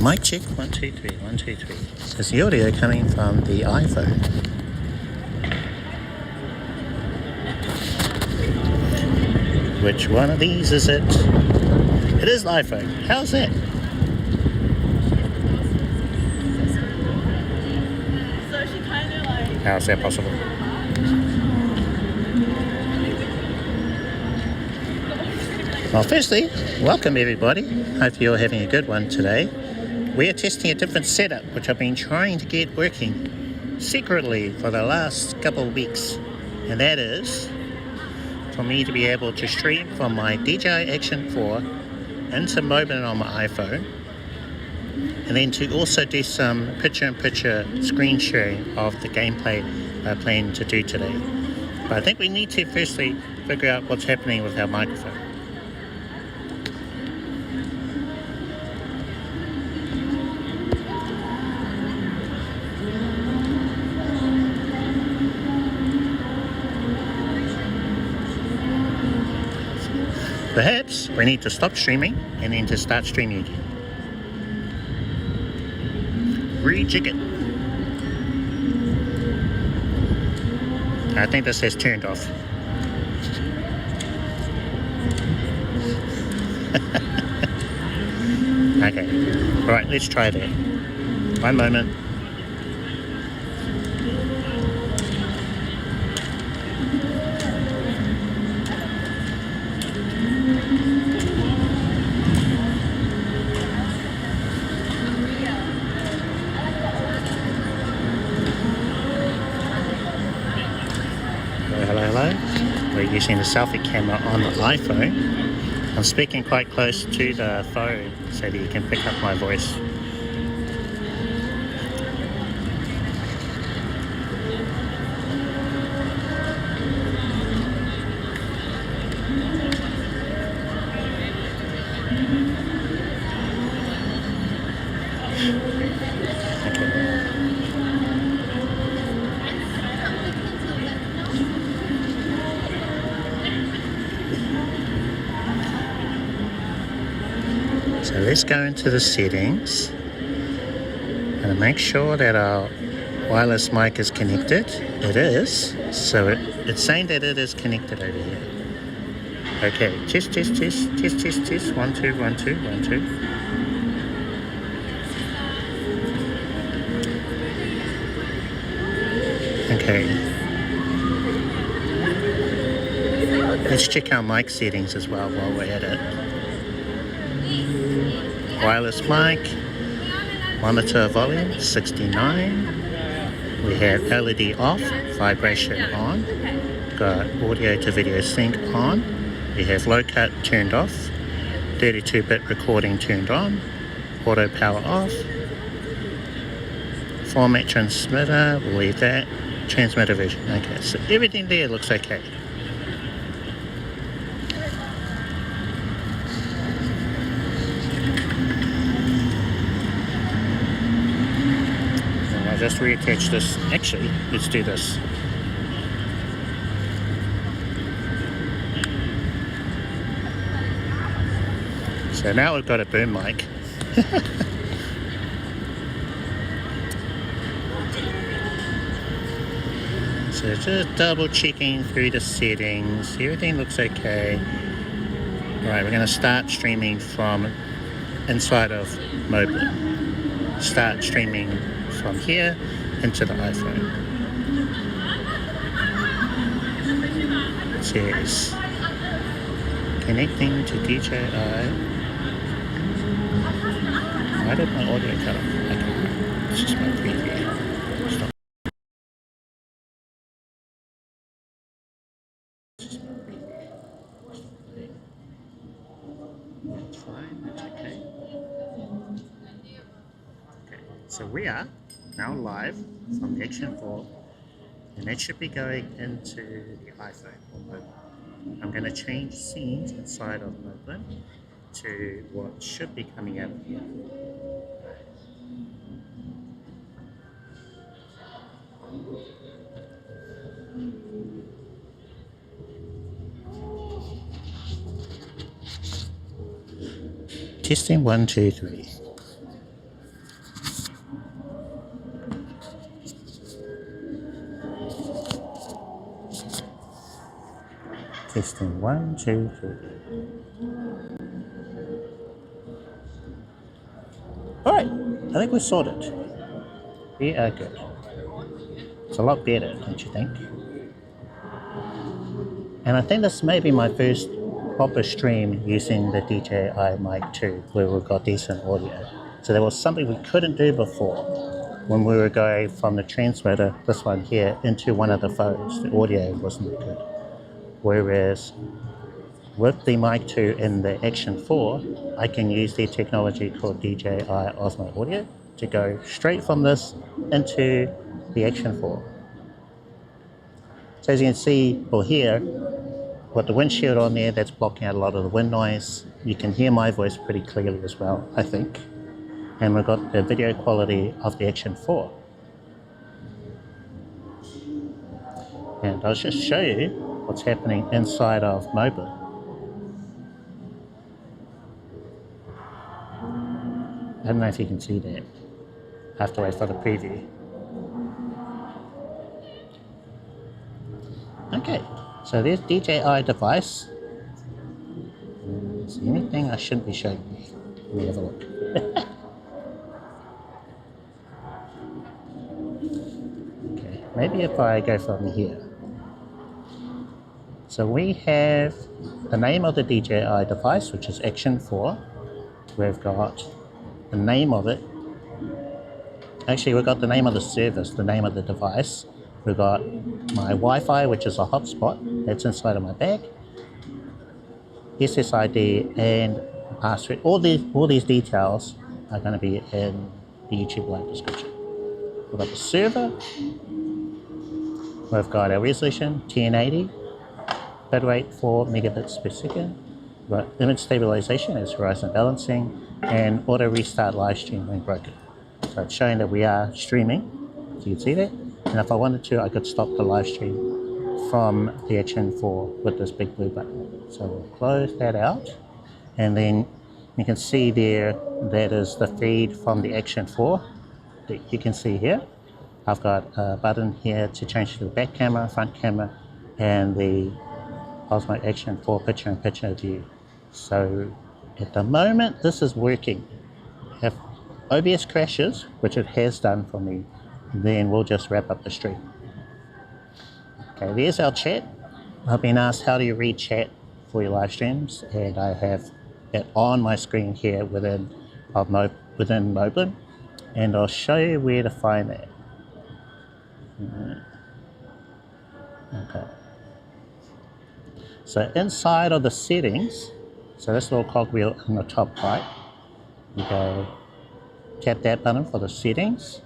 Mic check, 1 2 3, 1 2 3. Is the audio coming from the iPhone? Which one of these is it? It is the iPhone. How's that? So she kind of like... How's that possible? Well, firstly, welcome everybody. Hope you're having a good one today. We are testing a different setup, which I've been trying to get working secretly for the last couple of weeks. And that is for me to be able to stream from my DJi Action 4 into Moblin on my iPhone. And then to also do some picture-in-picture screen sharing of the gameplay I plan to do today. But I think we need to firstly figure out what's happening with our microphone. Perhaps we need to stop streaming and then to start streaming again. Rejig it. I think this has turned off. Okay, right, let's try that. One moment. Hello. We're using the selfie camera on the iPhone. I'm speaking quite close to the phone so that you can pick up my voice. So let's go into the settings and make sure that our wireless mic is connected. It is. So it's saying that it is connected over here. Okay, test. 1 2 1 2 1 2. Okay. Let's check our mic settings as well while we're at it. Wireless mic, monitor volume 69. We have LED off, vibration on. Got audio to video sync on. We have low cut turned off. 32-bit recording turned on. Auto power off. Format transmitter, we'll leave that. Transmitter version. Okay, so everything there looks okay. Just reattach this. Actually, let's do this. So now we've got a boom mic. So just double checking through the settings. Everything looks okay. Alright, we're going to start streaming from inside of Moblin. Start streaming from here into the iPhone. It says connecting to DJi. Why did my audio cut off? Okay, it's just my preview. Stop. It's fine, it's okay. Okay, so we are now live from the Action 4, and that should be going into the iPhone or Moblin. I'm going to change scenes inside of Moblin to what should be coming out of here. Testing 1 2 3. Testing 1, 2, 3. Alright, I think we're sorted. We are good. It's a lot better, don't you think? And I think this may be my first proper stream using the DJi Mic 2, where we've got decent audio. So there was something we couldn't do before when we were going from the transmitter, this one here, into one of the phones. The audio wasn't good. Whereas with the Mic 2 in the Action 4, I can use the technology called DJi Osmo Audio to go straight from this into the Action 4. So as you can see or hear, got the windshield on there, that's blocking out a lot of the wind noise. You can hear my voice pretty clearly as well, I think. And we've got the video quality of the Action 4. And I'll just show you what's happening inside of Moblin. I don't know if you can see that. I have to wait for the preview. Okay, so there's DJi device. Is there anything I shouldn't be showing you? Let me have a look. Okay, maybe if I go from here. So we have the name of the DJi device, which is Action 4. We've got the name of it. Actually, we've got the name of the service, the name of the device. We've got my Wi-Fi, which is a hotspot. That's inside of my bag. SSID and password. All these details are going to be in the YouTube live description. We've got the server. We've got our resolution, 1080. Bitrate 4 megabits per second. We've got image stabilization as horizon balancing, and auto restart live stream when broken. So it's showing that we are streaming, so you can see that. And if I wanted to, I could stop the live stream from the Action 4 with this big blue button. So we'll close that out, and then you can see there that is the feed from the Action 4 that you can see here. I've got a button here to change to the back camera, front camera, and the Osmo Action 4 picture-in-picture view. So at the moment, this is working. If OBS crashes, which it has done for me, then we'll just wrap up the stream. Okay, there's our chat. I've been asked how do you read chat for your live streams, and I have it on my screen here within Moblin, and I'll show you where to find that. Okay. So inside of the settings, so this little cogwheel in the top right, you go tap that button for the settings,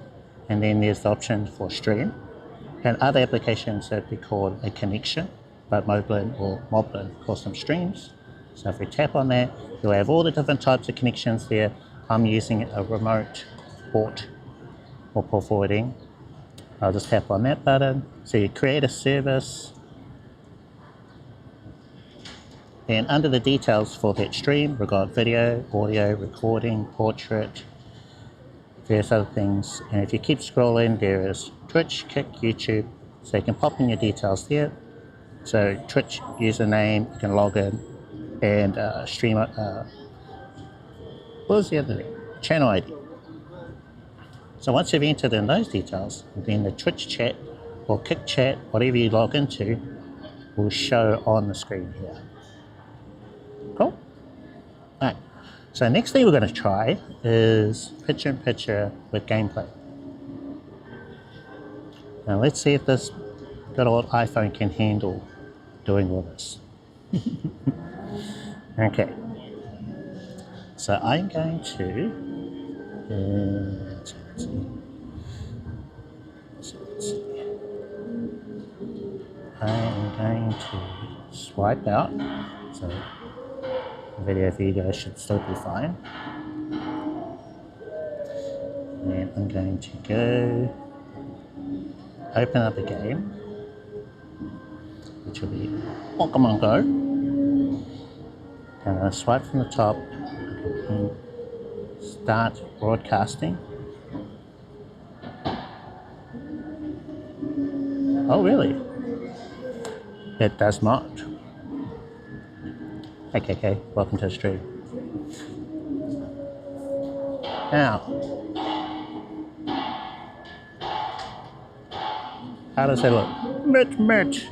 and then there's the option for stream. And other applications that we call a connection, but Moblin calls them streams. So if we tap on that, you'll have all the different types of connections there. I'm using a remote port or port forwarding. I'll just tap on that button. So you create a service. And under the details for that stream, we've got video, audio, recording, portrait, various other things. And if you keep scrolling, there is Twitch, Kick, YouTube. So you can pop in your details there. So Twitch username, you can log in, and stream. What was the other thing? Channel ID. So once you've entered in those details, then the Twitch chat or Kick chat, whatever you log into, will show on the screen here. Cool. Alright. So next thing we're going to try is picture-in-picture with gameplay. Now let's see if this good old iPhone can handle doing all this. Okay. So I'm going to let's see. I'm going to swipe out. So the video for you guys should still be fine. And I'm going to go open up a game, which will be Pokemon Go. And I'll swipe from the top and start broadcasting. Oh, really? It does not. Okay, welcome to the stream. Now, how does it look? Mitch,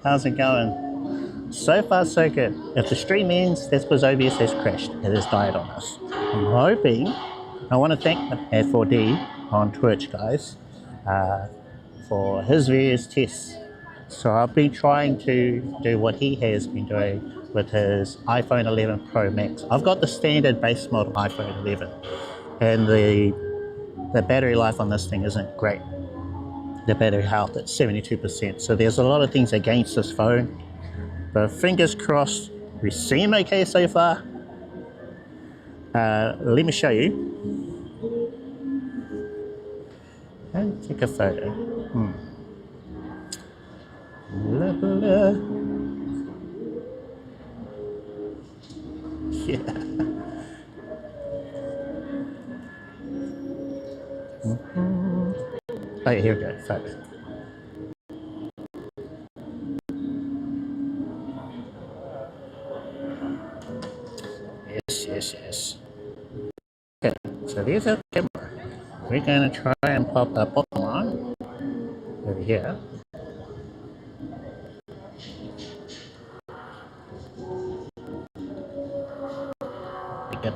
how's it going? So far so good. If the stream ends, that's because OBS has crashed. It has died on us. I'm hoping, I want to thank Ad4D on Twitch, guys, for his various tests. So I've been trying to do what he has been doing with his iPhone 11 Pro Max. I've got the standard base model iPhone 11, and the battery life on this thing isn't great. The battery health at 72%. So there's a lot of things against this phone, but fingers crossed we seem okay so far. Let me show you. And take a photo. Blah, blah. Yeah. Oh, yeah, here we go. Photo. Yes. Okay, so there's our camera. We're going to try and pop a Pokemon over here.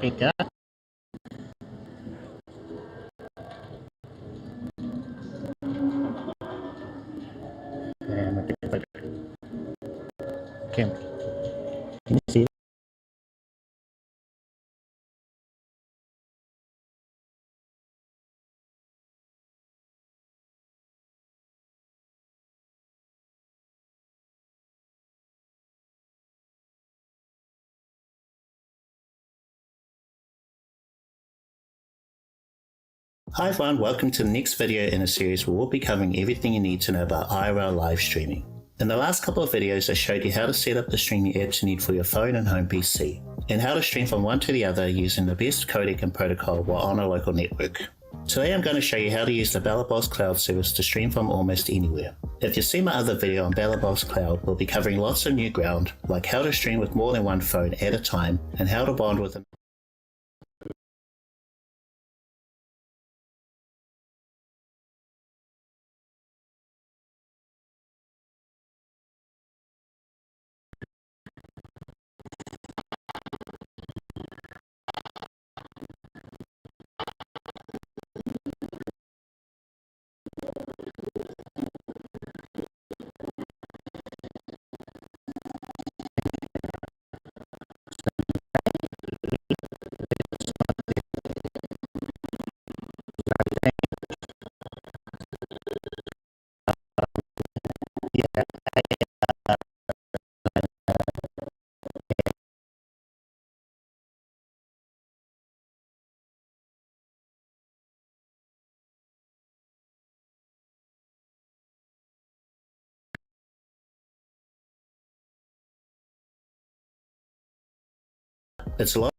Pika. And we'll take a photo. Can you see it? Hi everyone, welcome to the next video in a series where we'll be covering everything you need to know about IRL live streaming. In the last couple of videos I showed you how to set up the streaming apps you need for your phone and home PC, and how to stream from one to the other using the best codec and protocol while on a local network. Today I'm going to show you how to use the BellahBoss Cloud service to stream from almost anywhere. If you've seen my other video on BellahBoss Cloud, we'll be covering lots of new ground, like how to stream with more than one phone at a time, and how to bond with them. It's a lot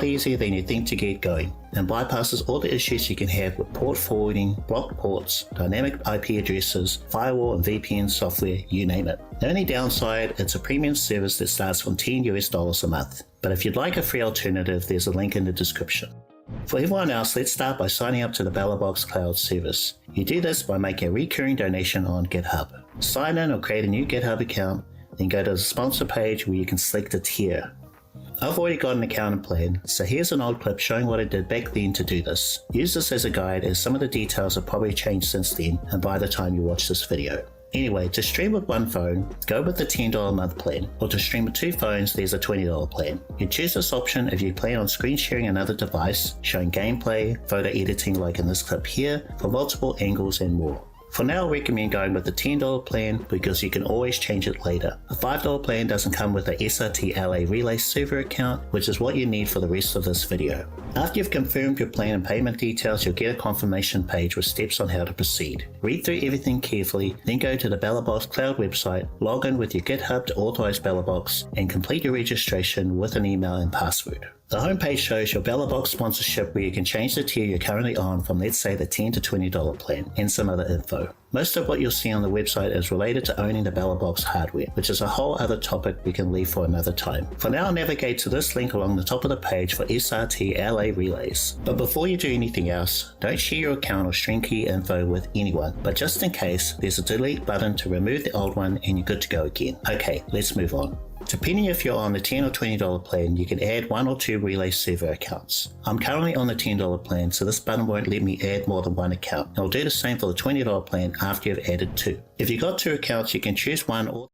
easier than you think to get going, and bypasses all the issues you can have with port forwarding, blocked ports, dynamic IP addresses, firewall and VPN software, you name it. The only downside, it's a premium service that starts from $10 a month, but if you'd like a free alternative, there's a link in the description. For everyone else, let's start by signing up to the BellahBoss Cloud service. You do this by making a recurring donation on GitHub. Sign in or create a new GitHub account, then go to the sponsor page where you can select a tier. I've already got an account and plan, so here's an old clip showing what I did back then to do this. Use this as a guide, as some of the details have probably changed since then and by the time you watch this video. Anyway, to stream with one phone, go with the $10 a month plan, or to stream with two phones, there's a $20 plan. You choose this option if you plan on screen sharing another device, showing gameplay, photo editing like in this clip here, from multiple angles and more. For now, I recommend going with the $10 plan because you can always change it later. A $5 plan doesn't come with a SRT-LA Relay server account, which is what you need for the rest of this video. After you've confirmed your plan and payment details, you'll get a confirmation page with steps on how to proceed. Read through everything carefully, then go to the BellahBoss Cloud website, log in with your GitHub to authorize BellahBoss, and complete your registration with an email and password. The homepage shows your BellaBox sponsorship where you can change the tier you're currently on from, let's say, the $10 to $20 plan, and some other info. Most of what you'll see on the website is related to owning the BellaBox hardware, which is a whole other topic we can leave for another time. For now, navigate to this link along the top of the page for SRT LA relays. But before you do anything else, don't share your account or stream key info with anyone, but just in case, there's a delete button to remove the old one and you're good to go again. Okay, let's move on. Depending if you're on the $10 or $20 plan, you can add 1 or 2 relay server accounts. I'm currently on the $10 plan, so this button won't let me add more than 1 account. It'll do the same for the $20 plan after you've added 2. If you've got 2 accounts, you can choose one or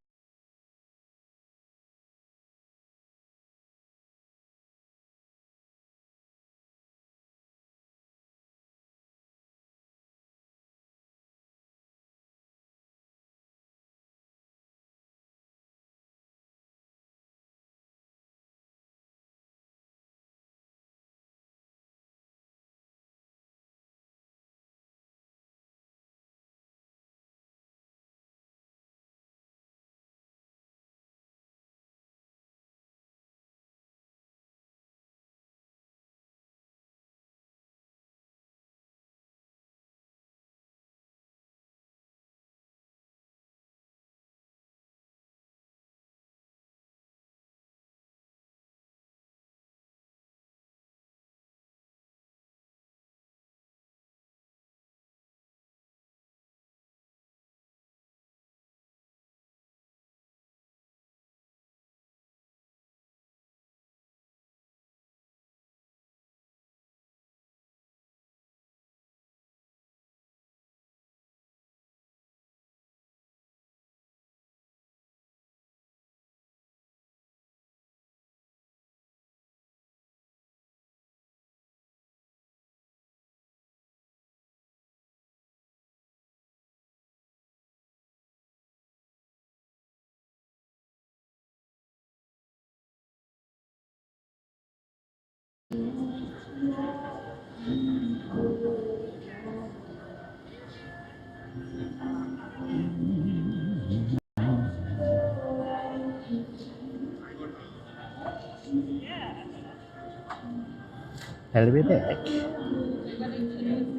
Are we back? Are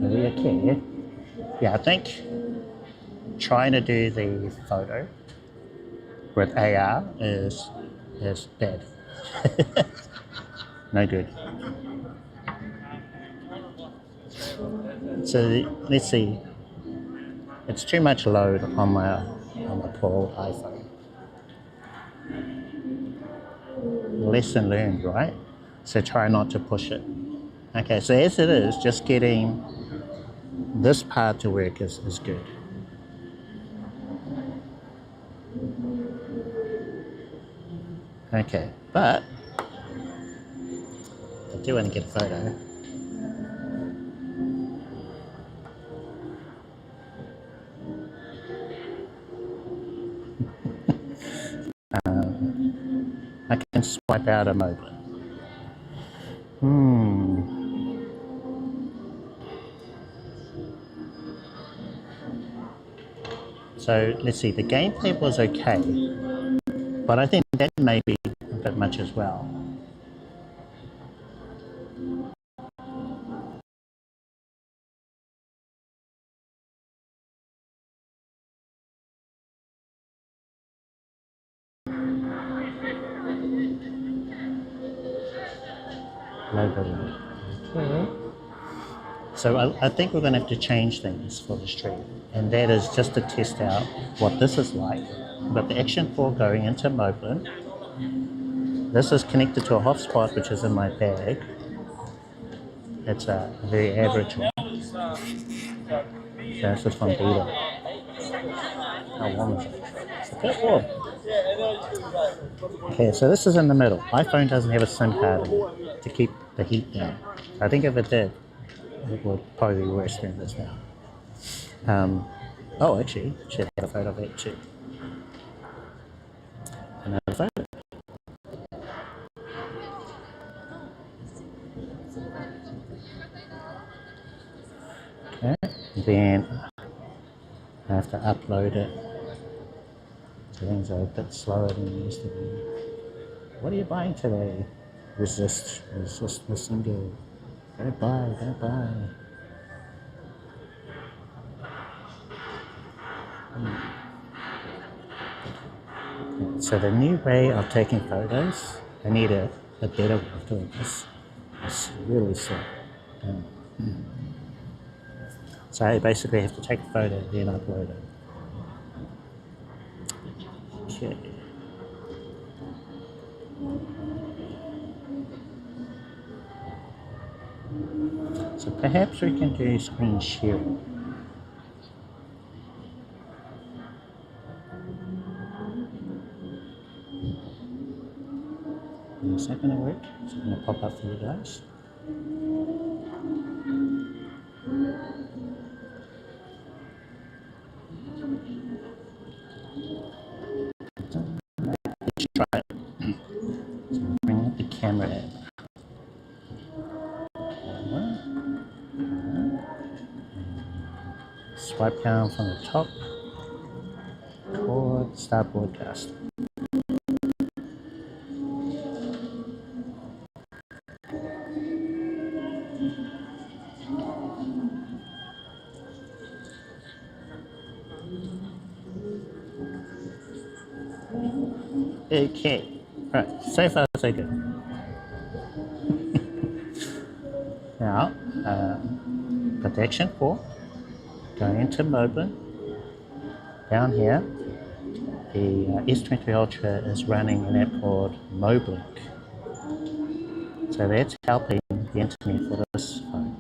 we okay? Yeah, I think trying to do the photo with AR is bad. No good. So let's see. It's too much load on my poor iPhone. Lesson learned, right? So try not to push it. Okay, so as it is, just getting this part to work is good. Okay, but I do want to get a photo. I can swipe out a Moblin. So let's see, the gameplay was okay, but I think that may be a bit much as well. Okay. So I think we're going to have to change things for the stream, and that is just to test out what this is like. We've got the Action 4 going into Moblin. This is connected to a hotspot which is in my bag. It's a very average one. So this is from DJi. How warm is it? It's a bit warm. Okay, so this is in the middle. iPhone doesn't have a SIM card in it to keep the heat down. I think if it did, it would probably be worse than this now. Oh, actually, should have a photo of that too. Another photo. Okay, then I have to upload it. So things are a bit slower than they used to be. What are you buying today? resist this single. Go by. So the new way of taking photos, I need a better way of doing this. It's really slow. So I basically have to take a photo and then upload it. Okay. So perhaps we can do screen sharing. Is that going to work? Is it going to pop up for you guys? Let's try it. So bring up the camera app. Swipe down from the top. Record, start broadcast. Okay, right, so far so good. Now, protection 4, going into Moblin. Down here, the S23 Ultra is running an app called Moblink. So that's helping the internet for this phone.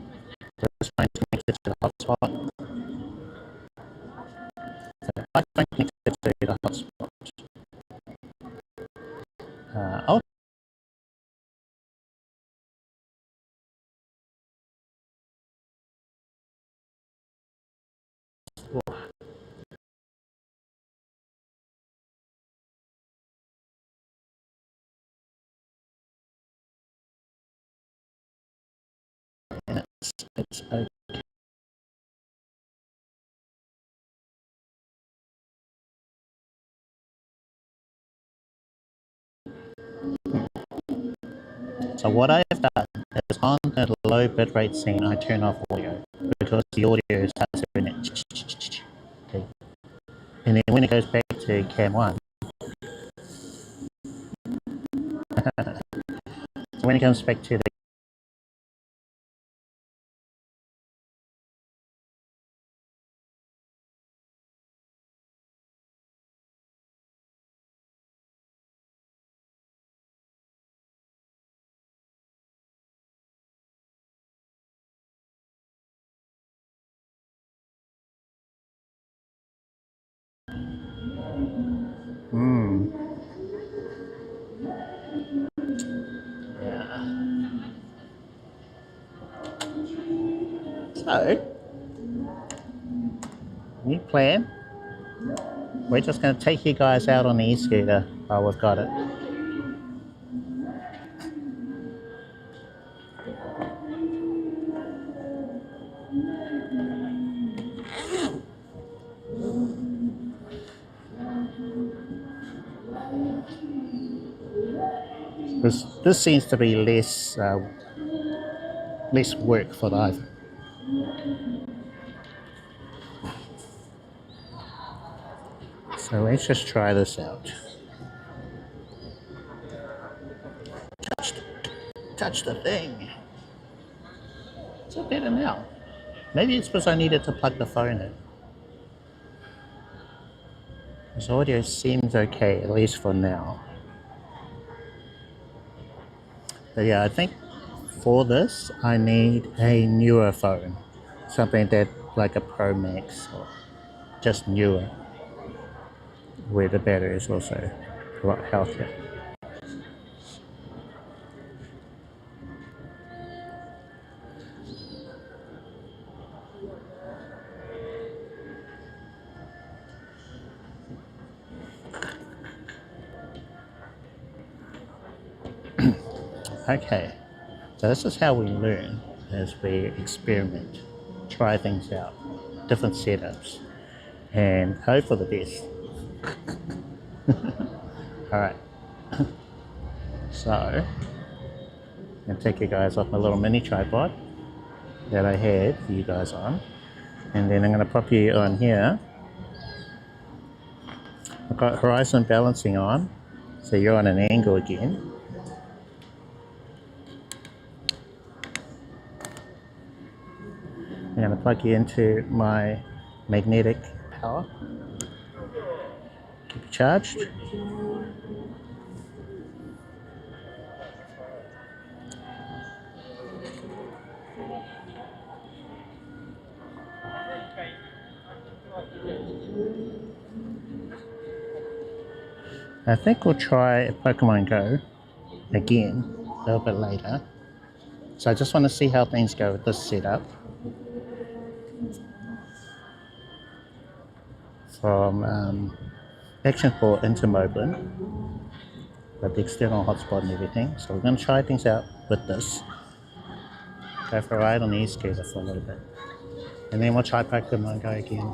This phone is connected to the hotspot. So the iPhone connected to the hotspot. And it's okay. So what I have done is on the low bitrate scene, I turn off audio because the audio starts doing it. Okay. And then when it goes back to cam 1, so when it comes back to the So, new plan. We're just going to take you guys out on the eScooter while we've got it. This seems to be less work for the iPhone. So let's just try this out. Touch the thing. It's a better now. Maybe it's because I needed to plug the phone in. This audio seems okay, at least for now. But yeah, I think for this, I need a newer phone. Something that, like a Pro Max or just newer, where the battery is also a lot healthier. Okay, so this is how we learn as we experiment, try things out, different setups, and hope for the best. Alright, so and take you guys off my little mini tripod that I had for you guys on. And then I'm going to pop you on here. I've got horizon balancing on, so you're on an angle again. I'm going to plug you into my magnetic power. Keep it charged. I think we'll try Pokemon Go again a little bit later. So I just want to see how things go with this setup. From Action 4 into Moblin, but the external hotspot and everything. So we're going to try things out with this. Go for a ride on the eScooter for a little bit. And then we'll try Pokemon Go again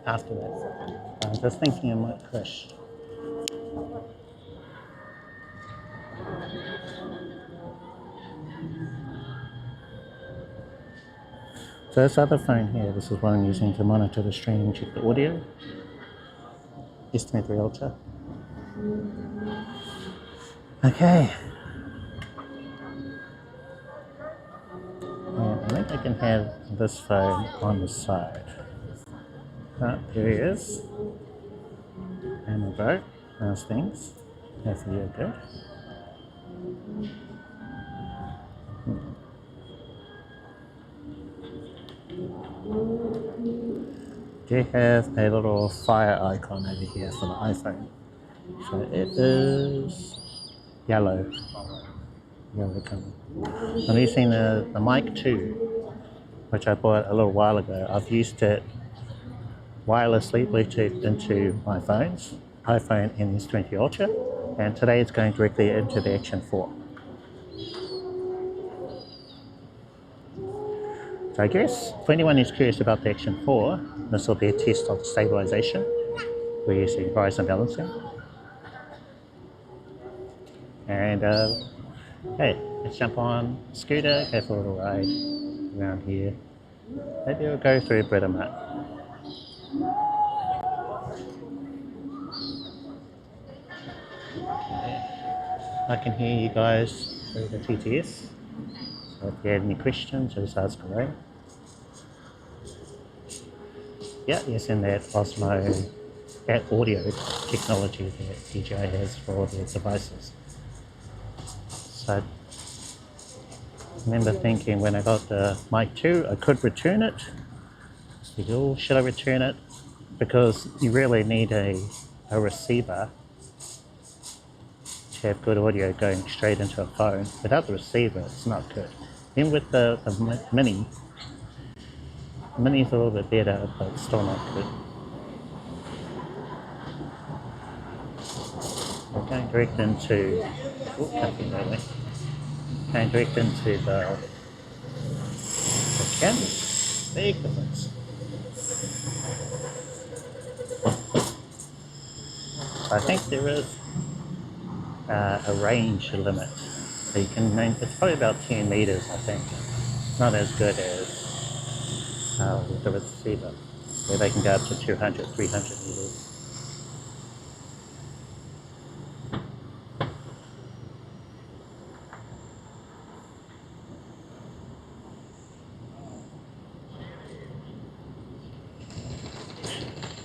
after that. I'm just thinking it might crash. So this other phone here, this is what I'm using to monitor the stream and check the audio. S23 Ultra. Okay. And I think I can have this phone on the side. Oh, there he is. And the boat. How's things? Hopefully you're good. They have a little fire icon over here for the iPhone. So it is yellow color. I'm using the Mic 2, which I bought a little while ago. I've used it wirelessly Bluetooth into my phones, iPhone and S23 Ultra, and today it's going directly into the Action 4. So I guess for anyone who's curious about the Action 4, this will be a test of the stabilization. We're using horizon balancing. And hey, let's jump on a scooter, go for a little ride around here. Maybe we'll go through Britomart. I can hear you guys through the TTS. So if you have any questions, just ask away. Yeah, yes, and that Osmo, that audio technology that DJi has for all their devices. So I remember thinking when I got the Mic 2, I could return it. So, oh, should I return it? Because you really need a receiver to have good audio going straight into a phone. Without the receiver, it's not good. Then with the Mini's a little bit better, but still not good. We're going direct into, can't be that way. Going direct into the camera. Big difference. I think there is a range limit. So you can, it's probably about 10 meters, I think. Not as good as with the receiver, where they can go up to 200, 300 meters.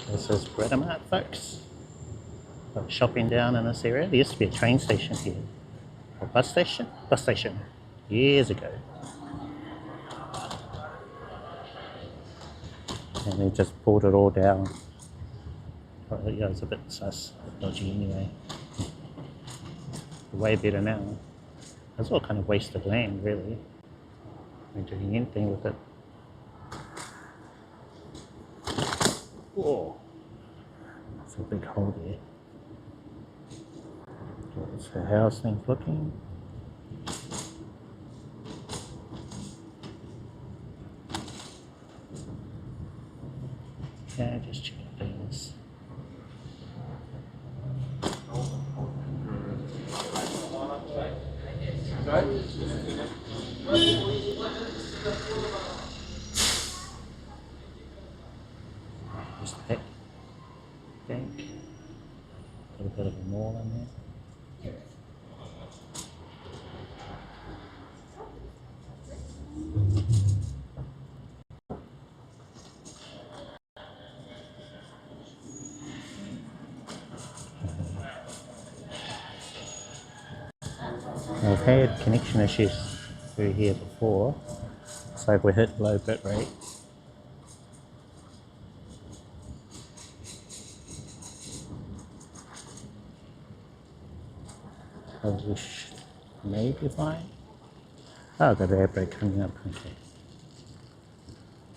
This is Britomart, folks. Got shopping down in this area. There used to be a train station here. A bus station? Bus station. Years ago. And they just pulled it all down. Oh, yeah, it's a bit sus, a bit dodgy anyway. Way better now. It's all kind of wasted land, really. Not doing anything with it. Whoa. There's a big hole there. So how's things looking? Yeah, just checking things. Just pick, think, a little bit of a Moblin there. I've had connection issues through here before. It's like we hit low bit rate. Publish may be fine. Oh, got an ad break coming up. Okay.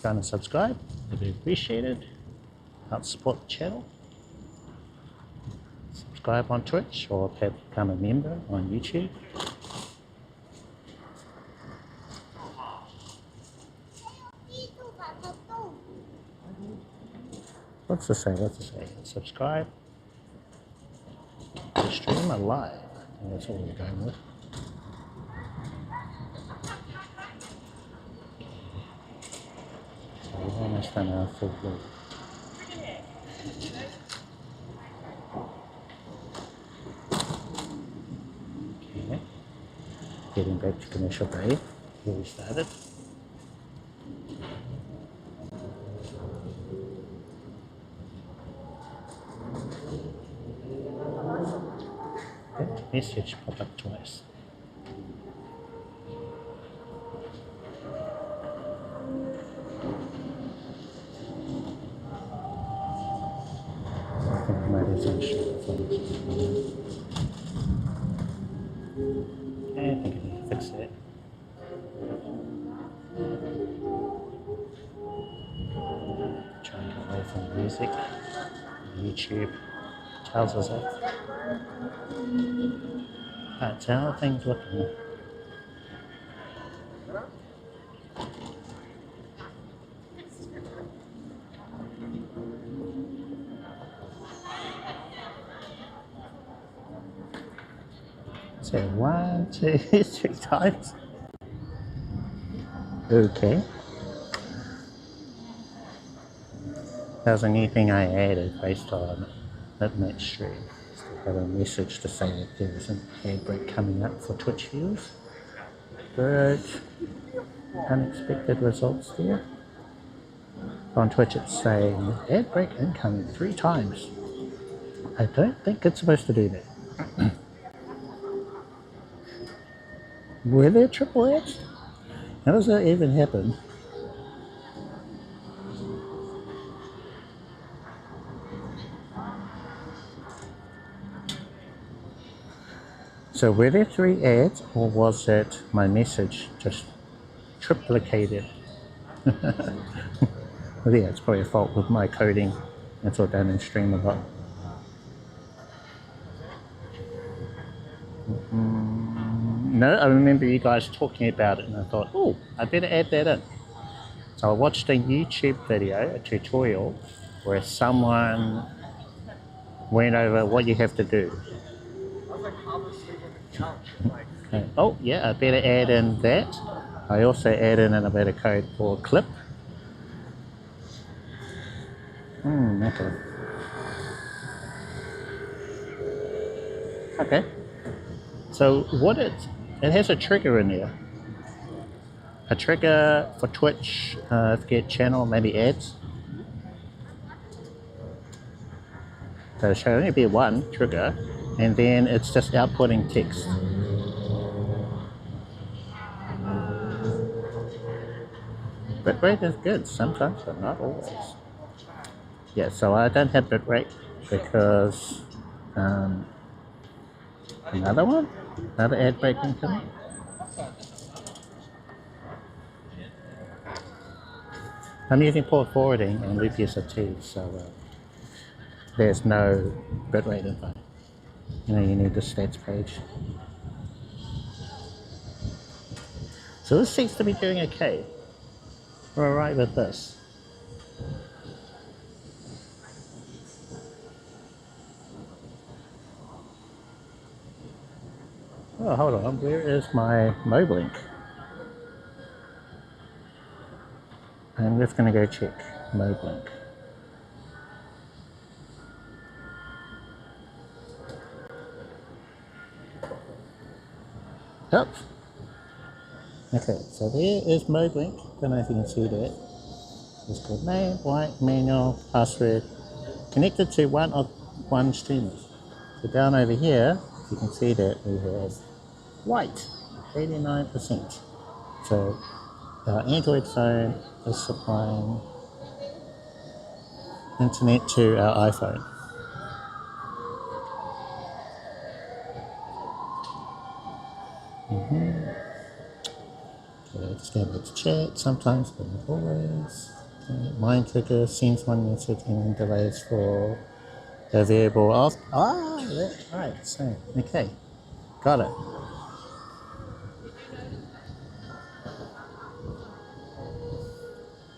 Trying to subscribe, it'd be appreciated. Help support the channel. Subscribe on Twitch or become a member on YouTube. What's this say? What's this say? Subscribe. Stream alive. That's what we're going with. So we've almost done our full loop. Okay. Getting back to commercial bay where we started. That message popped up twice. I think my resolution I think I need to fix it. Try and get away from music. YouTube tells us that. Alright, so how are things looking? So 1, 2, 3 times. Okay. That was a new thing I added based on that match stream. I had a message to say that there was an ad break coming up for Twitch viewers. But unexpected results there. On Twitch it's saying ad break incoming 3 times. I don't think it's supposed to do that. Were there triple ads? How does that even happen? So were there 3 ads, or was it my message just triplicated? Well, yeah, it's probably a fault with my coding. That's all done in stream a lot. No, I remember you guys talking about it and I thought, oh, I better add that in. So I watched a YouTube video, a tutorial, where someone went over what you have to do. Okay. Oh, yeah, I better add in that. I also add in a bit of code for clip. Okay. Okay. So what it has a trigger in there. A trigger for Twitch, get channel, maybe ads. So there should only be 1 trigger, and then it's just outputting text. Bitrate is good sometimes, but not always. Yeah, so I don't have bitrate because another one? Another ad break incoming? I'm using port forwarding and loop USRT, so there's no bitrate info. You know, you need the stats page. So this seems to be doing okay. We're alright with this. Oh, Oh, hold on. Where is my Moblink? I'm just going to go check Moblink. Yep. Okay, so there is Moblink. Don't know if you can see that. It's called name, white, manual, password. Connected to one streamer. So down over here, you can see that we have white, 89%. So our Android phone is supplying internet to our iPhone. Okay, just go back to chat sometimes, but not always. Okay, mind trigger sends one message and delays for the variable of. Ah, that's right. So, okay, got it.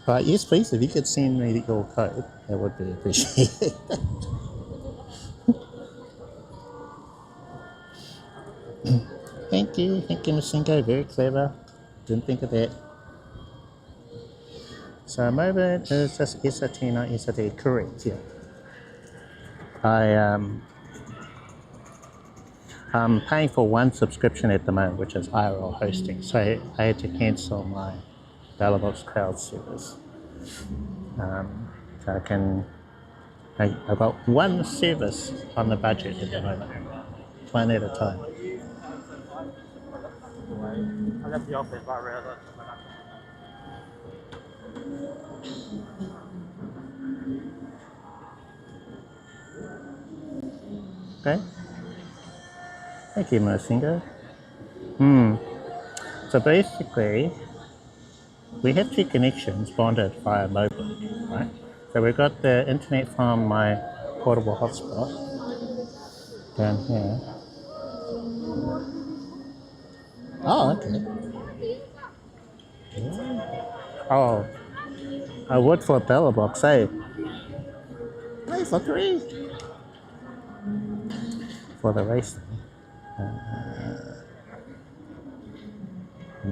Right, yes, please. If you could send me your code, that would be appreciated. Thank you, Ms. Cinco. Very clever. Didn't think of that. So, Moblin is just SRT, not SRT. Correct, yeah. I'm paying for one subscription at the moment, which is IRL hosting. So I had to cancel my Dialobox cloud service. So I've got one service on the budget at the moment, one at a time. I left the office, but I realised. Okay. Thank you, Mosingo. So basically, we have two connections bonded via mobile, right? So we've got the internet from my portable hotspot down here. Oh, okay. Oh, I would for a bella box, eh? Play for 3 for the race. I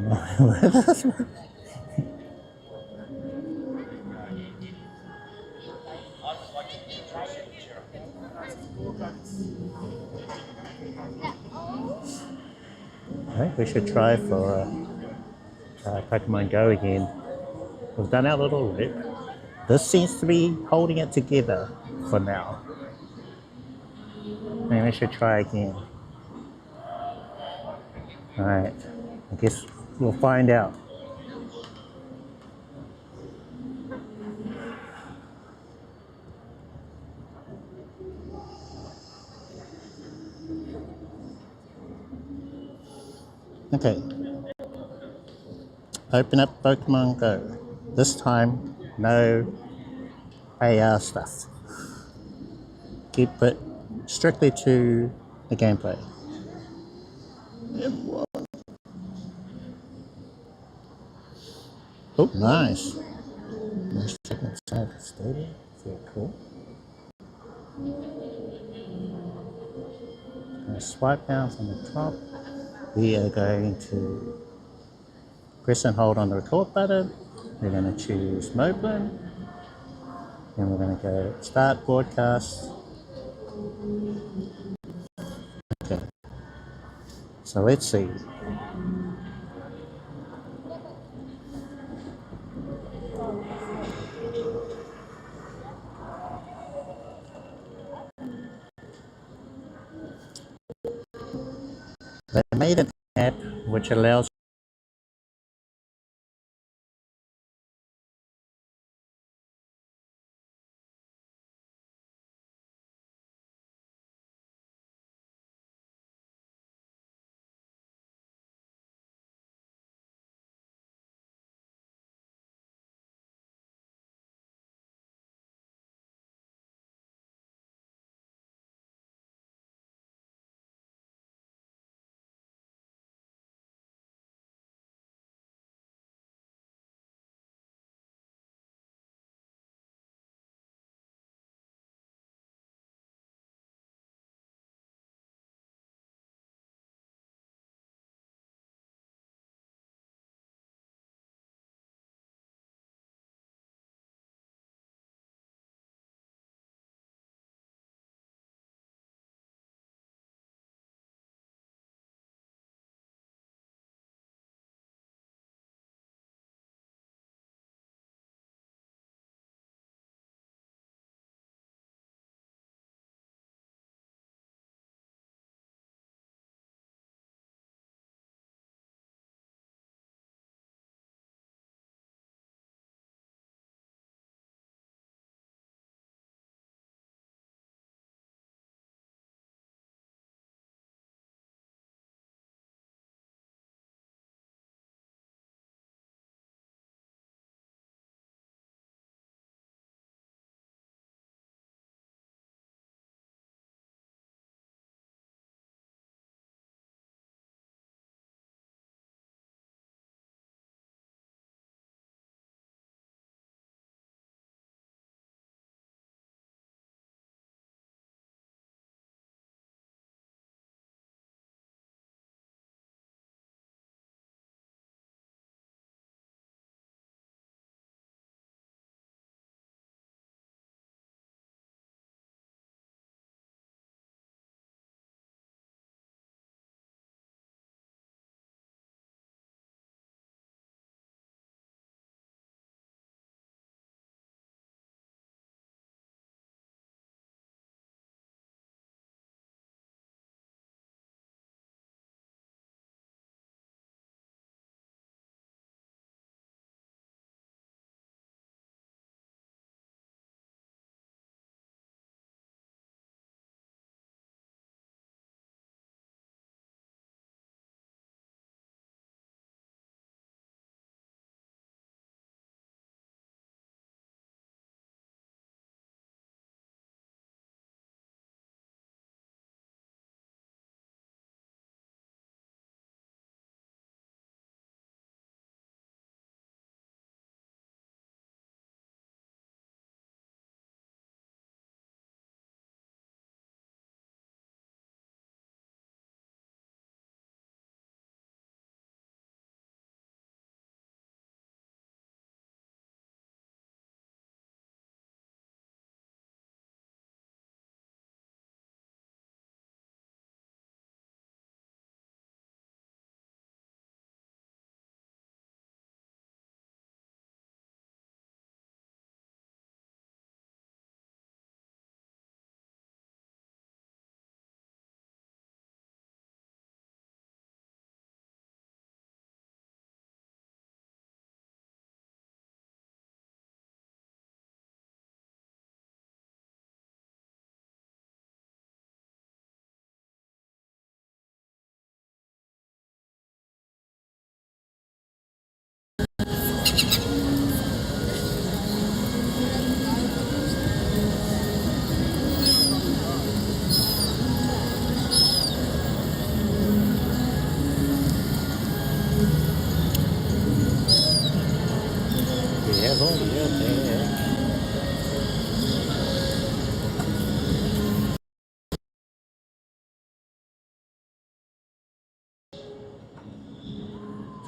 think we should try for Pokemon Go again. We've done our little loop. This seems to be holding it together for now. Maybe we should try again. Alright, I guess we'll find out. Okay, open up Pokemon Go. This time, no AR stuff. Keep it strictly to the gameplay. Oh, nice. Let's check inside the stadium. Very cool. Gonna swipe down from the top. We are going to press and hold on the record button. We're going to choose Moblin. And we're going to go start broadcast. Okay. So let's see. They made an app which allows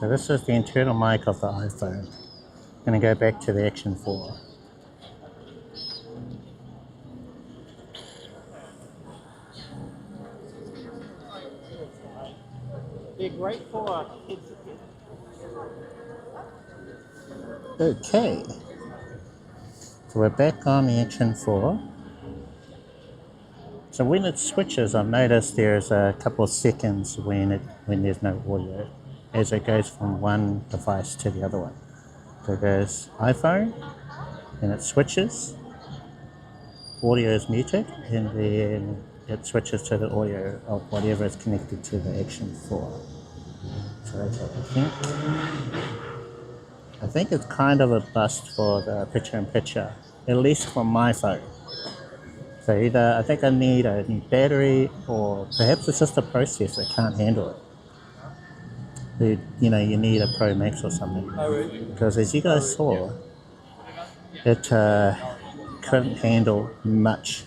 So this is the internal mic of the iPhone. I'm going to go back to the Action 4. They're great for kids. Okay. So we're back on the Action 4. So when it switches, I've noticed there's a couple of seconds when there's no audio as it goes from one device to the other one. So it goes iPhone, and it switches, audio is muted, and then it switches to the audio of whatever is connected to the Action 4. So that's what I think it's kind of a bust for the picture-in-picture, at least from my phone. So either I think I need a new battery, or perhaps it's just the processor can't handle it. You know, you need a Pro Max or something. Because as you guys saw, it couldn't handle much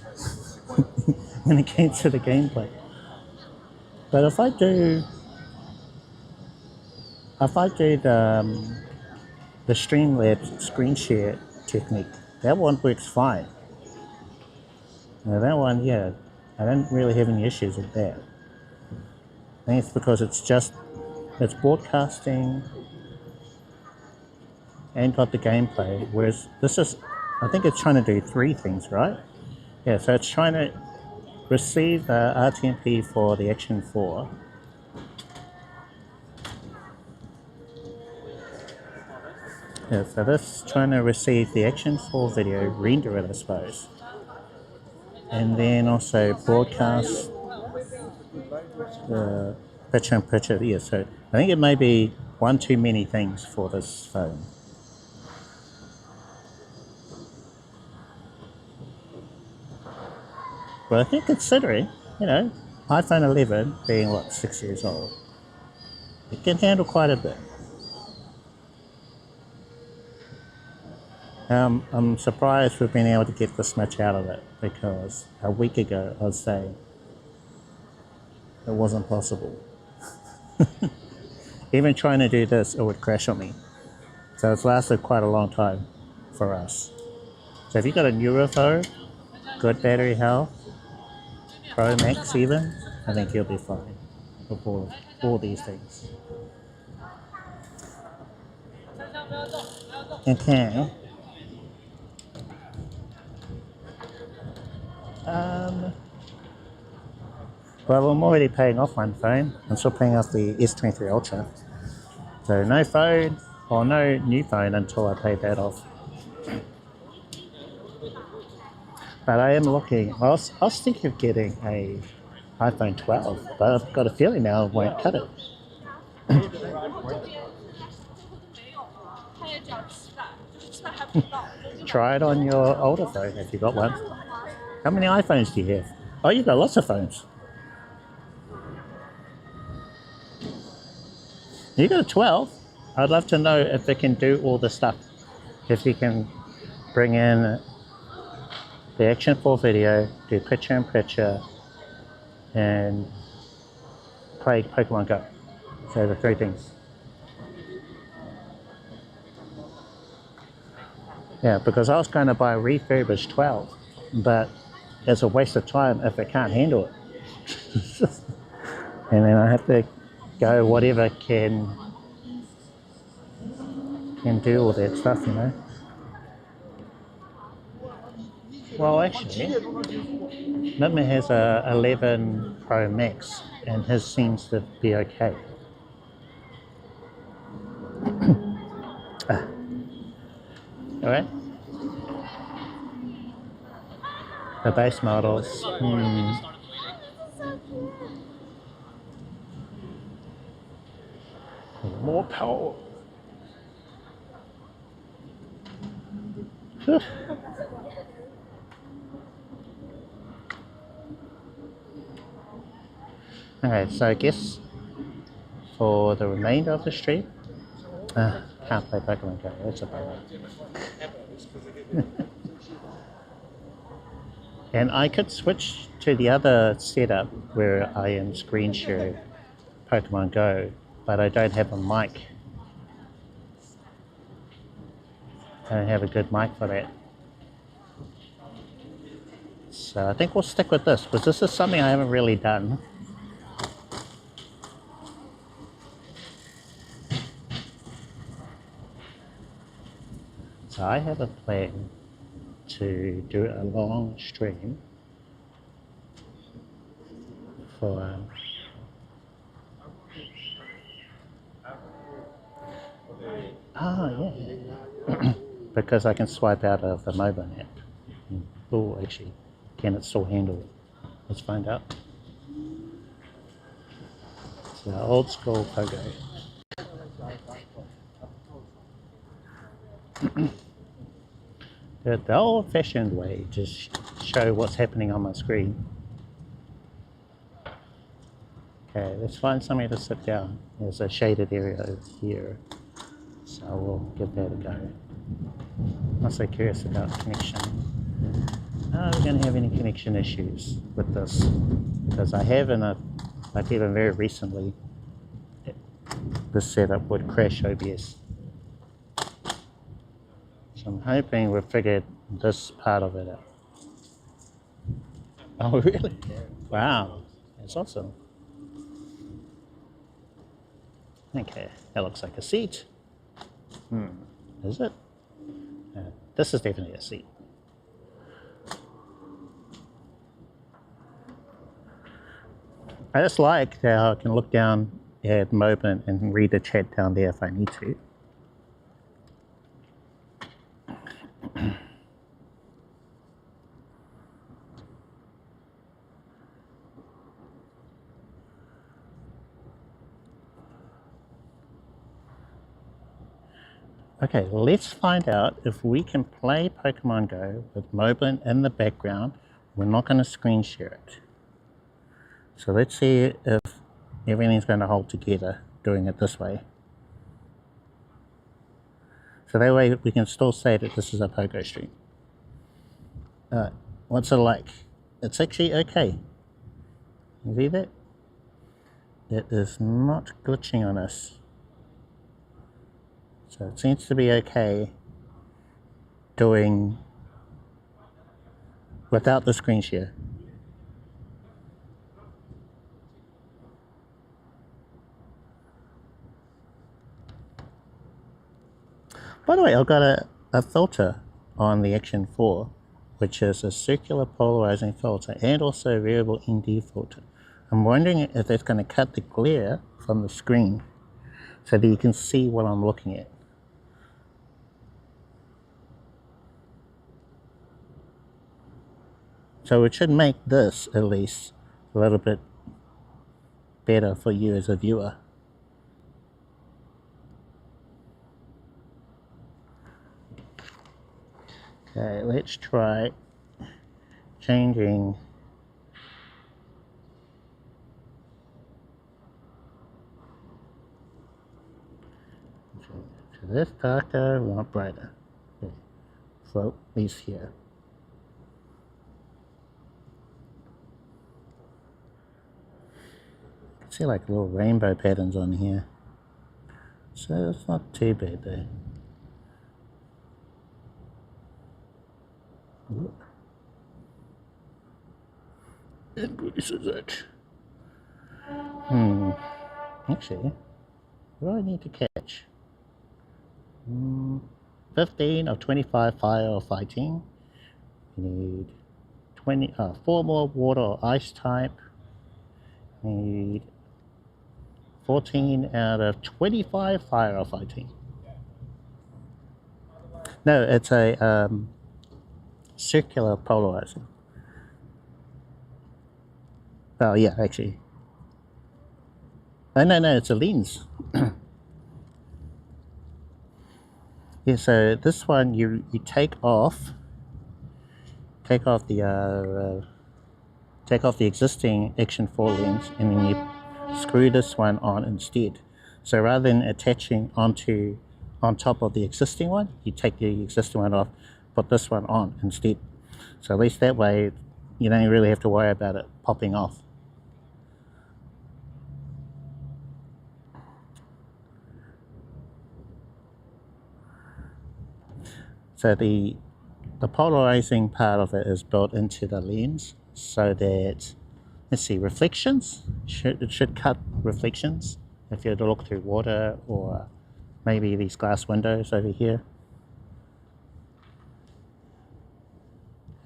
when it came to the gameplay. But if I do the Streamlabs screen share technique, that one works fine. Now that one, yeah, I don't really have any issues with that. I think it's because it's broadcasting and got the gameplay, whereas this is, I think it's trying to do three things, right? Yeah, so it's trying to receive the RTMP for the Action 4. Yeah, so this is trying to receive the Action 4 video, render it, I suppose. And then also broadcast the picture-in-picture. Yeah, so I think it may be one too many things for this phone. But I think considering, you know, iPhone 11 being, what, 6 years old, it can handle quite a bit. I'm surprised we've been able to get this much out of it, because a week ago I was saying it wasn't possible. Even trying to do this, it would crash on me. So it's lasted quite a long time for us. So if you've got a newer phone, good battery health, Pro Max even, I think you'll be fine with all these things. Okay. Well, I'm already paying off one phone. I'm still paying off the S23 Ultra. So no phone, or no new phone until I pay that off. But I am looking, I was thinking of getting a iPhone 12, but I've got a feeling now I won't cut it. Try it on your older phone if you've got one. How many iPhones do you have? Oh, you've got lots of phones. You got a 12. I'd love to know if it can do all the stuff. If you can bring in the Action 4 video, do picture-in-picture, and play Pokemon Go. So the three things. Yeah, because I was going to buy a refurbished 12, but it's a waste of time if it can't handle it. And then I have to go whatever can do all that stuff, you know. Well, actually, Mimma has a 11 Pro Max, and his seems to be okay. All right. The base models. More power. Okay, so I guess for the remainder of the stream, can't play Pokemon Go, that's a bummer. And I could switch to the other setup where I am screen sharing Pokemon Go, but I don't have a mic I don't have a good mic for that. So I think we'll stick with this, because this is something I haven't really done. So I have a plan to do a long stream for yeah. Because I can swipe out of the Moblin app. Oh, actually, can it still handle it? Let's find out. It's an old school PoGo. The old-fashioned way, just show what's happening on my screen. Okay, let's find somewhere to sit down. There's a shaded area over here, so we'll give that a go. I'm also curious about connection. Are we going to have any connection issues with this? Because I have like even very recently, this setup would crash OBS. So I'm hoping we've figured this part of it out. Oh, really? Wow, that's awesome. Okay, that looks like a seat. Is it? This is definitely a seat. I just like how I can look down at Moblin and read the chat down there if I need to. Okay, let's find out if we can play Pokemon Go with Moblin in the background. We're not going to screen share it. So let's see if everything's going to hold together doing it this way. So that way we can still say that this is a Pogo stream. What's it like? It's actually okay. You see that? It is not glitching on us. So it seems to be okay doing without the screen share. By the way, I've got a filter on the Action 4, which is a circular polarizing filter and also a variable ND filter. I'm wondering if that's going to cut the glare from the screen so that you can see what I'm looking at. So it should make this, at least, a little bit better for you as a viewer. Okay, let's try changing. So this darker, we want brighter. Okay. So at least here. You can see like little rainbow patterns on here. So it's not too bad though. Increases it. Actually, what do I need to catch? 15 of 25 fire or fighting. You need 4 more water or ice type. You need 14 out of 25 fire or fighting. No, it's a circular polarizer. Oh yeah, actually. Oh no, it's a lens. Yeah, so this one you take off the existing Action 4 lens, and then you screw this one on instead. So rather than attaching on top of the existing one, you take the existing one off, put this one on instead. So at least that way you don't really have to worry about it popping off. So the polarizing part of it is built into the lens, so that, let's see, reflections, it should cut reflections if you were to look through water, or maybe these glass windows over here.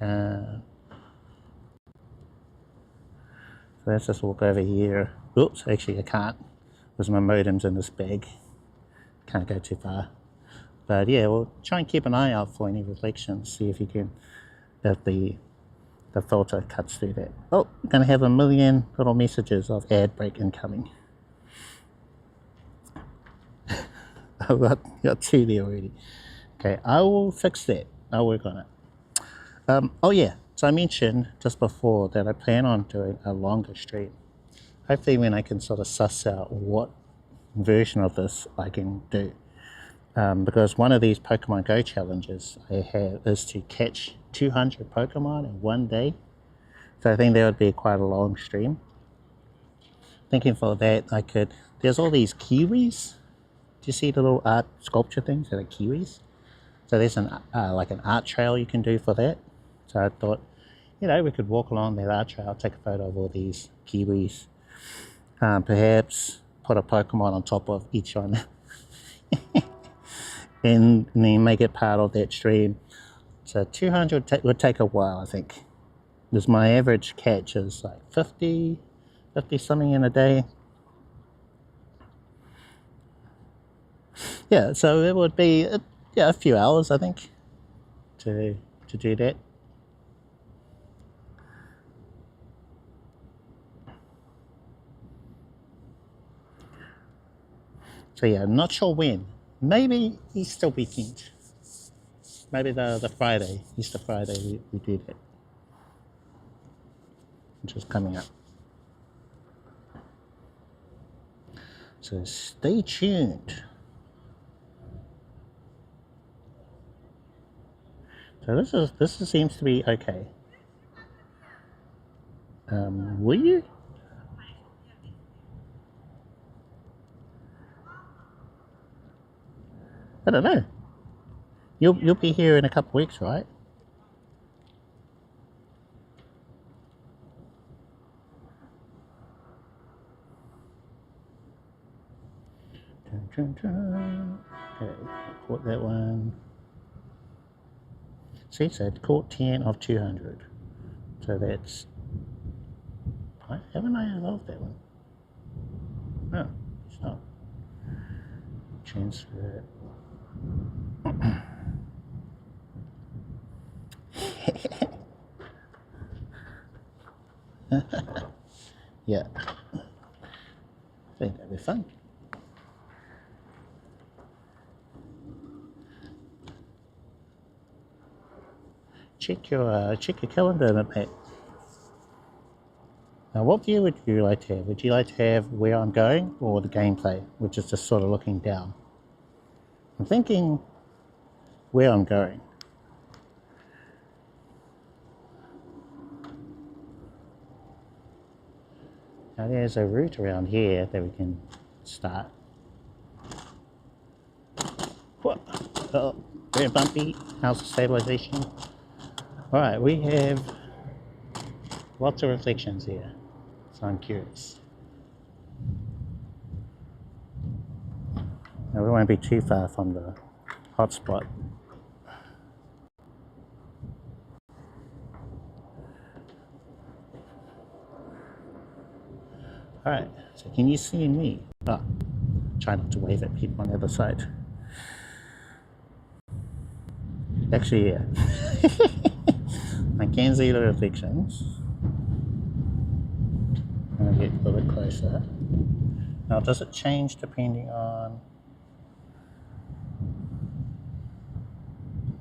So let's just walk over here. Oops, actually I can't, because my modem's in this bag. Can't go too far. But yeah, we'll try and keep an eye out for any reflections, see if you can, if the filter cuts through that. Oh, gonna have a million little messages of ad break incoming. I've got two there already. Okay, I will fix that. I'll work on it. Oh yeah, so I mentioned just before that I plan on doing a longer stream. Hopefully when I can sort of suss out what version of this I can do. Because one of these Pokemon Go challenges I have is to catch 200 Pokemon in one day. So I think that would be quite a long stream. Thinking for that, I could, there's all these kiwis. Do you see the little art sculpture things that are kiwis? So there's an like an art trail you can do for that. So I thought, you know, we could walk along that art trail, take a photo of all these kiwis. Perhaps put a Pokemon on top of each one. and then make it part of that stream. So 200 would take a while, I think. Because my average catch is like 50 something in a day. Yeah, so it would be a few hours, I think, to do that. So yeah, I'm not sure when. Maybe Easter weekend. Maybe the Friday, Easter Friday, we do that. Which is coming up. So stay tuned. So this seems to be okay. Will you? I don't know. You'll be here in a couple of weeks, right? Dun, dun, dun. Okay, caught that one. See, so it caught 10 of 200. So that's... Haven't I evolved that one? No, it's not. Transfer it. Yeah. I think that'd be fun. Check your calendar, Pat. Now, what view would you like to have? Would you like to have where I'm going, or the gameplay, which is just sort of looking down? I'm thinking where I'm going. Now there's a route around here that we can start. What? Oh, very bumpy. How's the stabilization? Alright, we have lots of reflections here, so I'm curious. Now we won't be too far from the hotspot. Alright, so can you see me? Oh, try not to wave at people on the other side. Actually, yeah. I can see the reflections. I'll get a little bit closer. Now, does it change depending on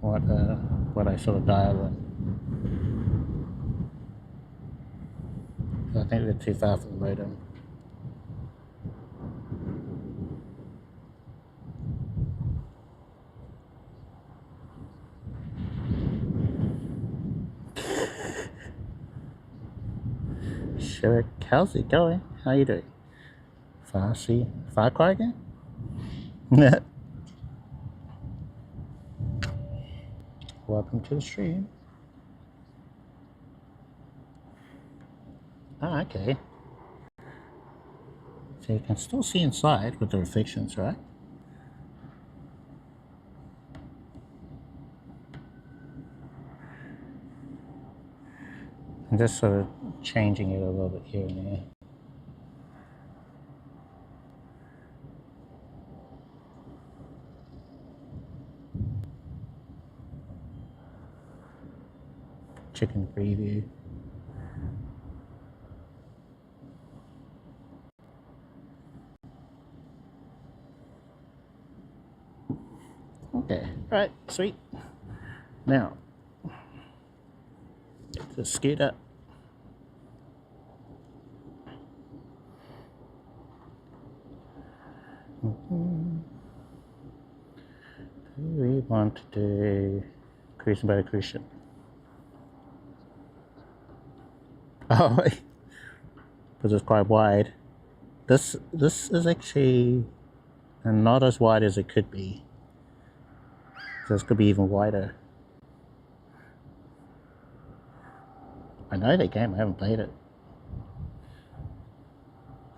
what I sort of dial in? I think we're too far from the modem. Sure, how's it going? How you doing? Far Cry again? Welcome to the stream. Ah, okay. So you can still see inside with the reflections, right? I'm just sort of changing it a little bit here and there. Chicken preview. Okay, right, sweet. Now, the scooter. We want to do cruising by the cruise ship. Oh, because it's quite wide. This is actually not as wide as it could be. So this could be even wider. I know the game, I haven't played it.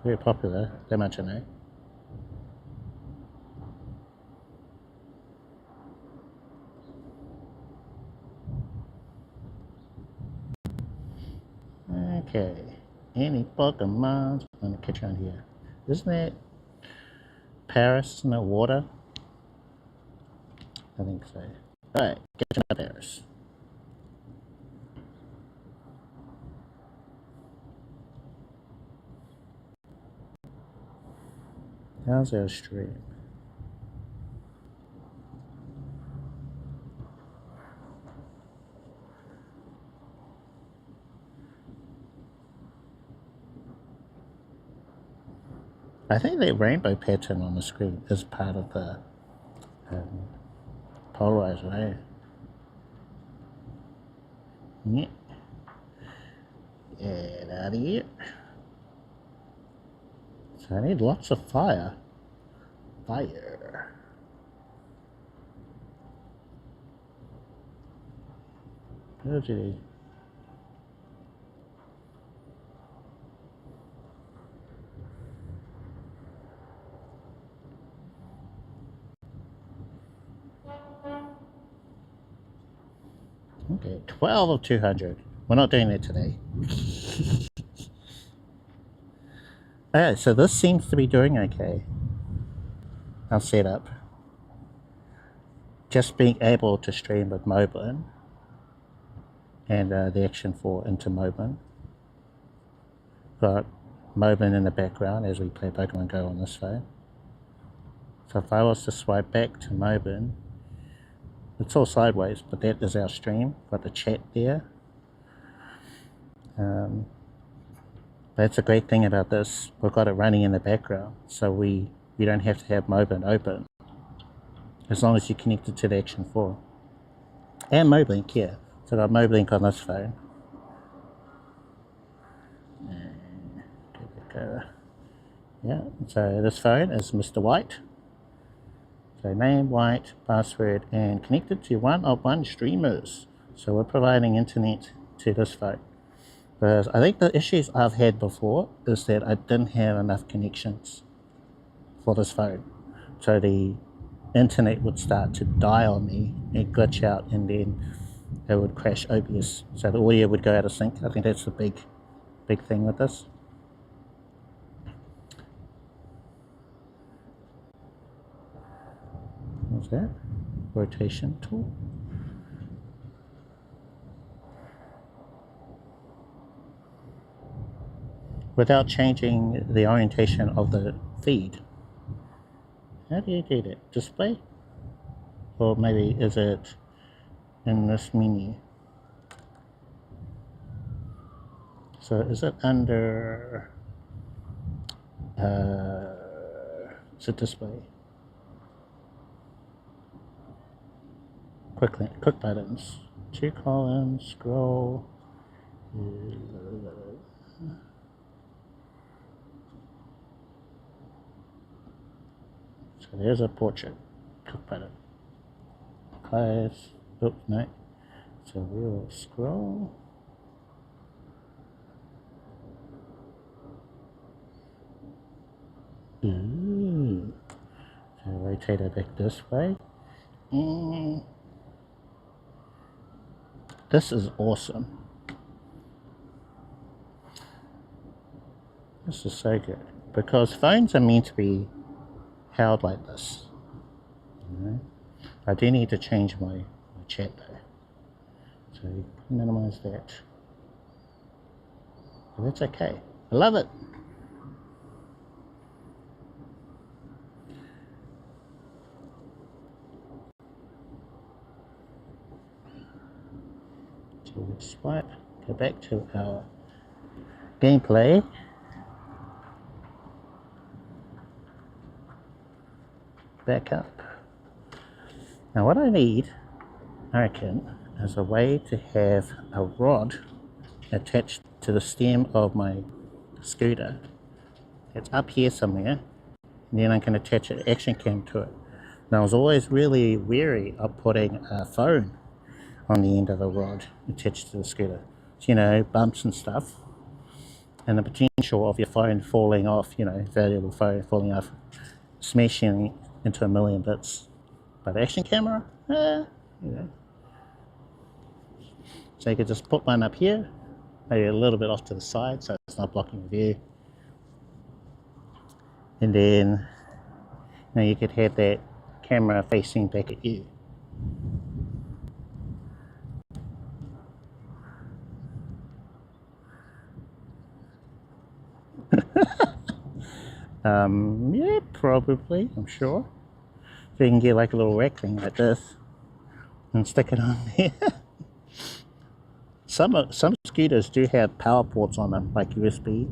Very popular, that much I know. Okay, any Pokemons I'm gonna catch on here? Isn't it Paris in the water? I think so. Alright, catch on Paris. How's our stream? I think the rainbow pattern on the screen is part of the polarizer, right? Yeah. Get out of here. So I need lots of fire. Fire. Okay. Okay, 12 of 200. We're not doing that today. Alright, so this seems to be doing okay. Our setup. Just being able to stream with Moblin and the Action 4 into Moblin. Got Moblin in the background as we play Pokemon Go on this phone. So if I was to swipe back to Moblin, it's all sideways, but that is our stream. Got the chat there. That's a great thing about this. We've got it running in the background, so we don't have to have Moblin open. As long as you're connected to the Action 4. And Moblink, yeah. So I've got Moblink on this phone. Yeah, so this phone is Mr. White. So name, White, password, and connected to one of one streamers. So we're providing internet to this phone. Because I think the issues I've had before is that I didn't have enough connections for this phone. So the internet would start to die on me and glitch out, and then it would crash OBS. So the audio would go out of sync. I think that's the big thing with this. What's that? Rotation tool. Without changing the orientation of the feed. How do you do that? Display? Or maybe is it in this menu? So is it under is it display? Quick buttons. 2 columns, scroll. So there's a portrait. Click button. Close. Oops, no. So we'll scroll. Ooh. So rotate it back this way. This is awesome. This is so good. Because phones are meant to be held like this. You know? I do need to change my chat though. So minimize that. But that's okay. I love it. So we'll swipe, go back to our gameplay. Back up. Now what I need, I reckon, is a way to have a rod attached to the stem of my scooter. It's up here somewhere, and then I can attach an action cam to it. Now I was always really wary of putting a phone on the end of a rod attached to the scooter. So, you know, bumps and stuff, and the potential of your phone falling off, you know, valuable phone falling off, smashing into a million bits. But action camera, you know. So you could just put one up here, maybe a little bit off to the side so it's not blocking the view. And then, you know, you could have that camera facing back at you. Yeah, probably, I'm sure. So you can get like a little rack thing like this and stick it on there. Some scooters do have power ports on them, like USB,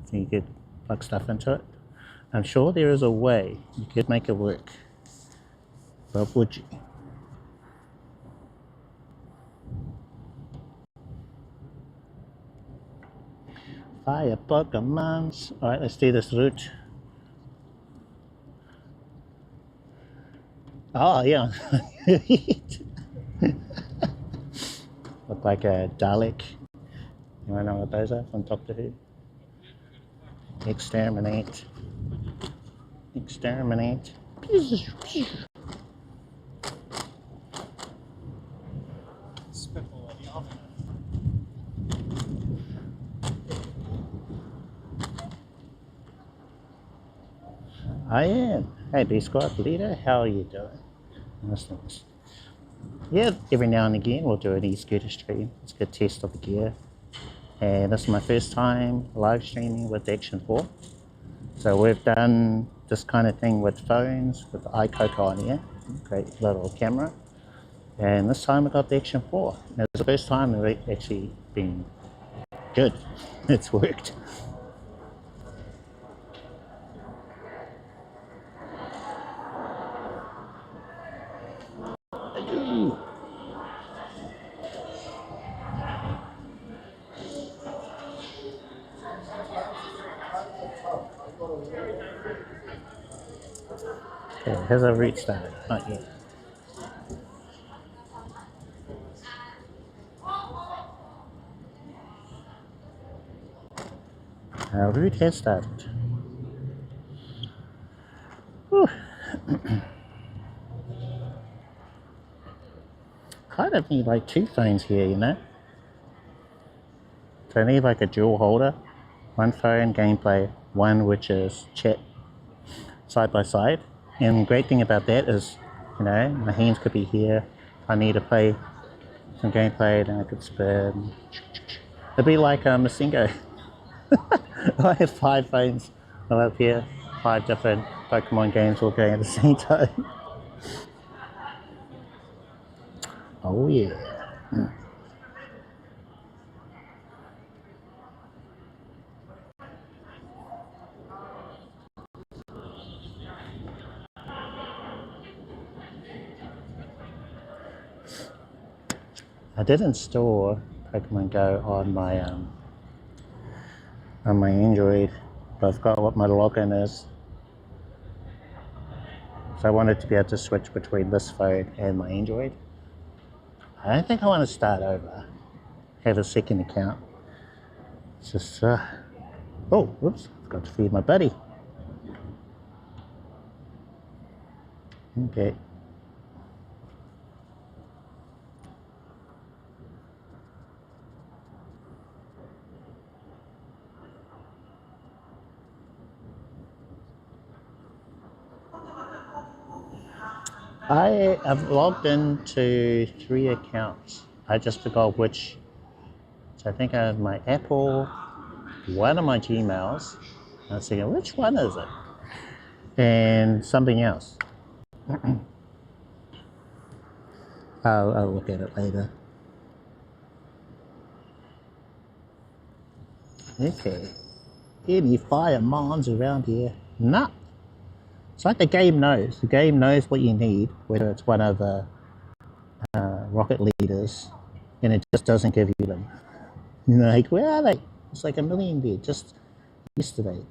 so you could plug stuff into it. I'm sure there is a way you could make it work, but would you? Fire Pokemons. Alright, let's do this route. Oh, yeah. Look like a Dalek. You wanna know what those are from Doctor Who? Exterminate. Exterminate. Spitball at the oven. I am. Hey, B Squad leader, how are you doing? Nice things. Yeah, every now and again we'll do an eScooter stream. It's a good test of the gear. And this is my first time live streaming with the Action 4. So we've done this kind of thing with phones, with the iCoco on here. Great little camera. And this time I got the Action 4. It was the first time it's actually been good. It's worked. Okay, has a route started? Not yet. Our route has started. Whew. Kind of need like two phones here, you know? So I need like a dual holder. One phone, gameplay, one which is chat, side by side. And the great thing about that is, you know, my hands could be here. I need to play some gameplay, then I could spin. It'd be like a Masingo. I have 5 phones up here, 5 different Pokemon games all going at the same time. Oh yeah. I did install Pokemon Go on my Android, but I forgot what my login is. So I wanted to be able to switch between this phone and my Android. I don't think I want to start over. Have a second account. It's just, oh, whoops, forgot to feed my buddy. Okay. I have logged into 3 accounts. I just forgot which. So I think I have my Apple, one of my Gmails. I was thinking, which one is it? And something else. I'll look at it later. Okay. Any fire mines around here? Nah. It's like the game knows. The game knows what you need, whether it's one of the rocket leaders, and it just doesn't give you them. You know, like, where are they? It's like a million there just yesterday.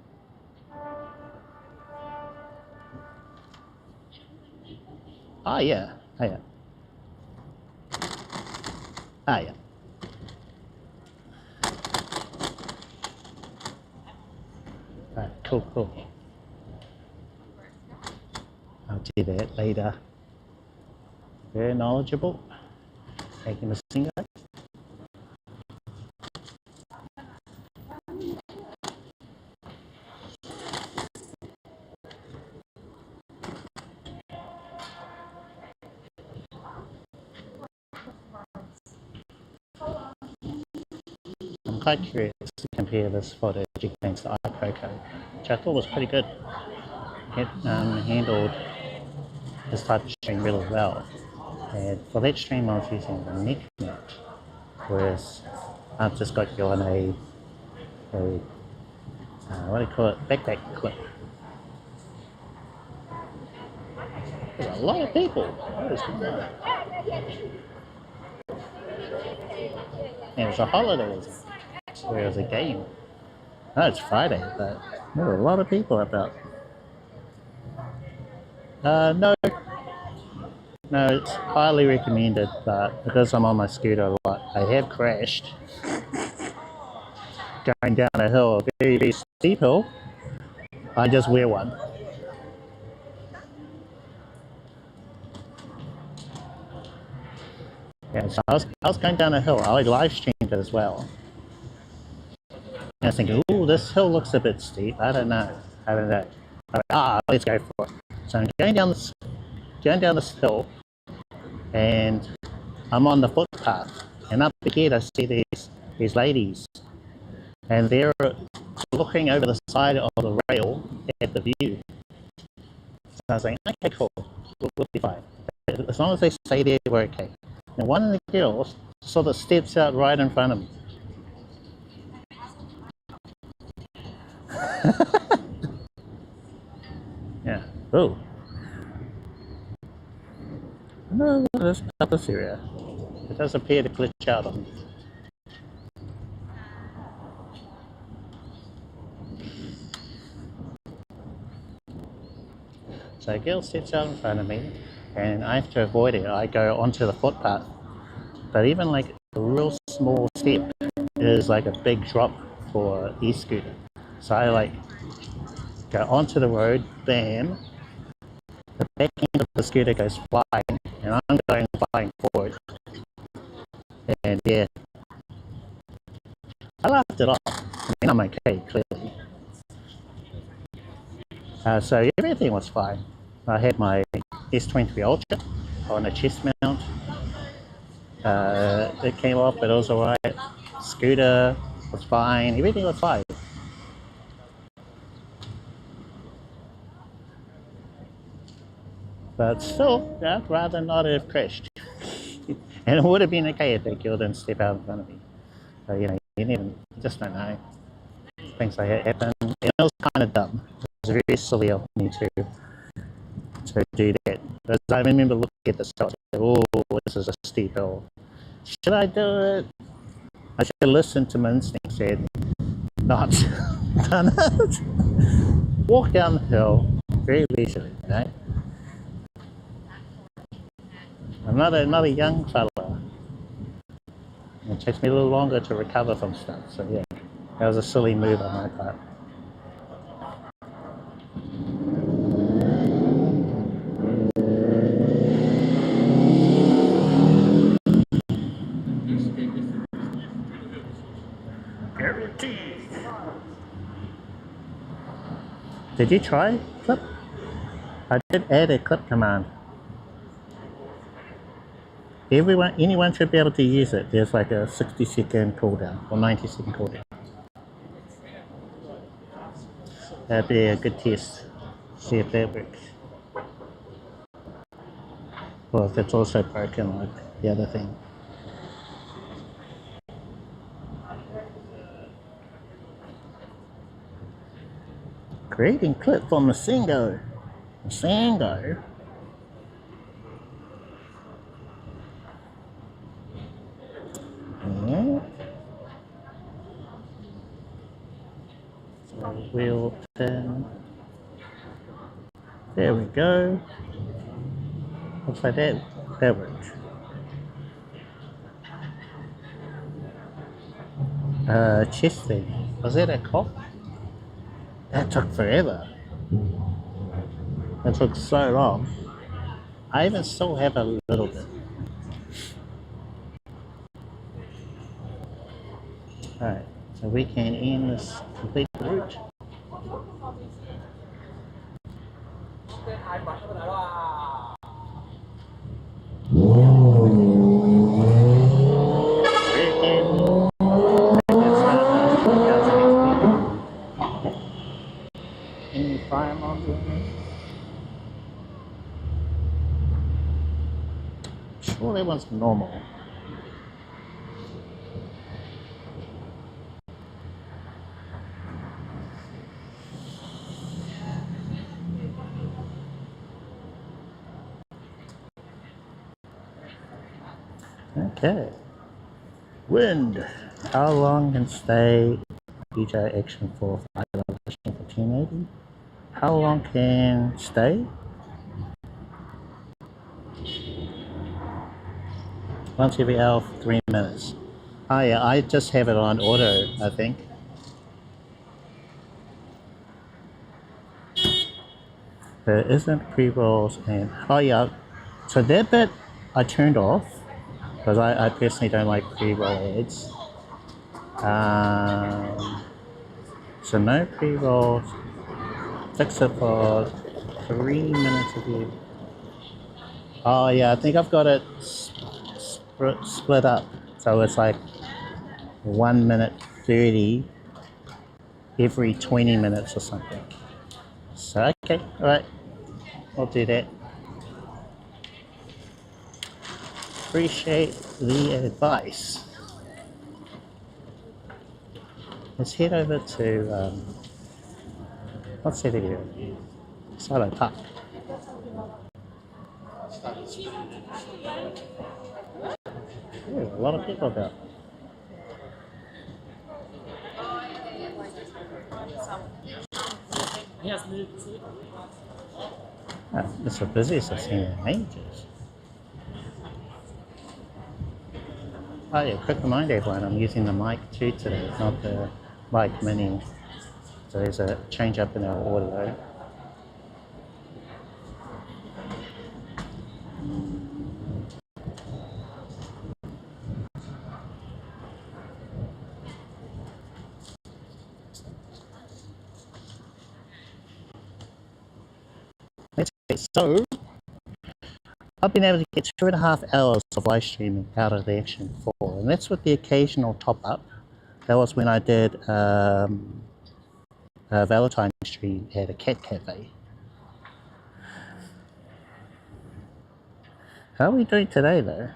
Oh yeah, oh yeah. Ah yeah. Alright, cool. I'll do that later. Very knowledgeable. Taking a single. I'm quite curious to compare this footage against the iPoGo, which I thought was pretty good. It handled this type of stream really well. And for that stream I was using the neck mount, whereas I've just got you on a what do you call it, backpack clip. There's a lot of people. What is going on? And it was a holiday, so it was a game. No, it's Friday, but there were a lot of people about. No, it's highly recommended, but because I'm on my scooter a lot, I have crashed going down a hill, a very, very steep hill. I just wear one. Yeah, so I was going down a hill. I live streamed it as well. And I was thinking, ooh, this hill looks a bit steep. I don't know. Let's go for it. So I'm going down this hill, and I'm on the footpath, and up ahead I see these ladies, and they're looking over the side of the rail at the view. So I was like, okay, cool, we'll be fine. As long as they stay there, we're okay. And one of the girls sort of steps out right in front of me. Yeah. Oh. No, that's not this area. It does appear to glitch out on me. So a girl sits out in front of me, and I have to avoid it. I go onto the footpath. But even like a real small step is like a big drop for eScooter. So I like go onto the road, bam, the back end of the scooter goes flying, and I'm going flying forward. And yeah, I laughed it off. I mean, I'm okay, clearly. So everything was fine. I had my S23 Ultra on a chest mount. It came off, but it was alright. Scooter was fine. Everything was fine. But still, I'd rather not have crashed. And it would have been okay if that girl didn't step out in front of me. So, you know, you just don't know. Things like that happen. And it was kind of dumb. It was very silly of me to do that. Because I remember looking at the start, oh, this is a steep hill. Should I do it? I should have listened to my instinct, said, not done it. Walk down the hill, very leisurely, you know. Another young fella It takes me a little longer to recover from stuff, so yeah, that was a silly move on my part. Guaranteed. Did you try clip? I did add a clip command. Anyone should be able to use it. There's like a 60-second cooldown or 90-second cooldown. That'd be a good test. See if that works. Or if it's also broken like the other thing. Creating clip from Masingo. Masingo. Yeah. So we'll turn. There we go. Looks like that worked. Chest thing. Was that a cough? That took forever. That took so long. I even still have a little bit. Alright, so we can end this complete route. Any fire alarms on this? Sure, that one's normal. Okay. Wind. How long can stay DJi Action for 5 hours for 1080? How long can stay? Once every hour for 3 minutes. Oh yeah, I just have it on auto, I think. There isn't pre-rolls and... Oh yeah, so that bit I turned off because I personally don't like pre-roll ads. So no pre-rolls. Fix it for 3 minutes of you. Oh yeah, I think I've got it split up. So it's like 1 minute 30 every 20 minutes or something. So okay, alright, I'll do that. Appreciate the advice. Let's head over to, what's that here? Silo Park. Yeah, a lot of people about. Oh, it's the busiest I've seen in ages. Oh yeah, quick reminder everyone, I'm using the mic 2 today, not the mic mini. So there's a change up in our audio. So, I've been able to get 2.5 hours of live streaming out of the Action 4, and that's with the occasional top up. That was when I did a Valentine's stream at a cat cafe. How are we doing today though?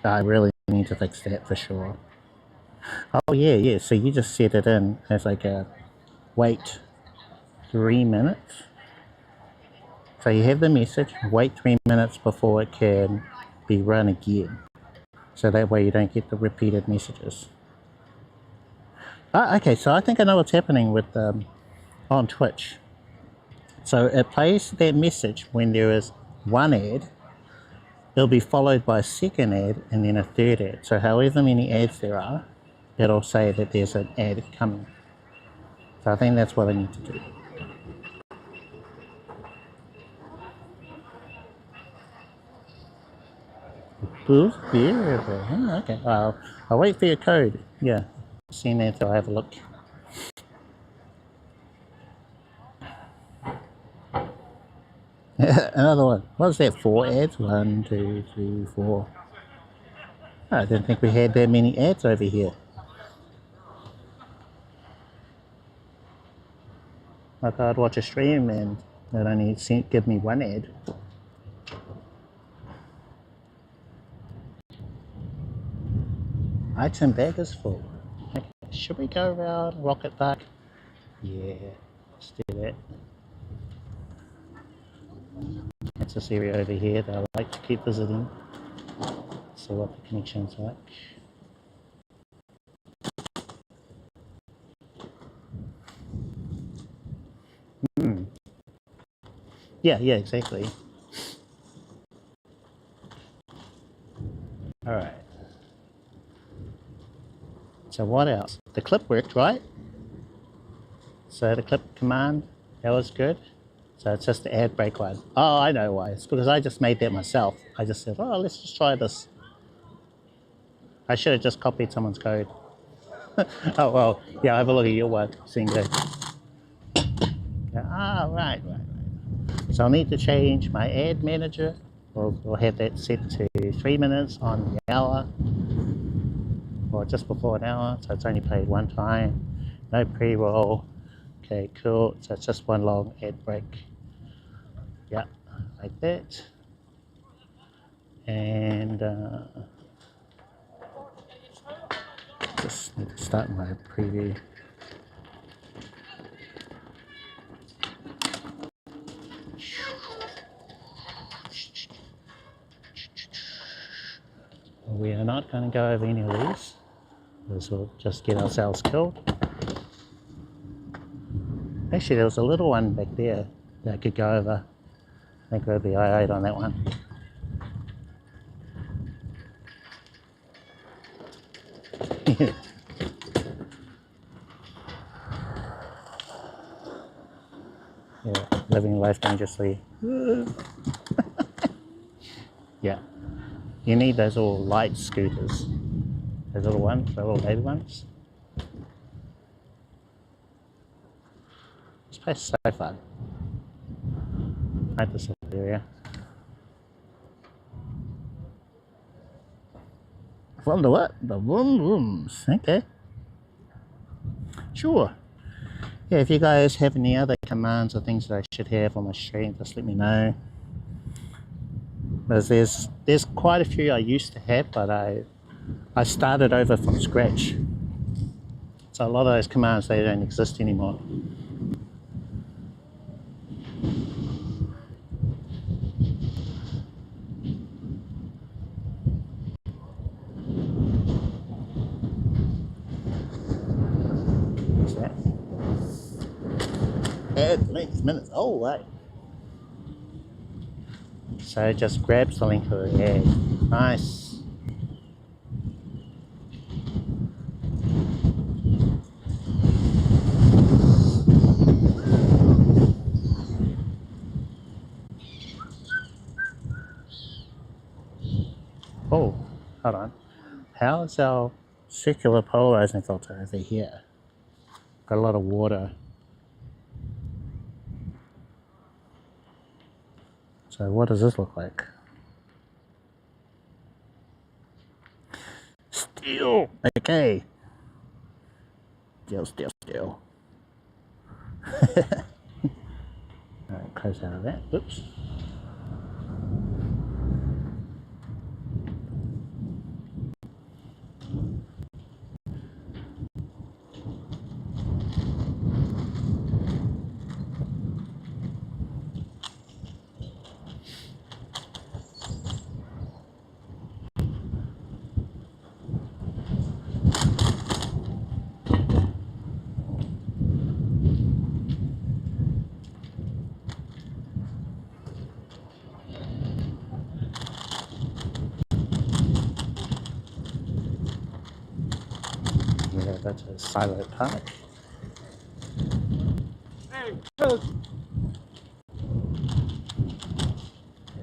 I really need to fix that for sure. Oh yeah, so you just set it in as like a wait 3 minutes. So you have the message, wait 3 minutes before it can be run again. So that way you don't get the repeated messages. Ah, okay, so I think I know what's happening with on Twitch. So it plays their message when there is one ad. It'll be followed by a second ad and then a third ad. So however many ads there are, it'll say that there's an ad coming. So I think that's what I need to do. Ooh, yeah, okay. I'll wait for your code. Yeah, send that, so I'll have a look. Another one. What was that? 4 ads? 1, 2, 3, 4. Oh, I didn't think we had that many ads over here. I thought I'd watch a stream and it only give me 1 ad. Item bag is full. Okay. Should we go around Rocket Park? Yeah, let's do that. That's this area over here that I like to keep visiting. See what the connection's like. Yeah, exactly. Alright. So what else? The clip worked, right? So the clip command, that was good. So it's just the ad break one. Oh, I know why. It's because I just made that myself. I just said, oh, let's just try this. I should have just copied someone's code. Oh, well, yeah, have a look at your one. Seeing that. Ah, right. So I'll need to change my ad manager. We'll have that set to 3 minutes on the hour, or just before an hour. So it's only played 1 time. No pre-roll. Okay, cool. So it's just 1 long ad break. Yeah, like that. And just need to start my preview. We are not going to go over any of these, because we'll just get ourselves killed. Actually, there was a little one back there that I could go over. I think we'll be alright on that one. Yeah, living life dangerously. Yeah, you need those little light scooters. Those little ones, the little baby ones. This place is so fun. I like this area. From the what? The vroom vrooms. Okay. Sure. Yeah, if you guys have any other commands or things that I should have on my stream, just let me know. Because there's quite a few I used to have, but I started over from scratch. So a lot of those commands, they don't exist anymore. What's that? Add links, minutes. Oh, right. So it just grabs the link of the ad. Nice. Oh, hold on. How is our circular polarizing filter over here? Got a lot of water. So what does this look like? Still. Okay. Still. Alright, close out of that. Oops. Silo Park.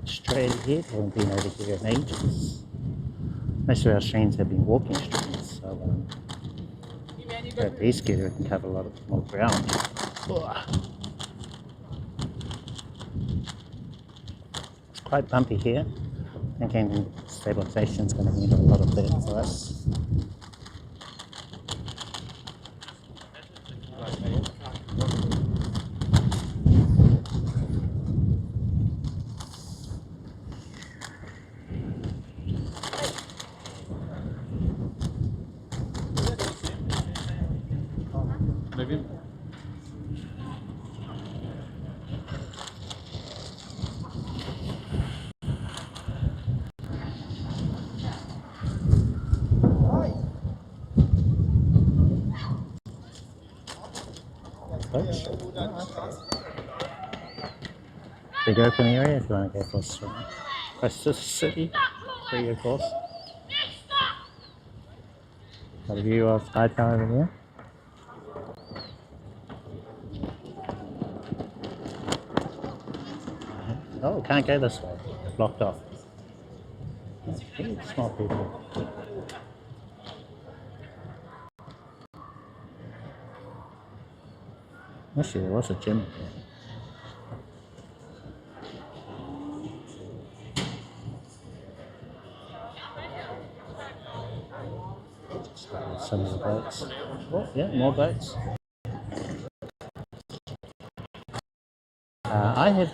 Straight ahead, haven't been over here in ages. Most of our streams have been walking streams, so the eScooter can cover a lot more ground. It's quite bumpy here. Thinking stabilization is going to handle a lot of that for us. Maybe. Big open area if you want to go for a swim. Across the city, free of course. Got a view of Sky Tower over there. Oh, can't go this way. Blocked off. Small people. Actually, there was a gym there. Some of the boats. Oh, yeah, more boats. I have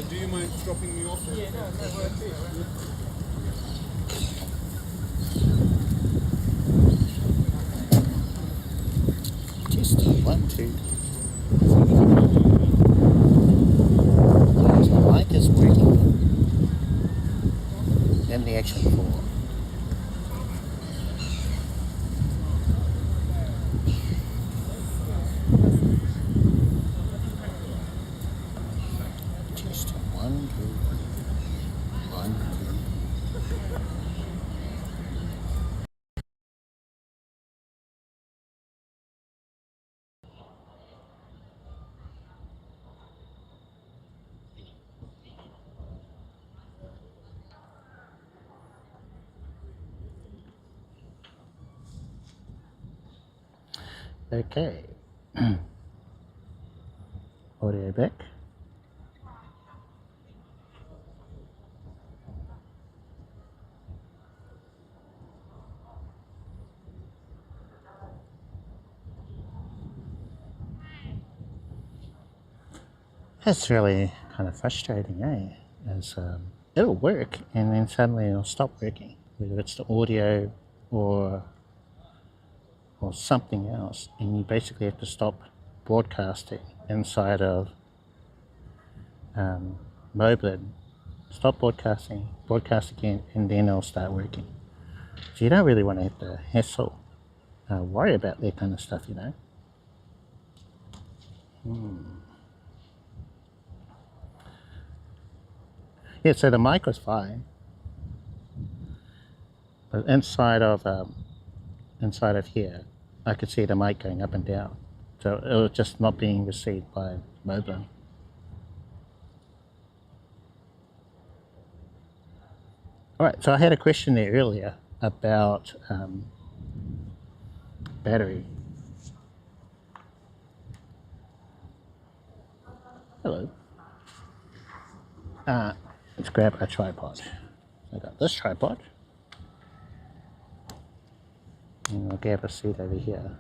Do you mind dropping me off? Yeah, no worries. Testing 1, 2. So my mic is working. And the Action 4. Testing 1, 2. 1, 2. Okay. Audio back. That's really kind of frustrating, eh? As it'll work and then suddenly it'll stop working, whether it's the audio or something else, and you basically have to stop broadcasting inside of Moblin. Stop broadcasting, broadcast again, and then it'll start working. So you don't really want to have to hassle, worry about that kind of stuff, you know. Yeah, so the mic was fine, but inside of here, I could see the mic going up and down. So it was just not being received by Moblin. All right, so I had a question there earlier about battery. Hello. Let's grab a tripod. I got this tripod. And I'll grab a seat over here.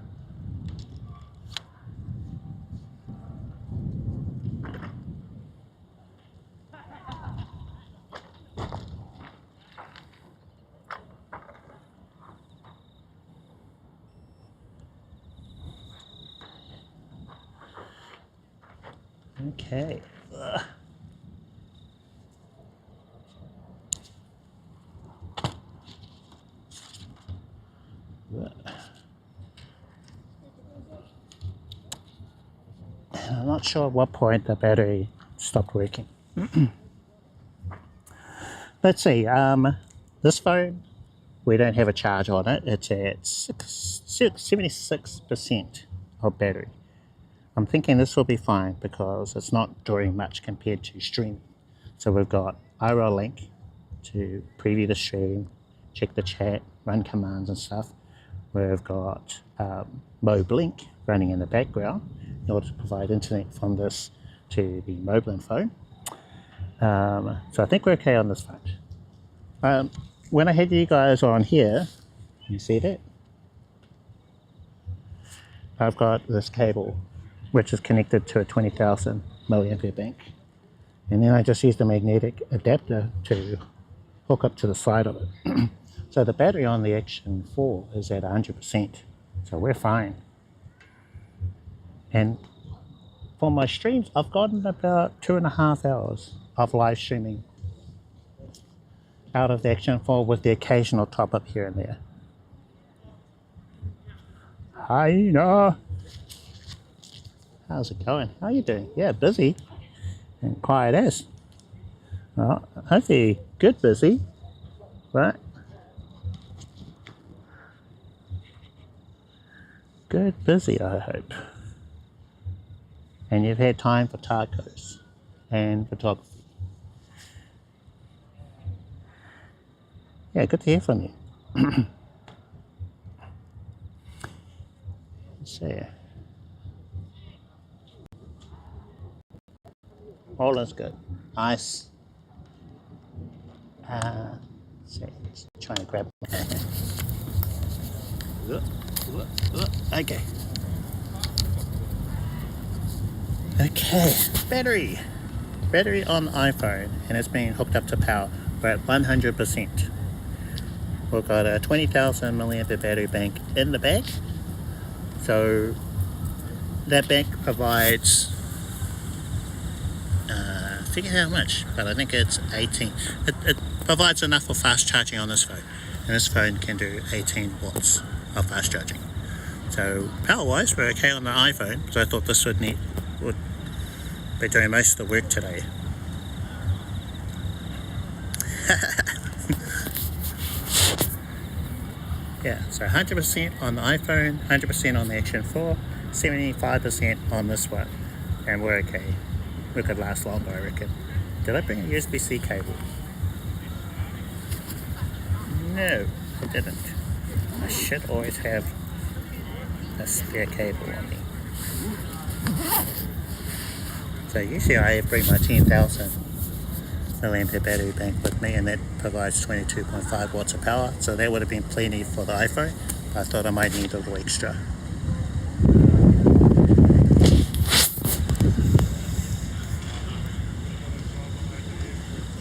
Okay. I'm not sure at what point the battery stopped working. Let's see, this phone, we don't have a charge on it. It's at 76% of battery. I'm thinking this will be fine because it's not drawing much compared to streaming. So we've got IRL link to preview the stream, check the chat, run commands and stuff. We've got Moblink running in the background in order to provide internet from this to the Moblin phone. So I think we're okay on this front. When I had you guys on here, you see that? I've got this cable which is connected to a 20,000 milliampere bank. And then I just used a magnetic adapter to hook up to the side of it. So the battery on the Action 4 is at 100%, so we're fine. And for my streams, I've gotten about 2.5 hours of live streaming out of the Action 4 with the occasional top up here and there. Hi, Nina. How's it going? How are you doing? Yeah, busy and quiet as. Well, hopefully good busy, right? Good busy, I hope. And you've had time for tacos and photography. Yeah, good to hear from you. Let's see. All is good. Nice. Let's try and grab. Okay. Okay. Battery. battery on the iPhone and it's being hooked up to power. We're at 100%. We've got a 20,000 milliampere battery bank in the back. So that bank provides, I forget how much, but I think it's 18. It provides enough for fast charging on this phone. And this phone can do 18 watts of fast charging. So power-wise, we're okay on the iPhone, so I thought this would be doing most of the work today. Yeah, so 100% on the iPhone, 100% on the Action 4, 75% on this one, and we're okay. We could last longer, I reckon. Did I bring a USB-C cable? No, I didn't. I should always have a spare cable on me. So usually I bring my 10,000 milliampere battery bank with me, and that provides 22.5 watts of power, so that would have been plenty for the iPhone. I thought I might need a little extra.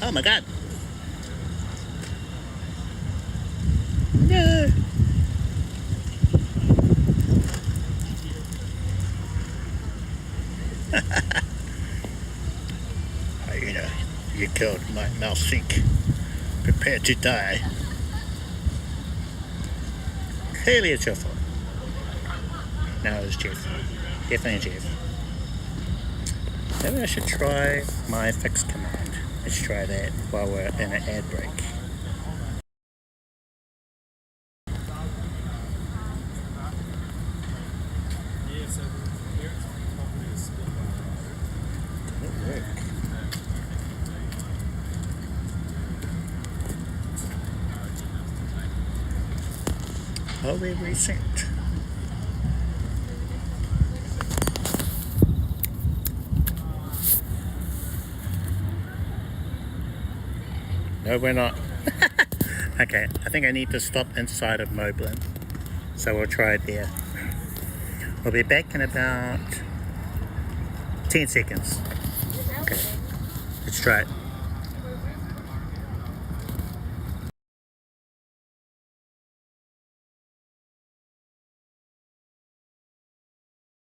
Oh my god! No! You know, you killed my mouse sink. Prepare to die. Clearly it's your fault. No, it was Jeff. Definitely Jeff. Maybe I should try my fix command. Let's try that while we're in an ad break. Did it work? Oh, we reset. No, we're not. Okay, I think I need to stop inside of Moblin. So we'll try it there. We'll be back in about 10 seconds. Okay, let's try it.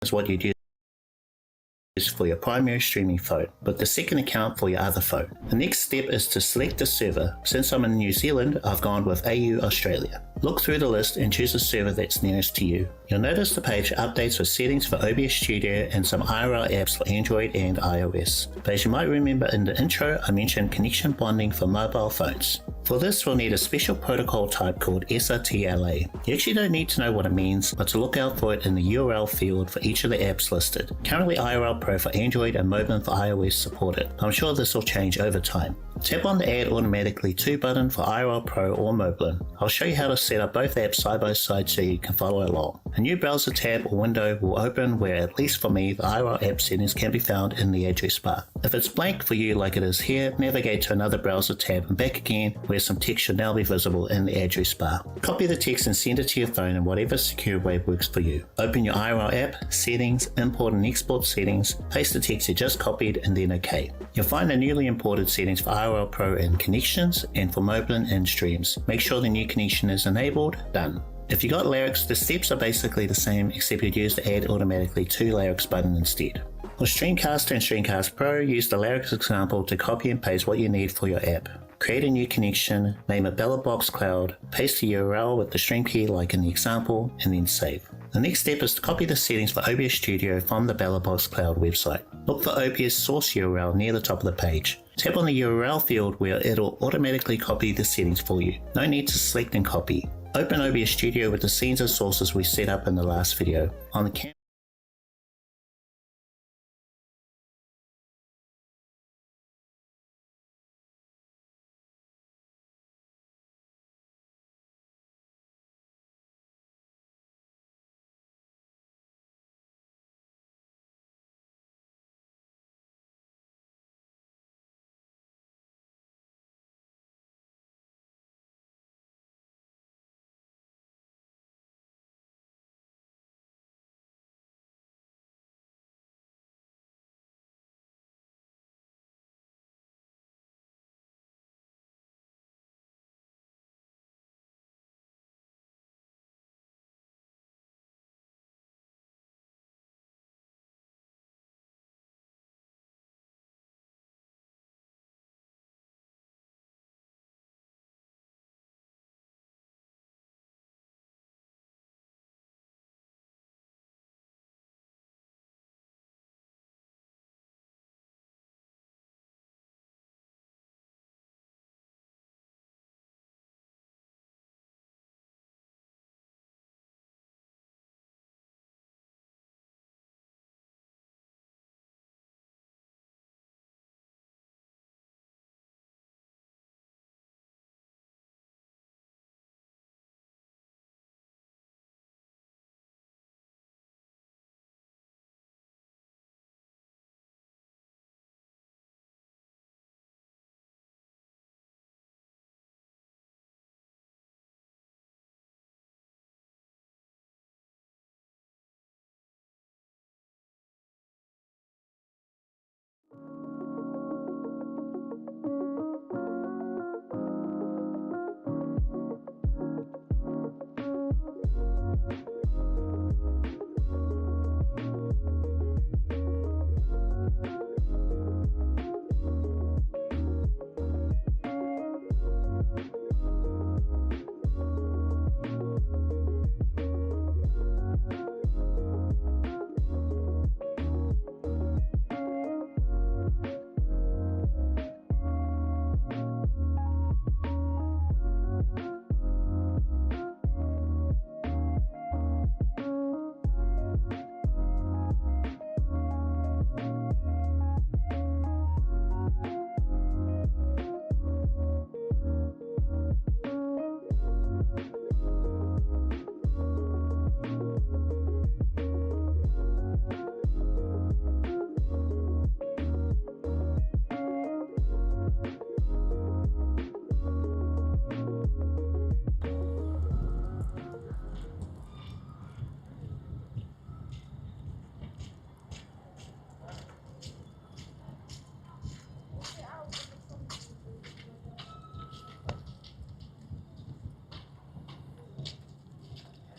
That's what you do is for your primary streaming phone, but the second account for your other phone. The next step is to select a server. Since I'm in New Zealand, I've gone with AU Australia. Look through the list and choose a server that's nearest to you. You'll notice the page updates with settings for OBS Studio and some IRL apps for Android and iOS. But as you might remember in the intro, I mentioned connection bonding for mobile phones. For this, we'll need a special protocol type called SRTLA. You actually don't need to know what it means, but to look out for it in the URL field for each of the apps listed. Currently IRL Pro for Android and Moblin for iOS support it. I'm sure this will change over time. Tap on the Add Automatically To button for IRL Pro or Moblin. I'll show you how to set up both apps side by side so you can follow along. A new browser tab or window will open where, at least for me, the IRL app settings can be found in the address bar. If it's blank for you like it is here, navigate to another browser tab and back again where some text should now be visible in the address bar. Copy the text and send it to your phone in whatever secure way works for you. Open your IRL app, settings, import and export settings, paste the text you just copied and then OK. You'll find the newly imported settings for IRL Pro in Connections and for Moblin in Streams. Make sure the new connection is enabled. Done. If you got lyrics, the steps are basically the same except you'd use the Add Automatically To lyrics button instead. For Streamcast and Streamcast Pro, use the lyrics example to copy and paste what you need for your app. Create a new connection, name it Box Cloud, paste the URL with the stream key like in the example, and then save. The next step is to copy the settings for OBS Studio from the Box Cloud website. Look for OBS source URL near the top of the page. Tap on the URL field where it'll automatically copy the settings for you. No need to select and copy. Open OBS Studio with the scenes and sources we set up in the last video. On the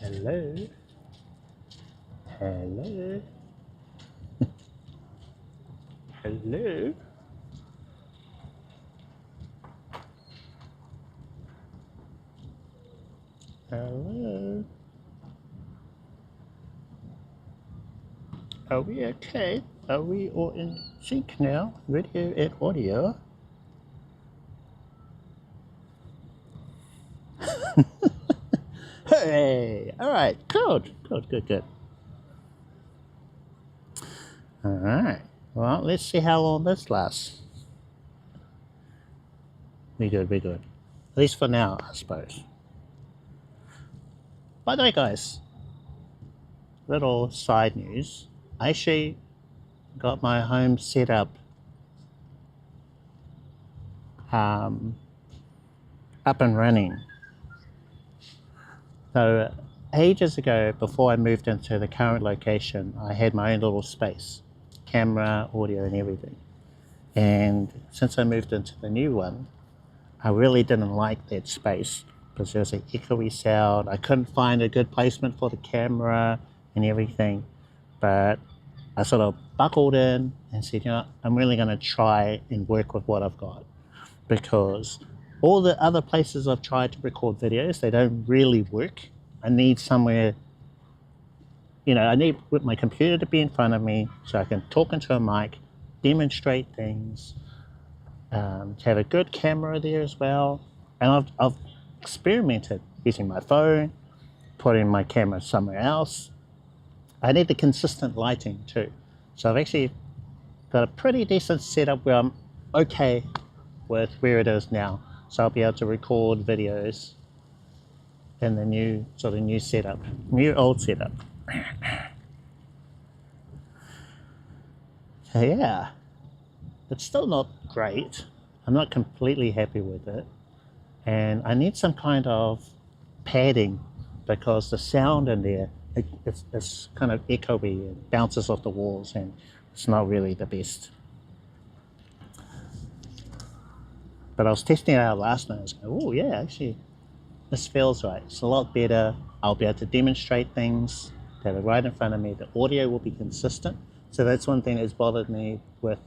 Hello. Hello. Hello. Hello. Are we okay? Are we all in sync now? Video and audio? Hey! Alright, good. Good. Alright. Well, let's see how long this lasts. Be good. At least for now, I suppose. By the way, guys, little side news. I actually got my home set up up and running. So ages ago, before I moved into the current location, I had my own little space, camera, audio and everything. And since I moved into the new one, I really didn't like that space because there was an echoey sound. I couldn't find a good placement for the camera and everything. But I sort of buckled in and said, you know, I'm really going to try and work with what I've got, because all the other places I've tried to record videos, they don't really work. I need somewhere, you know, I need my computer to be in front of me so I can talk into a mic, demonstrate things, to have a good camera there as well. And I've experimented using my phone, putting my camera somewhere else. I need the consistent lighting too. So I've actually got a pretty decent setup where I'm okay with where it is now. So I'll be able to record videos in the new setup, old setup. So yeah, it's still not great. I'm not completely happy with it. And I need some kind of padding because the sound in there, it's kind of echoey and bounces off the walls and it's not really the best. But I was testing it out last night. I was going, oh yeah, actually, this feels right. It's a lot better. I'll be able to demonstrate things that are right in front of me. The audio will be consistent. So that's one thing that's bothered me with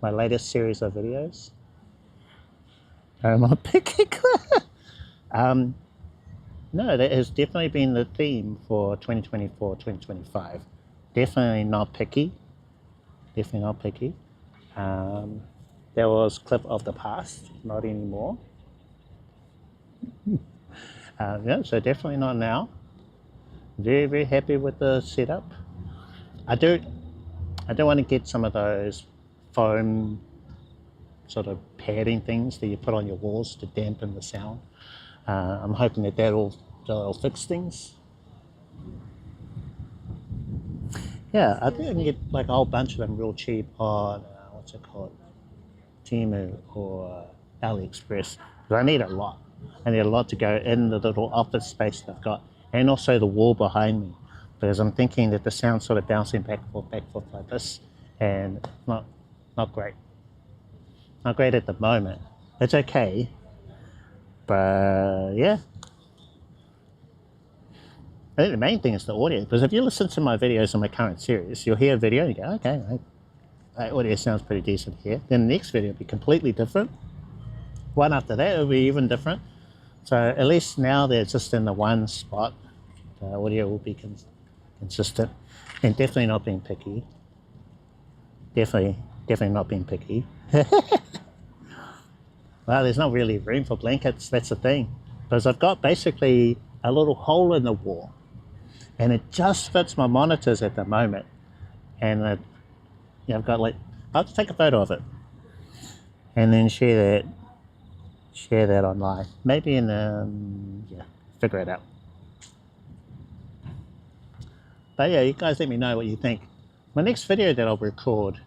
my latest series of videos. Am I picky? No, that has definitely been the theme for 2024, 2025. Definitely not picky. There was clip of the past, not anymore. Yeah, so definitely not now. Very, very happy with the setup. I do want to get some of those foam sort of padding things that you put on your walls to dampen the sound. I'm hoping that'll fix things. Yeah, I think I can get like a whole bunch of them real cheap on what's it called, Temu or AliExpress. But I need a lot. I need a lot to go in the little office space that I've got, and also the wall behind me, because I'm thinking that the sound's sort of bouncing back and forth like this, and not great. Not great at the moment. It's okay, but yeah. I think the main thing is the audio, because if you listen to my videos in my current series, you'll hear a video and you go, okay, that audio sounds pretty decent here. Then the next video will be completely different. One after that will be even different. So at least now they're just in the one spot. The audio will be consistent, and definitely not being picky. Definitely not being picky. Well, there's not really room for blankets, that's the thing. Because I've got basically a little hole in the wall, and it just fits my monitors at the moment. And I've got I'll have to take a photo of it and then share that online. Maybe figure it out. But yeah, you guys let me know what you think. My next video that I'll record,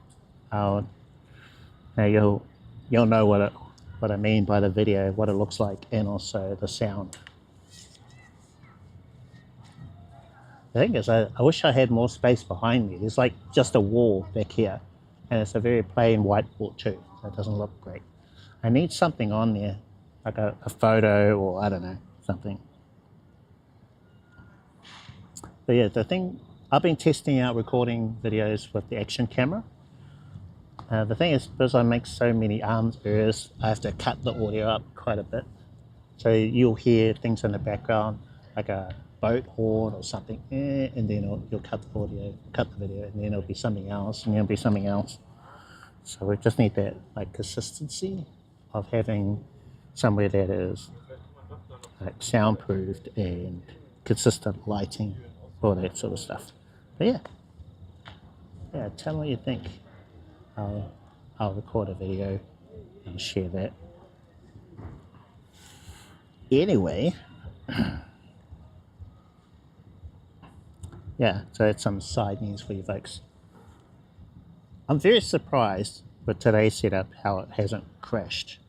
you'll know what I mean by the video, what it looks like, and also the sound. The thing is, I wish I had more space behind me. There's like just a wall back here, and it's a very plain white wall too, so it doesn't look great. I need something on there, like a photo or I don't know, something. But yeah, the thing, I've been testing out recording videos with the Action camera. The thing is, because I make so many arms errors, I have to cut the audio up quite a bit. So you'll hear things in the background, like a boat horn or something, and then you'll cut the audio, cut the video, and then it'll be something else, and then it'll be something else. So we just need that like consistency of having somewhere that is like soundproofed and consistent lighting, all that sort of stuff. But yeah, tell me what you think. I'll record a video and share that. Anyway, yeah, so that's some side news for you folks. I'm very surprised with today's setup how it hasn't crashed.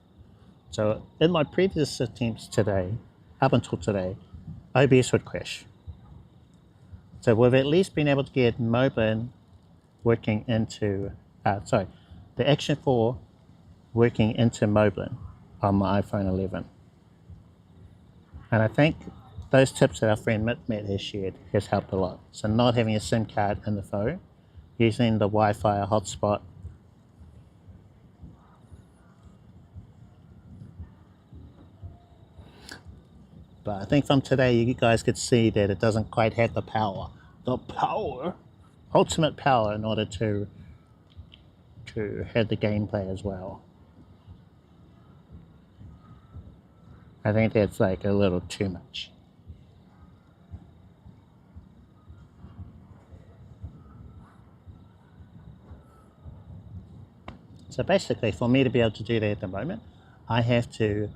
So in my previous attempts today, up until today, OBS would crash. So we've at least been able to get Moblin working into, the Action 4 working into Moblin on my iPhone 11. And I think those tips that our friend Matt has shared has helped a lot. So not having a SIM card in the phone, using the Wi-Fi or hotspot. But I think from today you guys could see that it doesn't quite have the power, ultimate power in order to have the gameplay as well. I think that's like a little too much. So basically, for me to be able to do that at the moment, I have to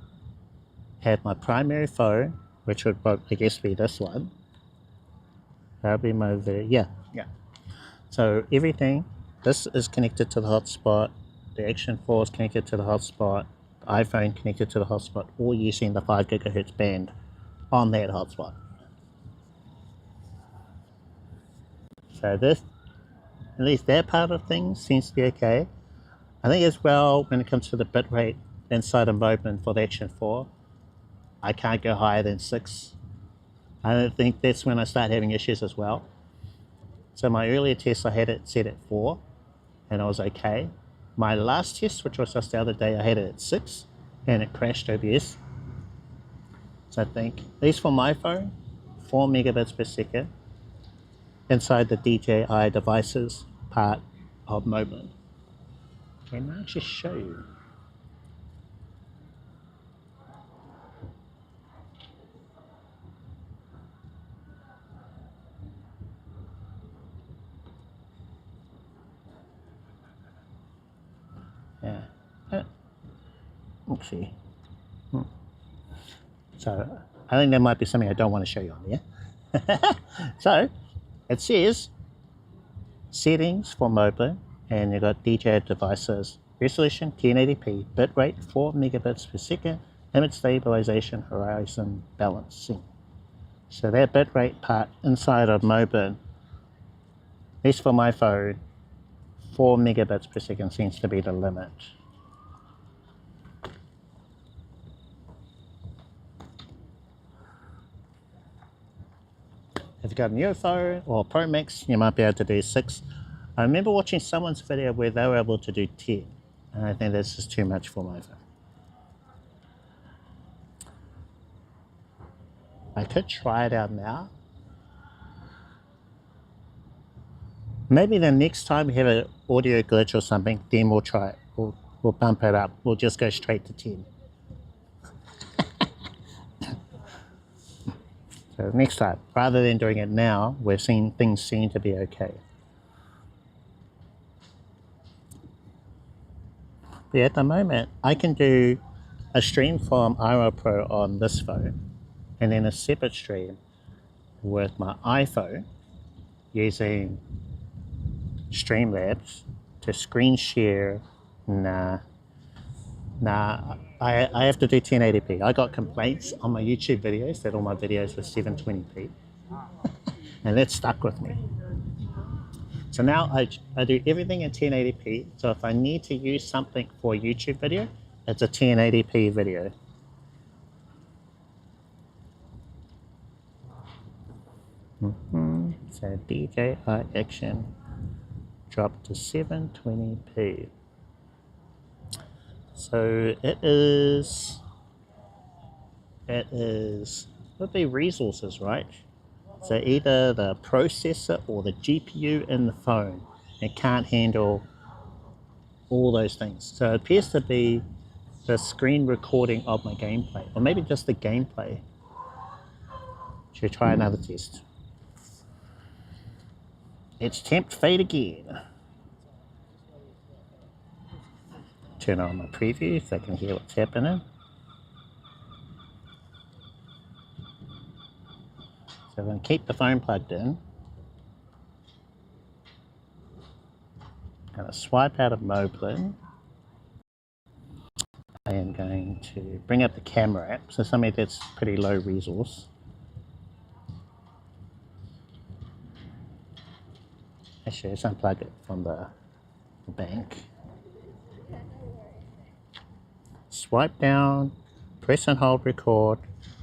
have my primary phone, which would, I guess, be this one. That'll be my video. Yeah. So everything, this is connected to the hotspot. The Action 4 is connected to the hotspot. The iPhone connected to the hotspot, all using the 5 gigahertz band on that hotspot. So this, at least that part of things seems to be okay. I think as well, when it comes to the bitrate inside of Moblin for the Action 4, I can't go higher than 6. I don't think that's when I start having issues as well. So my earlier test, I had it set at 4, and I was okay. My last test, which was just the other day, I had it at 6, and it crashed OBS. So I think, at least for my phone, 4 megabits per second inside the DJi devices part of Moblin. Can I actually show you? Yeah. Let's see. So I think there might be something I don't want to show you on there. So it says settings for Moblin, and you've got DJi devices, resolution 1080p, bitrate 4 megabits per second, image stabilization, horizon balancing. So that bitrate part inside of Moblin, at least for my phone, 4 megabits per second seems to be the limit. If you've got a newer phone or Pro Max, you might be able to do 6. I remember watching someone's video where they were able to do 10, and I think that's just too much for my phone. I could try it out now. Maybe the next time we have an audio glitch or something, then we'll try it. We'll bump it up. We'll just go straight to 10. So next time, rather than doing it now, we've seen things seem to be okay. But at the moment, I can do a stream from iRaw Pro on this phone, and then a separate stream with my iPhone using Streamlabs to screen share. I have to do 1080p. I got complaints on my YouTube videos that all my videos were 720p. And that stuck with me. So now I do everything in 1080p. So if I need to use something for a YouTube video, it's a 1080p video. So DJi Action dropped to 720p. So it would be resources, right? So either the processor or the GPU in the phone. It can't handle all those things. So it appears to be the screen recording of my gameplay, or maybe just the gameplay. Should we try another test? It's temp fade again. Turn on my preview so I can hear what's happening. So I'm going to keep the phone plugged in. I'm going to swipe out of Moblin. I am going to bring up the camera app, so something that's pretty low resource. Actually, let's unplug it from the bank. Swipe down, press and hold record,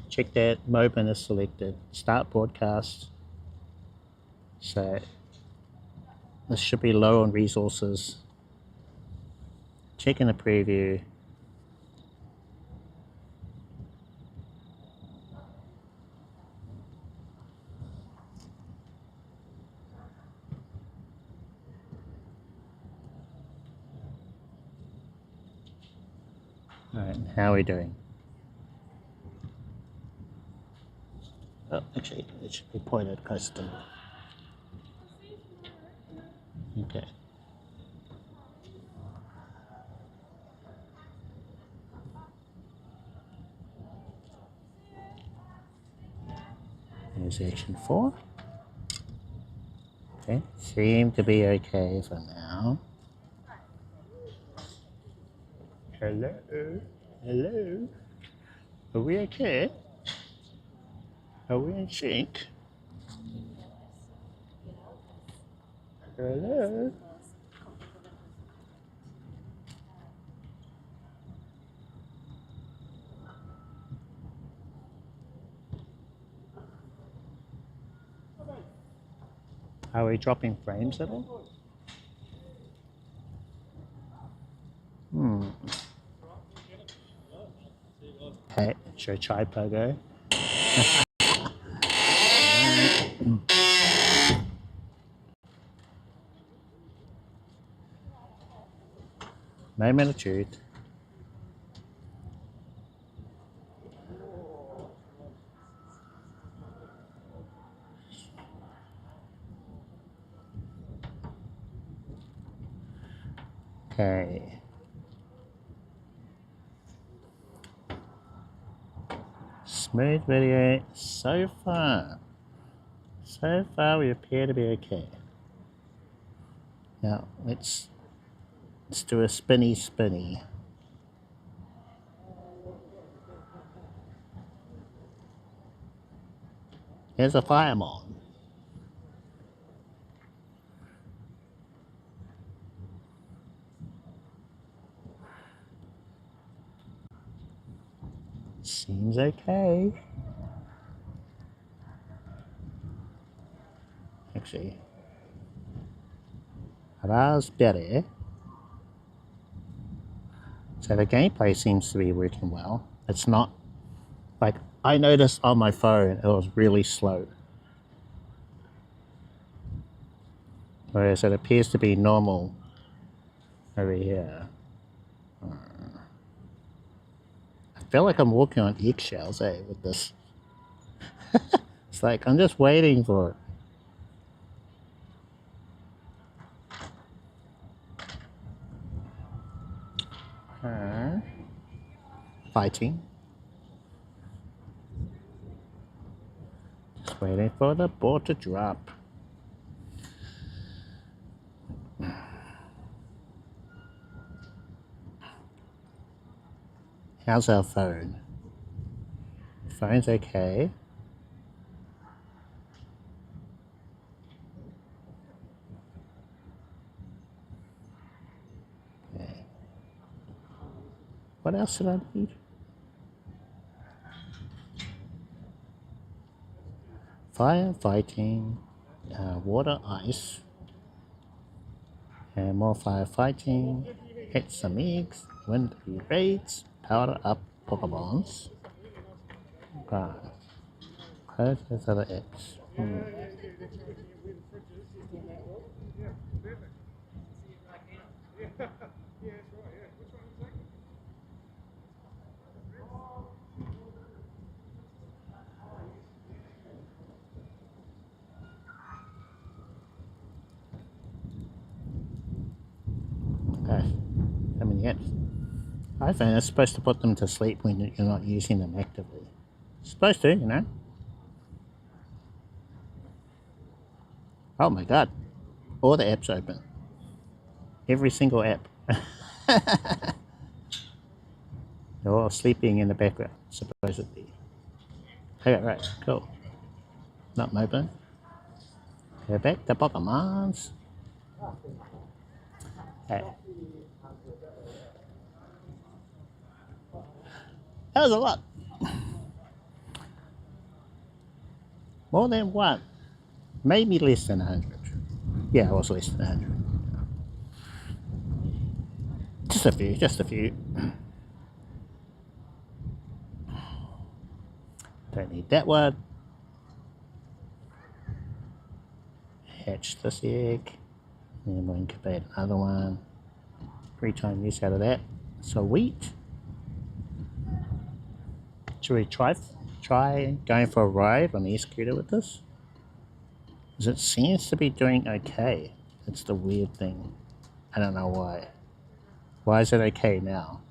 check that Moblin is selected, start broadcast. So this should be low on resources. Check in the preview. Alright, how are we doing? Oh, actually, it should be pointed close to me. Okay. There's action 4. Okay, seem to be okay for now. Hello? Hello? Are we okay? Are we in sync? Hello? Are we dropping frames at all? Okay, should I try PoGo? Moment of truth. Okay. Smooth video so far. So far we appear to be okay. Now let's do a spinny. Here's a fireman. Seems okay. Actually, that's better. So the gameplay seems to be working well. It's not like I noticed on my phone it was really slow. Whereas it appears to be normal over here. I feel like I'm walking on eggshells, with this. It's like I'm just waiting for it. Fighting. Just waiting for the ball to drop. How's our phone? Phone's okay. Okay. What else did I need? Firefighting. water, ice, and more firefighting, hit some eggs, wind raids, powder up Pokemons. Right. Close those other apps. Okay. How many apps? iPhone is supposed to put them to sleep when you're not using them actively. Supposed to, you know. Oh my god. All the apps open. Every single app. They're all sleeping in the background, supposedly. Okay, right, cool. Not Moblin. Go back to Pokemons. Hey. That was a lot. More than one. Maybe less than 100. Yeah, it was less than 100. Just a few, just a few. Don't need that one. Hatch this egg. And we'll incubate another one. 3 times use out of that. So wheat. Should we try going for a ride on the eScooter with this? Because it seems to be doing okay. It's the weird thing. I don't know why. Why is it okay now?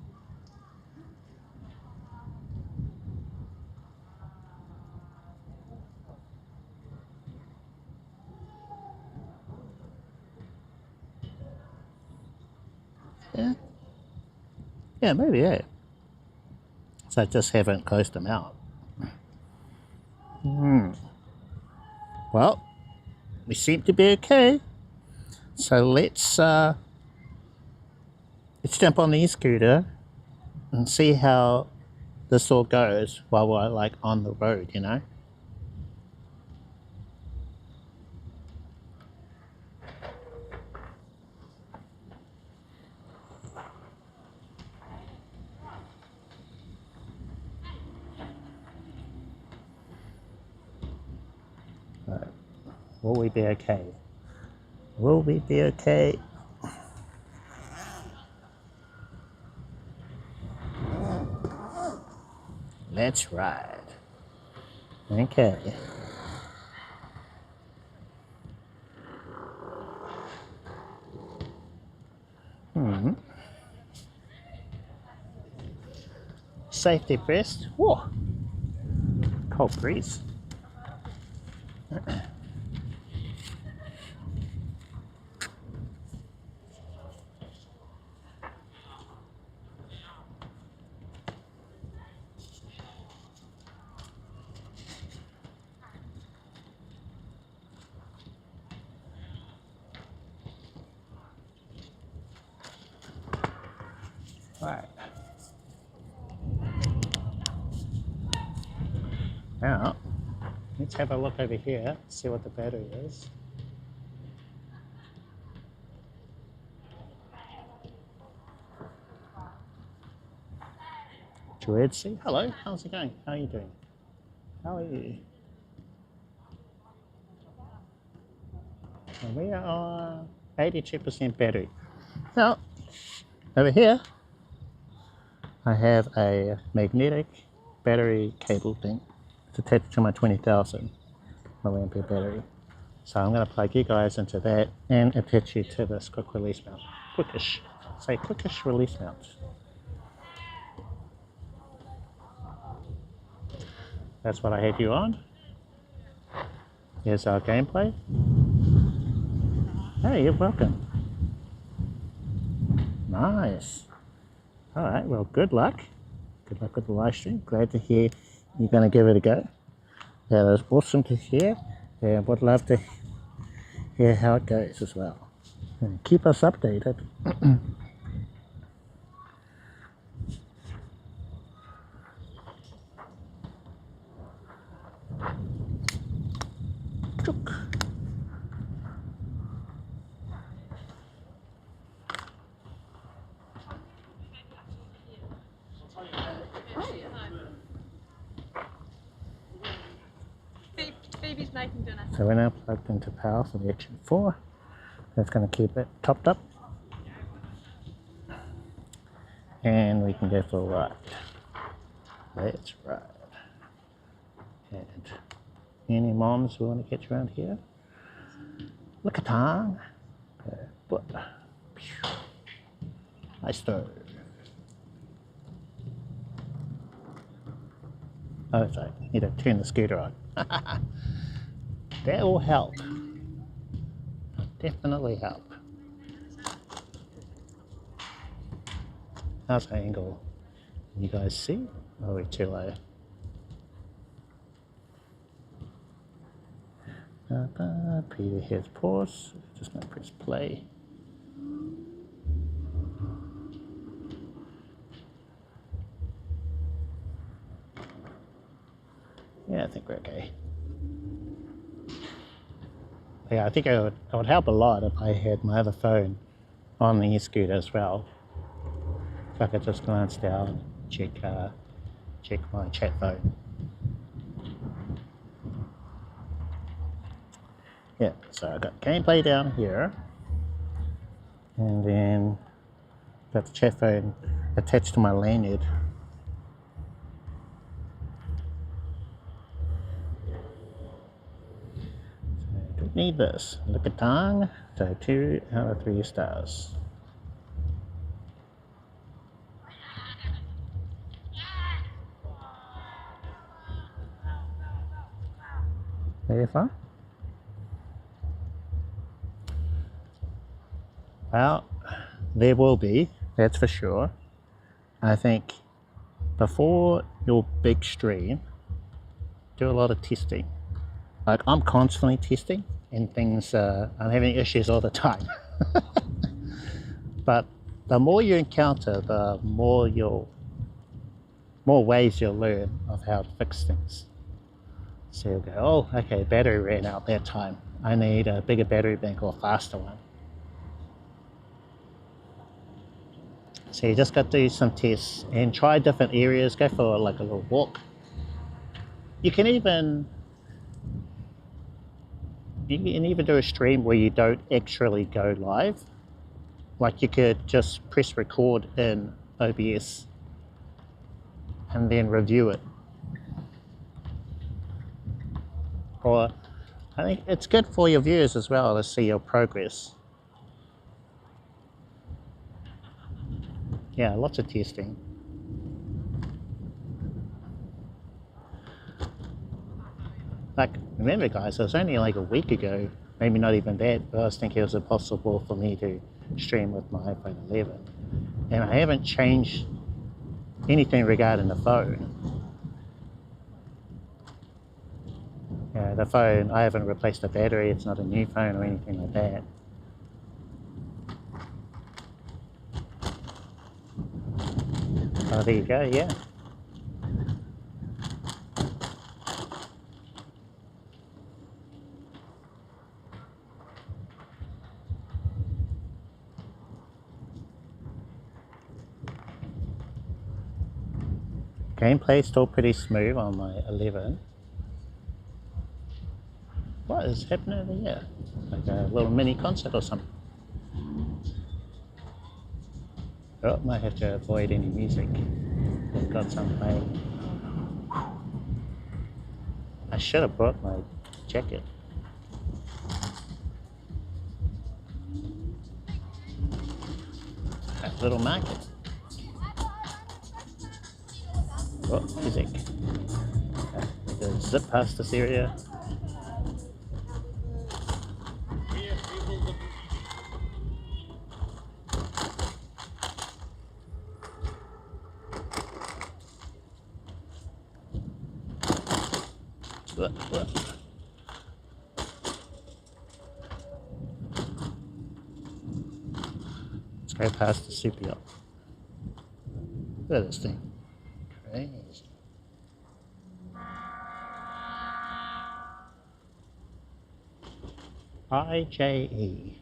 Yeah. Yeah, maybe, yeah. So I just haven't closed them out. Well, we seem to be okay. So let's jump on the eScooter and see how this all goes while we're like on the road, you know? Right. Will we be okay? Will we be okay? Let's ride. Okay. Safety first. Whoa. Cold breeze. Right. Now, let's have a look over here, see what the battery is. Dread, see? Hello, how's it going? How are you doing? How are you? Well, we are on 82% battery. Now, over here, I have a magnetic battery cable thing. It's attached to my 20,000 milliampere battery. So I'm going to plug you guys into that and attach you to this quick release mount. Quickish. Say quickish release mount. That's what I had you on. Here's our gameplay. Hey, you're welcome. Nice. Alright, well, good luck. Good luck with the live stream. Glad to hear you're going to give it a go. That is awesome to hear. And would love to hear how it goes as well. And keep us updated. Baby's making dinner. So we're now plugged into power for the Action 4. That's going to keep it topped up. And we can go for a ride. Let's ride. And any moms who want to catch around here? Look at tongue. But nice throw. Oh, sorry. Need to turn the scooter on. That will help. Definitely help. How's the angle? Can you guys see? Oh, we're too low. Peter hits pause. Just going to press play. Yeah, I think we're okay. Yeah, I think it would help a lot if I had my other phone on the eScooter as well. If I could just glance down, check my chat phone. Yeah, so I got gameplay down here, and then got the chat phone attached to my lanyard. So don't need this. Look at tongue. So 2 out of 3 stars. Very fun. Well, there will be, that's for sure. I think before your big stream, do a lot of testing. Like, I'm constantly testing and things, I'm having issues all the time. But the more you encounter, the more ways you'll learn of how to fix things. So you'll go, oh, okay, battery ran out that time. I need a bigger battery bank or a faster one. So you just got to do some tests and try different areas. Go for like a little walk. You can even do a stream where you don't actually go live. Like you could just press record in OBS and then review it. Or I think it's good for your viewers as well to see your progress. Yeah, lots of testing. Like, remember guys, it was only like a week ago, maybe not even that, but I was thinking it was impossible for me to stream with my iPhone 11. And I haven't changed anything regarding the phone. Yeah, the phone, I haven't replaced the battery, it's not a new phone or anything like that. Oh, there you go, yeah. Gameplay is still pretty smooth on my 11. What is happening over here? Like a little mini concert or something. Oh, might have to avoid any music. We've got some playing. I should have brought my jacket. That little market. Oh, music. Okay, we can zip past this area. Let's go past the super yacht. Look at this thing. Crazy. DJi.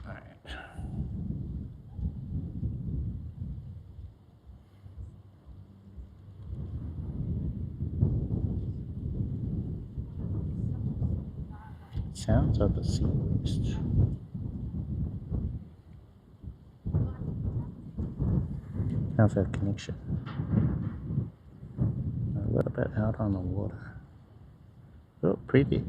Alright. Sounds of the sea west. How's that connection? A little bit out on the water. Oh, preview.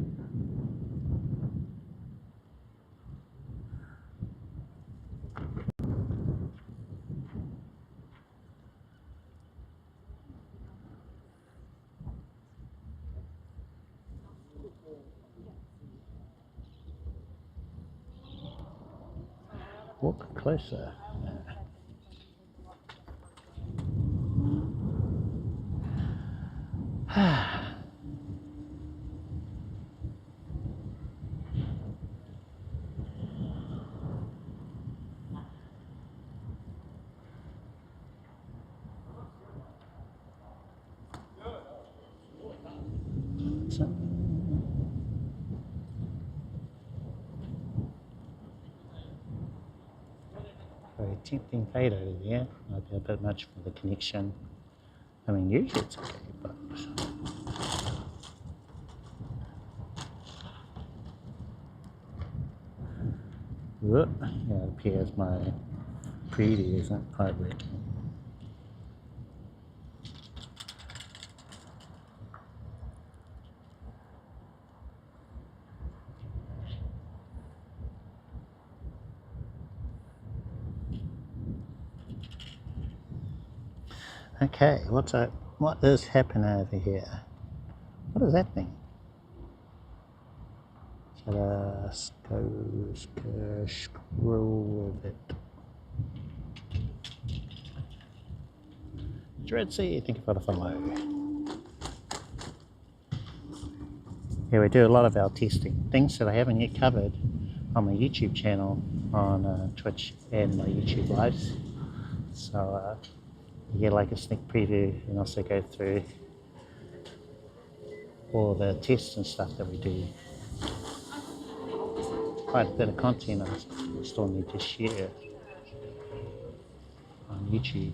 Walk closer. Very tempting fade over there. Might be a bit much for the connection. I mean, usually it's okay, but whoop, yeah, it appears my preview isn't quite working. Okay, what is happening over here? What is that thing? Should I scroll with it? Dreadsy, thank you for the follow. Yeah, we do a lot of our testing. Things that I haven't yet covered on my YouTube channel, on Twitch and my YouTube lives. So you get like a sneak preview and also go through all the tests and stuff that we do. Quite a bit of content I still need to share on YouTube.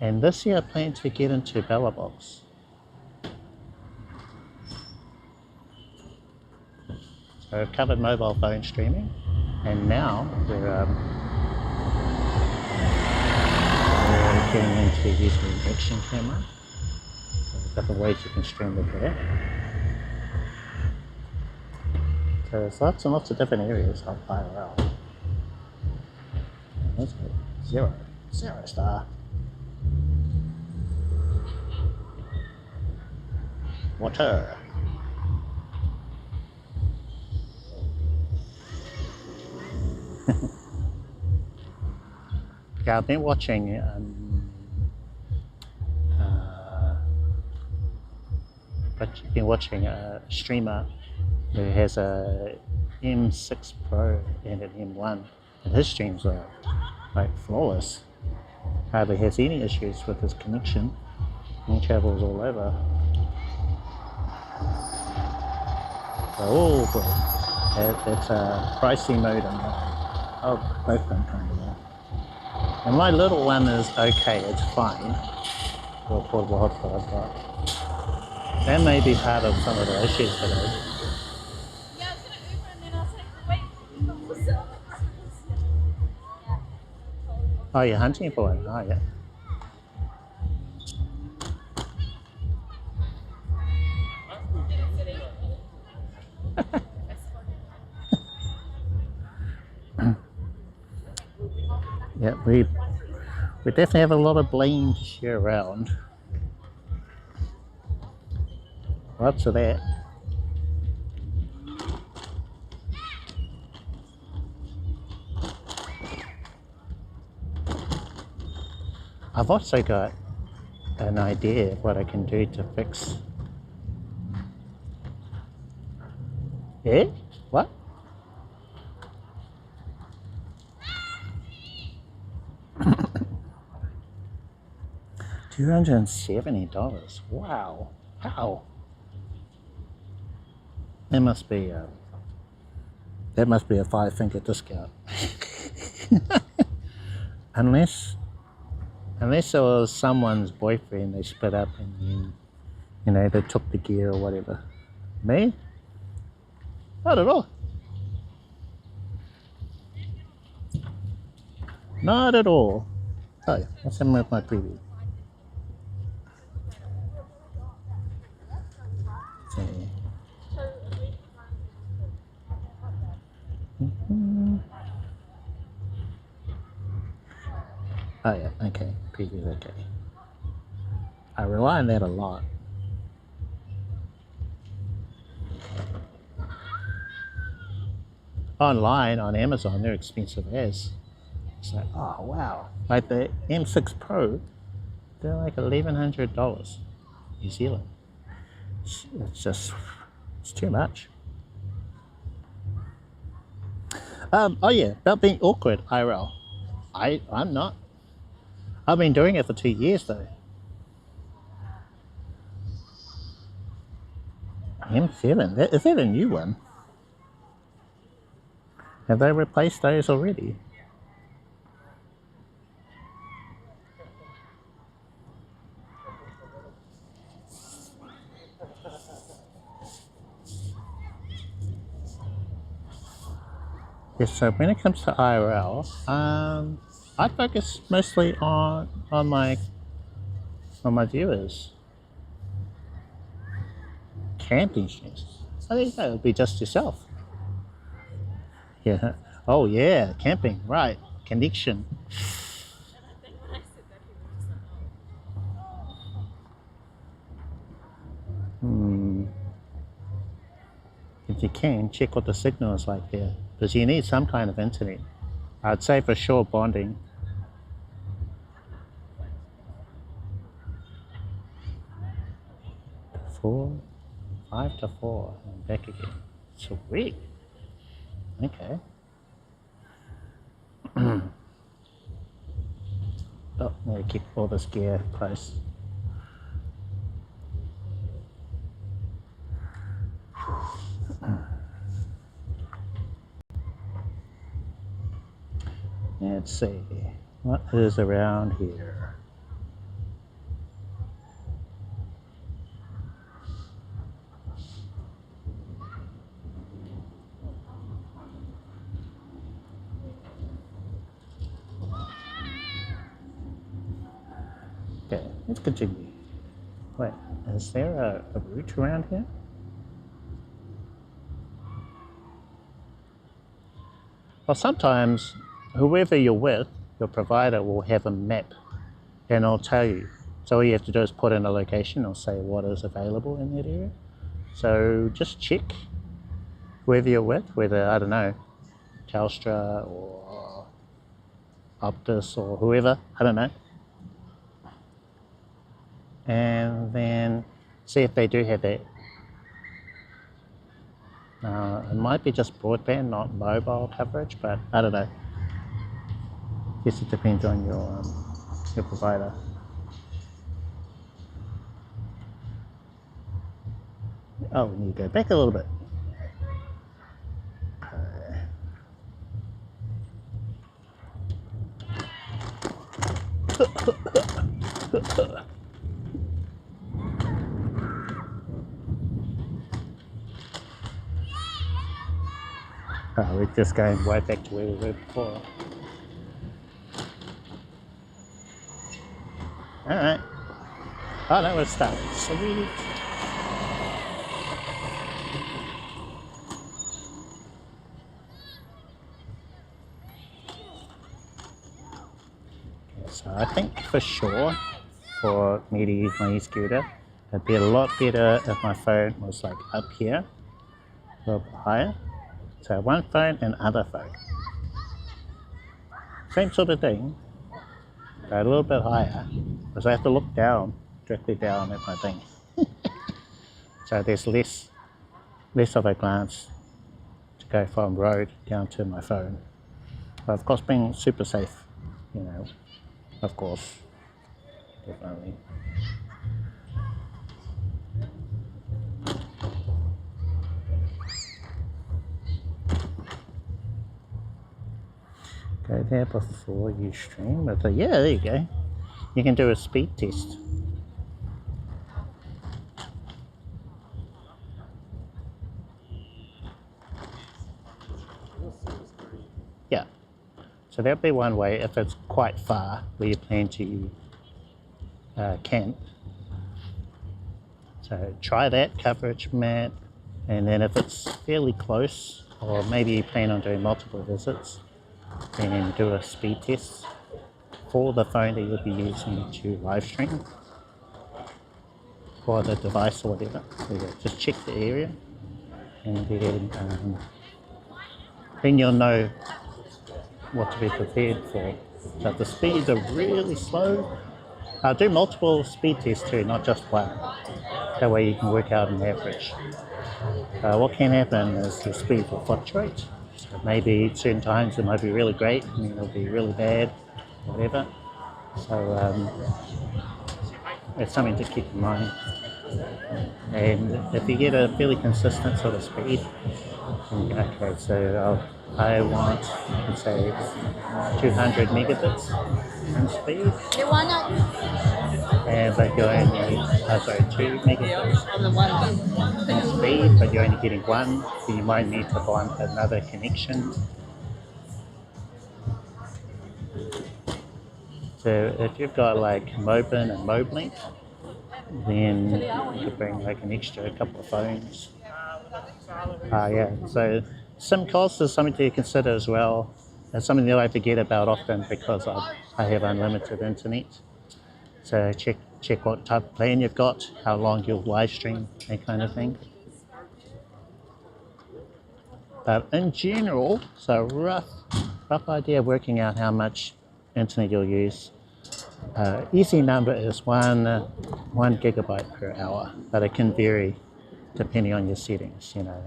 And this year I plan to get into BellaBox. So I've covered mobile phone streaming, and now we're getting into using an action camera. So there's different ways you can stream with that. So there's lots and lots of different areas I'll play around. Let's go. Zero star. Water. Yeah, I've been watching a streamer who has a M6 Pro and an M1, and his streams are like flawless. Hardly has any issues with his connection. He travels all over. Oh boy, that's a pricey modem. Oh, both of them kind of are. And my little one is okay, it's fine. For a portable hotspot I've got. That may be part of some of the issues today. Yeah, I was gonna Uber and then I was like, wait. Oh, you're hunting for one? Oh, yeah. Yeah, we definitely have a lot of blame to share around. Lots of that. I've also got an idea of what I can do to fix. Yeah? What? $270. Wow. How? There must be That must be a 5-finger discount. unless it was someone's boyfriend, they split up and then, you know, they took the gear or whatever. Me? Not at all. Not at all. Oh, what's happening with my preview? See. Oh yeah, okay, preview's okay. I rely on that a lot. Online, on Amazon, they're expensive as. It's like, oh wow. Like the M6 Pro, they're like $1,100 New Zealand. It's just, it's too much. Oh yeah, about being awkward, IRL. I'm not. I've been doing it for 2 years though. M7, is that a new one? Have they replaced those already? Yes, so when it comes to IRL, I focus mostly on my viewers. Camping streams. I think that would be just yourself. Yeah. Oh yeah, camping. Right. Connection. If you can, check what the signal is like there, because you need some kind of internet. I'd say for sure bonding. Four, 5 to 4, and back again. Sweet. Okay. Oh, I'm going to keep all this gear close. Let's see, what is around here? Okay, let's continue. Wait, is there a route around here? Well, sometimes whoever you're with, your provider will have a map and it'll tell you. So all you have to do is put in a location or say what is available in that area. So just check whoever you're with, whether, I don't know, Telstra or Optus or whoever, I don't know. And then see if they do have that. It might be just broadband, not mobile coverage, but I don't know. Guess it depends on your provider. Oh, we need to go back a little bit. Oh, we're just going right back to where we were before. Alright. Oh no, we're starting. Sweet. So I think for sure, for me to use my eScooter, it'd be a lot better if my phone was like up here, a little bit higher. So one phone and other phone. Same sort of thing, but a little bit higher, because I have to look down, directly down at my thing. So there's less of a glance to go from road down to my phone. But of course being super safe, you know, of course, definitely. Go there before you stream. But yeah, there you go. You can do a speed test. Yeah. So that'd be one way if it's quite far where you plan to camp. So try that coverage map, and then if it's fairly close, or maybe you plan on doing multiple visits, then do a speed test for the phone that you'll be using to live stream, or the device or whatever. So you just check the area, and then you'll know what to be prepared for. So if the speeds are really slow, I'll do multiple speed tests too, not just one. That way you can work out an average. What can happen is the speed will fluctuate. So maybe certain times it might be really great, and then it'll be really bad, whatever. So it's something to keep in mind. And if you get a fairly consistent sort of speed, okay, so I want, let's say, 200 megabits in speed. But you're only, 2 megabits in speed, but you're only getting one, so you might need to bump another connection. So if you've got like Moblin and Moblink, then you could bring like an extra couple of phones. Yeah, so SIM cost is something to consider as well. It's something that I forget about often because I have unlimited internet. So check what type of plan you've got, how long you'll live stream, that kind of thing. But in general, so rough idea of working out how much internet you'll use. Easy number is one gigabyte per hour, but it can vary depending on your settings. You know,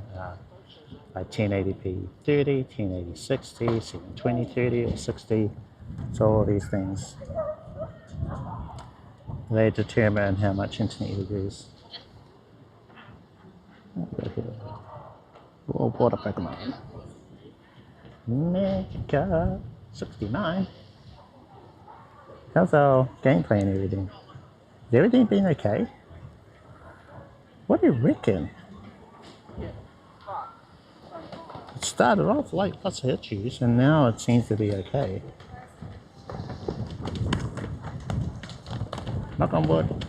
like 1080p 30, 1080 60, 720 30 or 60. So all these things, they determine how much internet you use. Oh, water Pokemon. Mega 69. How's our gameplay and everything? Has everything been okay? What do you reckon? It started off like lots of issues, and now it seems to be okay. Knock on wood.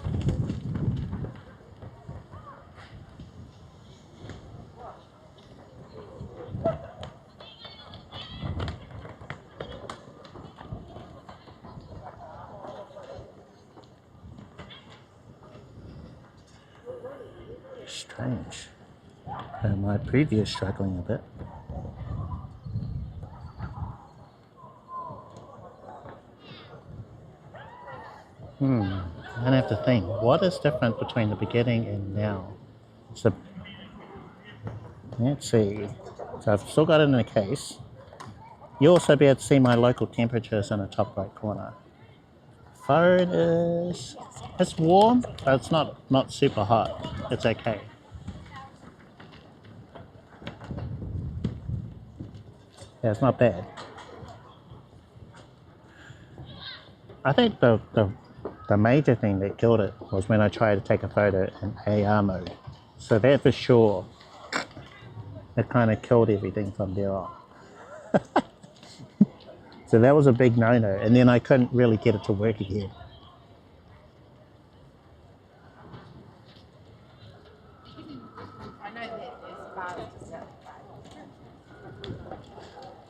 Strange. My preview is struggling a bit. I have to think. What is different between the beginning and now? So, let's see. So I've still got it in a case. You'll also be able to see my local temperatures in the top right corner. Phone is, it's warm, but it's not super hot. It's okay. Yeah, it's not bad. I think the major thing that killed it was when I tried to take a photo in AR mode. So that for sure, it kind of killed everything from there on. So that was a big no-no, and then I couldn't really get it to work again.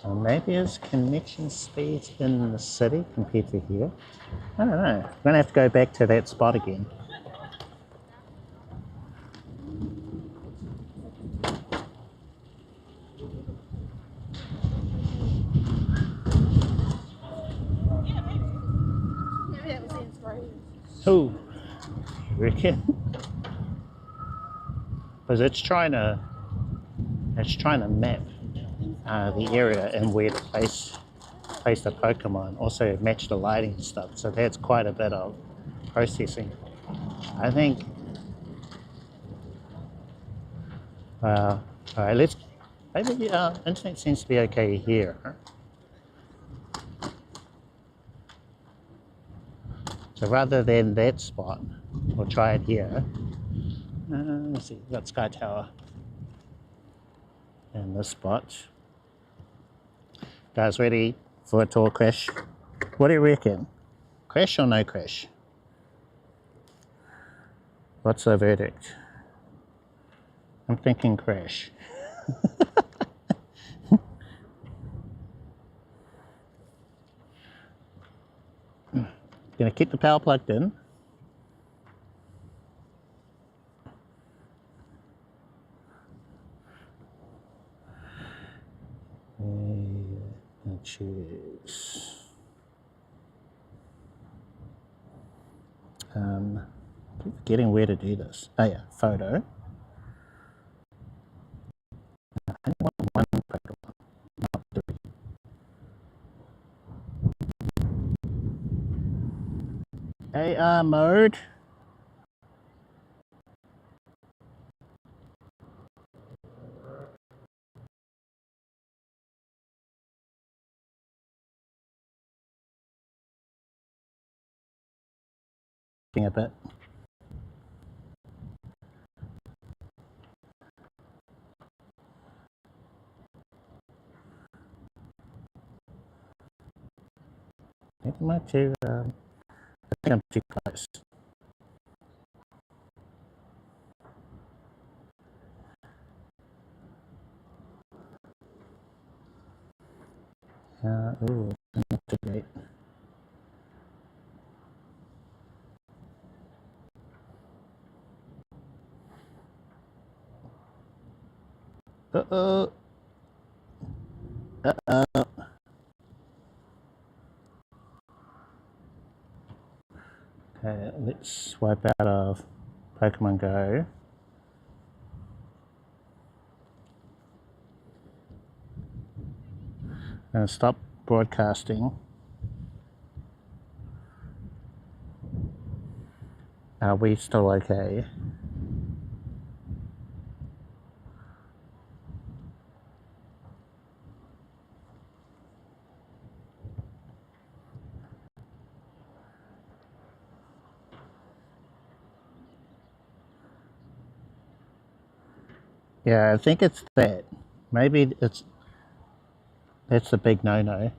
Maybe it's connection speeds in the city compared to here. I don't know. I'm going to have to go back to that spot again. Maybe that was the inspiration. Who? You reckon? Because it's trying to map the area and where to place the Pokemon, also match the lighting and stuff. So that's quite a bit of processing. I think. All right, maybe internet seems to be okay here. So rather than that spot, we'll try it here. Let's see, we've got Sky Tower in this spot. Guys, ready for a tour crash? What do you reckon? Crash or no crash? What's the verdict? I'm thinking crash. Gonna keep the power plugged in. And choose. Keep forgetting where to do this. Oh yeah, photo. I only want one photo, not three. AR mode. A bit. Maybe I'm too. I think I'm too close. Ooh, not too great. Uh-oh. Uh-oh. Okay, let's swipe out of Pokemon Go. And stop broadcasting. Are we still okay? Yeah, I think it's that. Maybe that's a big no-no.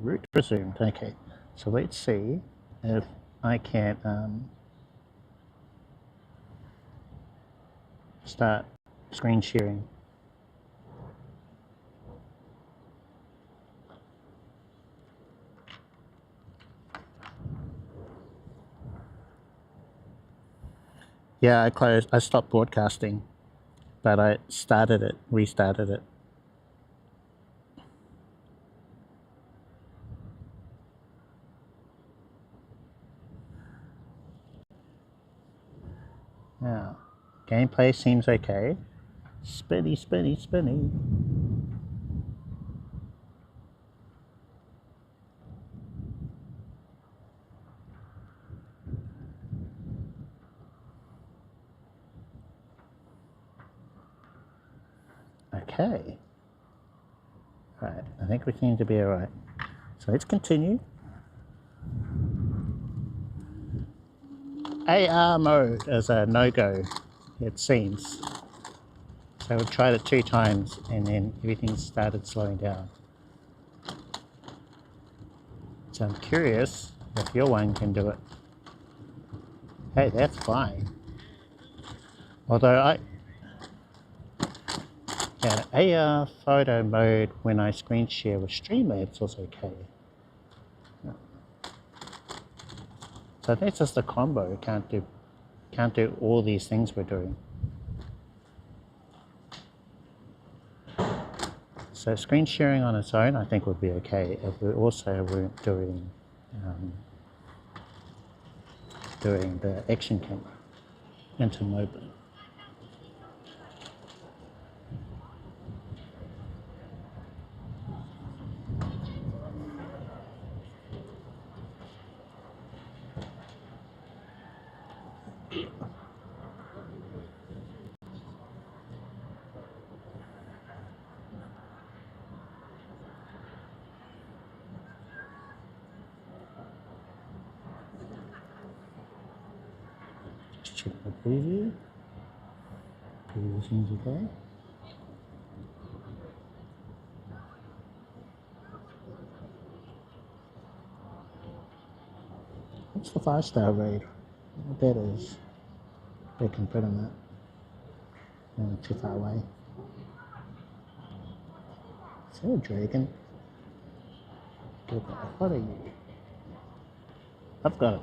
Route resumed. Okay, so let's see if I can start screen sharing. Yeah, I stopped broadcasting, but I restarted it. Now, gameplay seems okay. Spinny, spinny, spinny. Okay. Alright, I think we seem to be alright. So let's continue. AR mode is a no-go, it seems. So we tried it 2 times and then everything started slowing down. So I'm curious if your one can do it. Hey, that's fine. Although AR photo mode when I screen share with Streamlabs was okay. So that's just a combo. Can't do all these things we're doing. So screen sharing on its own, I think would be okay if we also weren't doing the action camera into Moblin. Let's check the preview. Preview seems okay. What's the 5-star rate? What that is? They can put on that. Too far away. Is that a dragon? What are you? I've got it.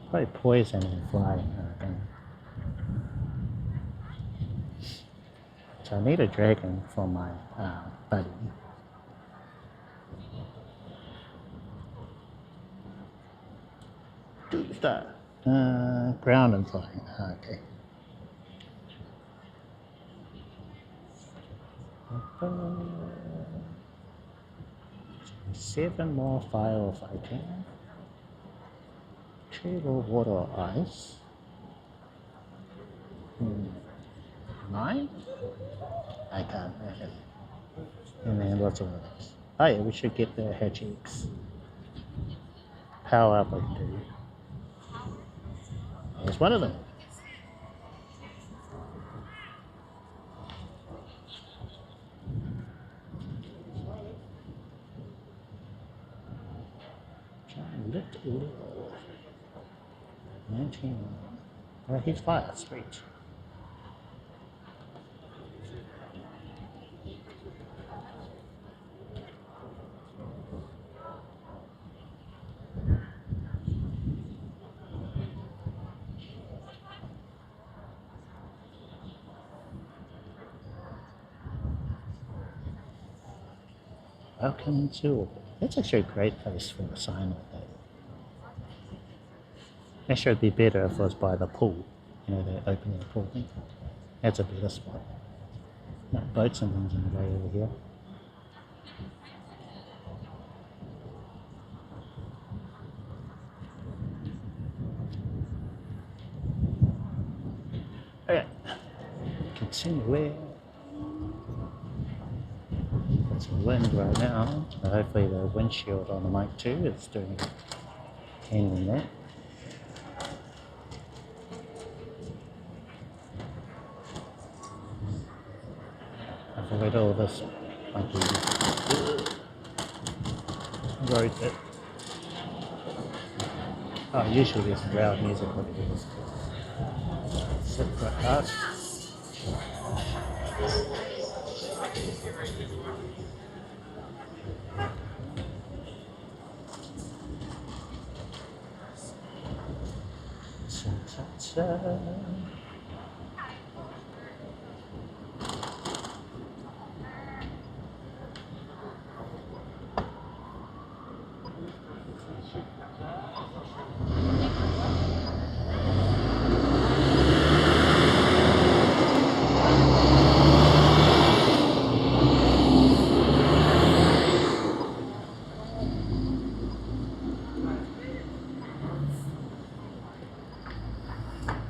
Probably poison and flying, I reckon. So I need a dragon for my buddy. Two-star. Ground and flying. Okay. 7 more firefighting. Table, water, or ice. 9? I can't imagine. And then lots of others. Oh yeah, we should get the hedge eggs. Power up I can do. There's one of them. Little 19. Well, he's fire, sweet. Welcome to. That's actually a great place for a sign like that. Actually, it'd be better if it was by the pool. You know, the opening pool thing. That's a better spot. No, boats and things in the way over here. Okay. Continue where? It's wind right now. So hopefully the windshield on the mic too is doing handling that. Avoid all this funky road bit. Oh, usually there's loud music when it is. Sit quite fast.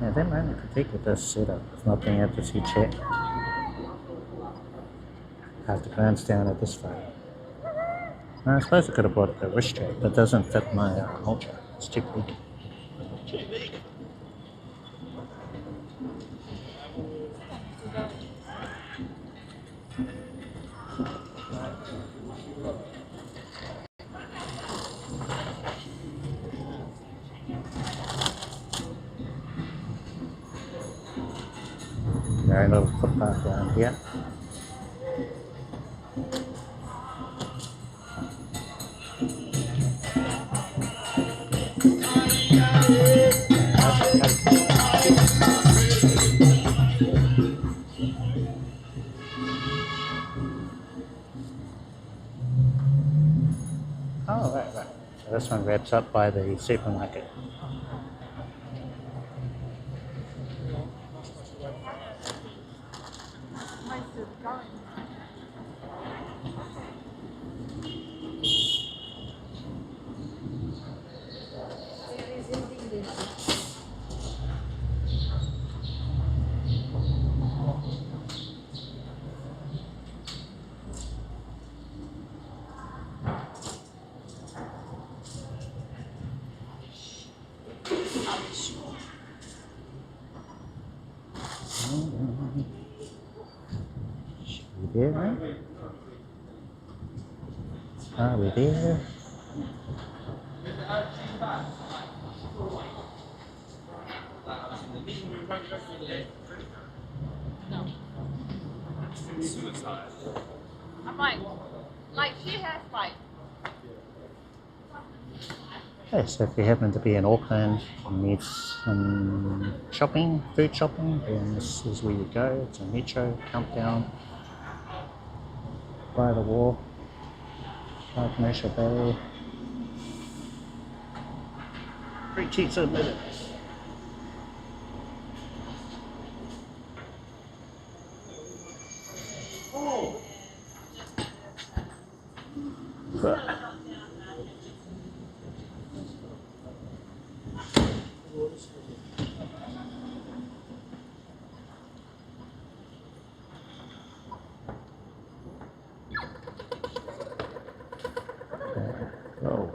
Yeah, that might be critique with this setup, it's not being able to see chat. I have to glance down at this phone. I suppose I could have bought a wrist strap, but it doesn't fit my Ultra. It's too big. Too big. Very little footpath around here. Oh, right. So this one wraps up by the supermarket. Are we there? Suicide. I'm like she has like. Okay, so if you happen to be in Auckland and need some shopping, food shopping, then this is where you go. It's a metro, countdown, by the wall, by Commercial Bay. 3 cheats a minute. Oh,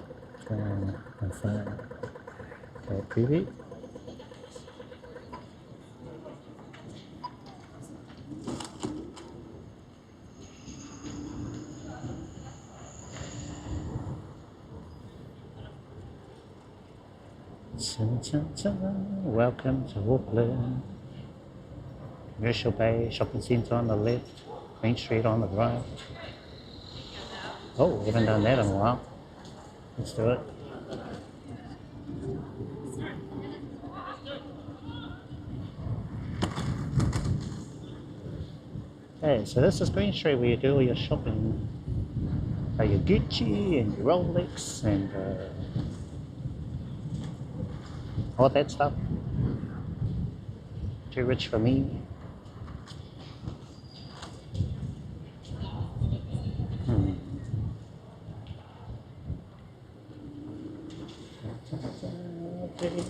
turn my phone. Okay, preview. Chun, chun, chun. Welcome to Moblin. Commercial Bay, shopping centre on the left, Main Street on the right. Oh, we haven't done that in a while. Let's do it. Okay, so this is Green Street where you do all your shopping. Your Gucci and your Rolex and all that stuff. Too rich for me.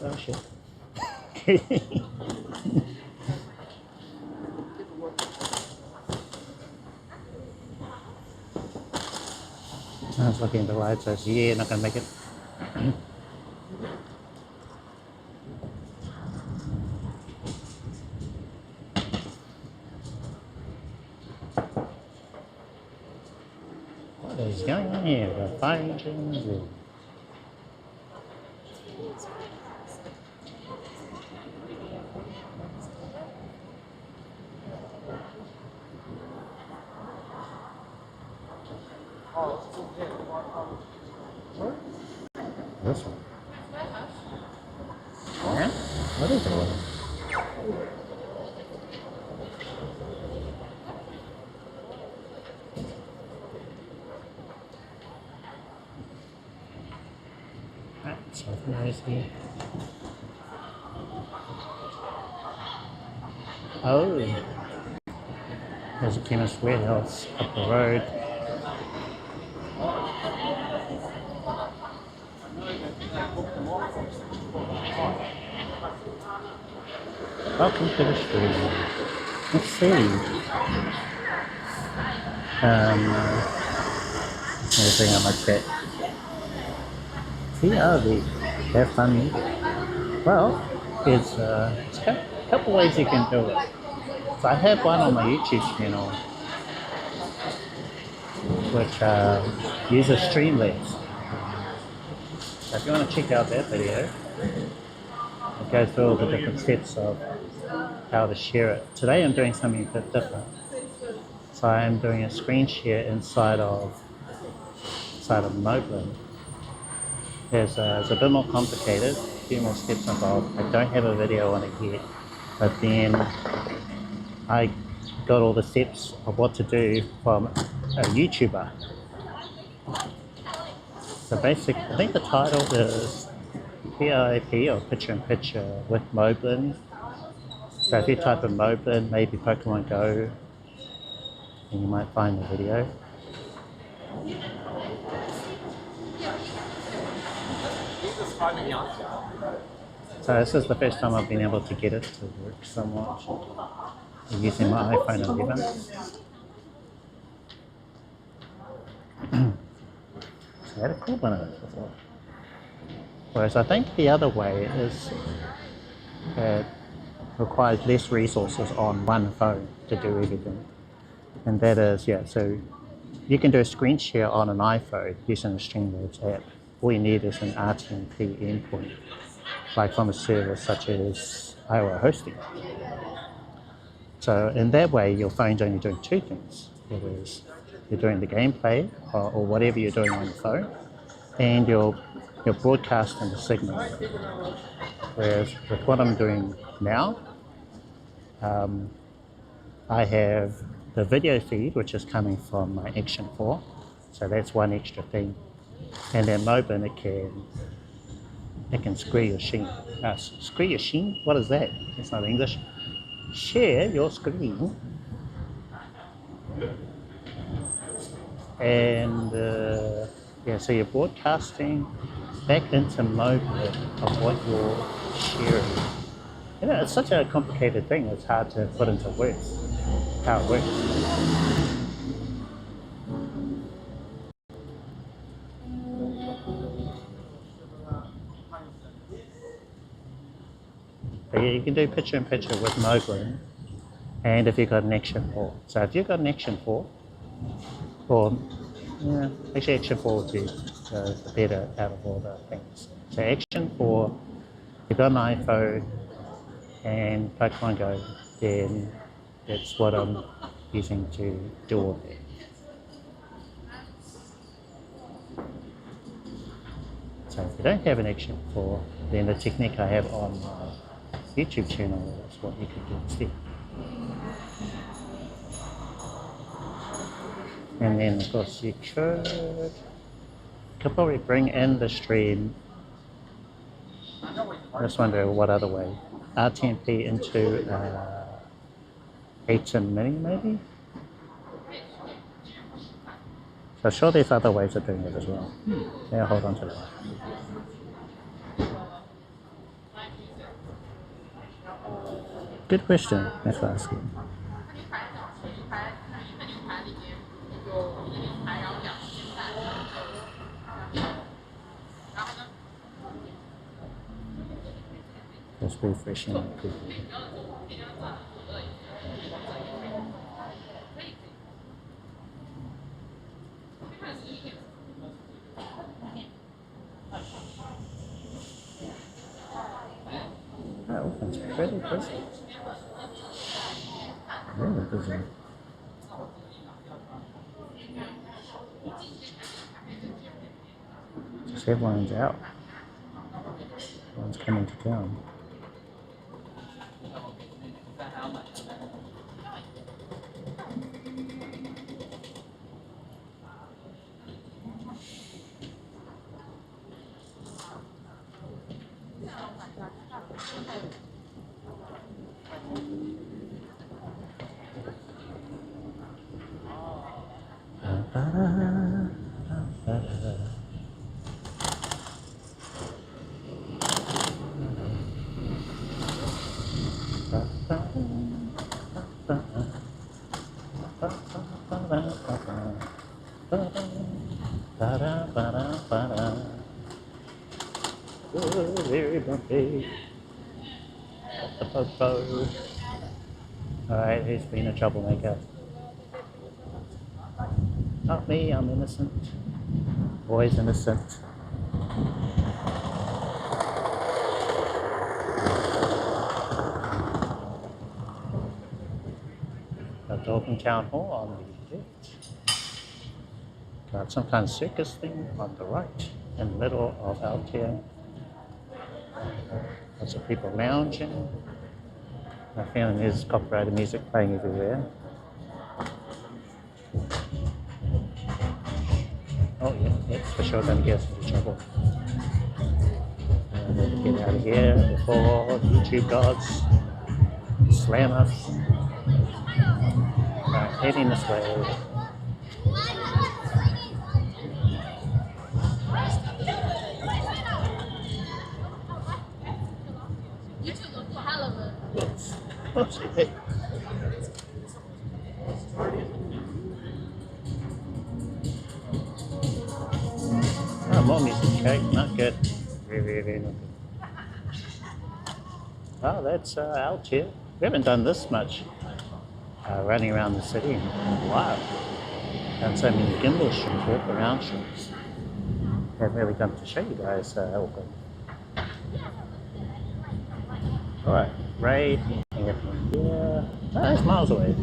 Oh shit. I was looking at the lights, so yeah, not gonna make it. What is going on here? We've got fire engines. This one. Yeah? What is it? Right, so noisy. Oh, there's a chemist warehouse up the road. Welcome to the street. Let's see. Let me bring up my chat. TRV. Have fun. Well, there's a couple ways you can do it. So I have one on my YouTube channel, which uses Streamlabs. So if you want to check out that video, it goes through all the different steps of how to share it. Today I'm doing something a bit different. So I'm doing a screen share inside of Moblin. It's a bit more complicated, a few more steps involved. I don't have a video on it yet, but then I got all the steps of what to do from a YouTuber. So basically, I think the title is PiP, or Picture in Picture with Moblin. So if you type in Moblin, maybe Pokemon Go, and you might find the video. So this is the first time I've been able to get it to work somewhat using my iPhone 11. So I had a cool one of those before. Whereas I think the other way is it requires less resources on one phone to do everything. And that is, yeah, so You can do a screen share on an iPhone using the Streamlabs app. All you need is an RTMP endpoint, like from a service such as IO hosting. So in that way, your phone's only doing two things. Whereas you're doing the gameplay or whatever you're doing on your phone, and you're broadcasting the signal. Whereas with what I'm doing now, I have the video feed, which is coming from my Action 4. So that's one extra thing. And then Moblin, it can screen your sheen. Screen your sheen? What is that? It's not English. Share your screen. And yeah, so you're broadcasting back into Moblin of what you're sharing. You know, it's such a complicated thing. It's hard to put into words how it works. But yeah, you can do picture-in-picture with Moblin, and if you've got an Action 4. So if you've got an Action 4, or yeah, actually Action 4 would be the better out of all the things. So Action 4, you've got an iPhone and Pokemon Go, then that's what I'm using to do all that. So if you don't have an Action 4, then the technique I have on my YouTube channel is what you can do instead. And then of course you could probably bring in the stream. I just wonder what other way. RTMP into 8 mini maybe? So sure there's other ways of doing it as well. Yeah, hold on to that. Good question, thanks for asking. Just refreshing it quickly. That opens pretty busy. Really busy. Just everyone's out. Everyone's coming to town. Very bumpy. Alright, who's been a troublemaker? Not me, I'm innocent. Always innocent. Got Dalton Town Hall on the left. Got some kind of circus thing on the right, in the middle of Aotearoa. Lots of people lounging. I found there's copyrighted music playing everywhere. Oh yeah, that's for sure going to get us into trouble. I need to get out of here before YouTube gods slam us. Right, heading this way. Yes. Oh, shit. Oh, more music, okay, not good. Very not good. Oh, that's out here. We haven't done this much running around the city in a while. Done so many gimbal shots, walk around shots. Haven't really come to show you guys Auckland. Alright, right here. Oh, that's miles away.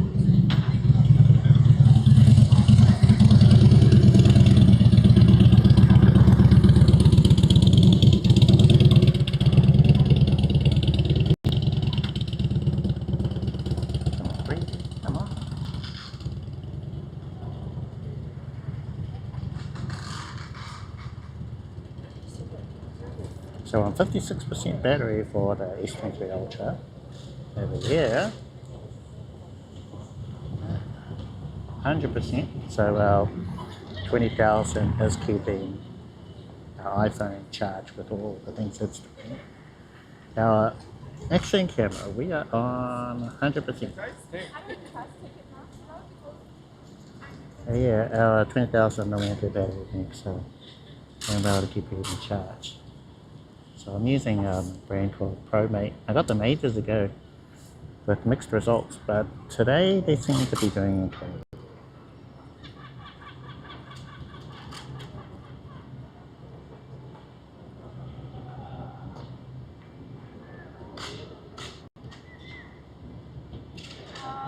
Come on. So on 56% battery for the S23 Ultra. Over here, 100%. So our 20,000 is keeping our iPhone charged with all the things it's doing. Our action camera, we are on 100%. Yeah, our 20,000 milliampere battery bank, so I'm able to keep it in charge. So I'm using a brand called ProMate. I got them ages ago with mixed results, but today they seem to be doing okay.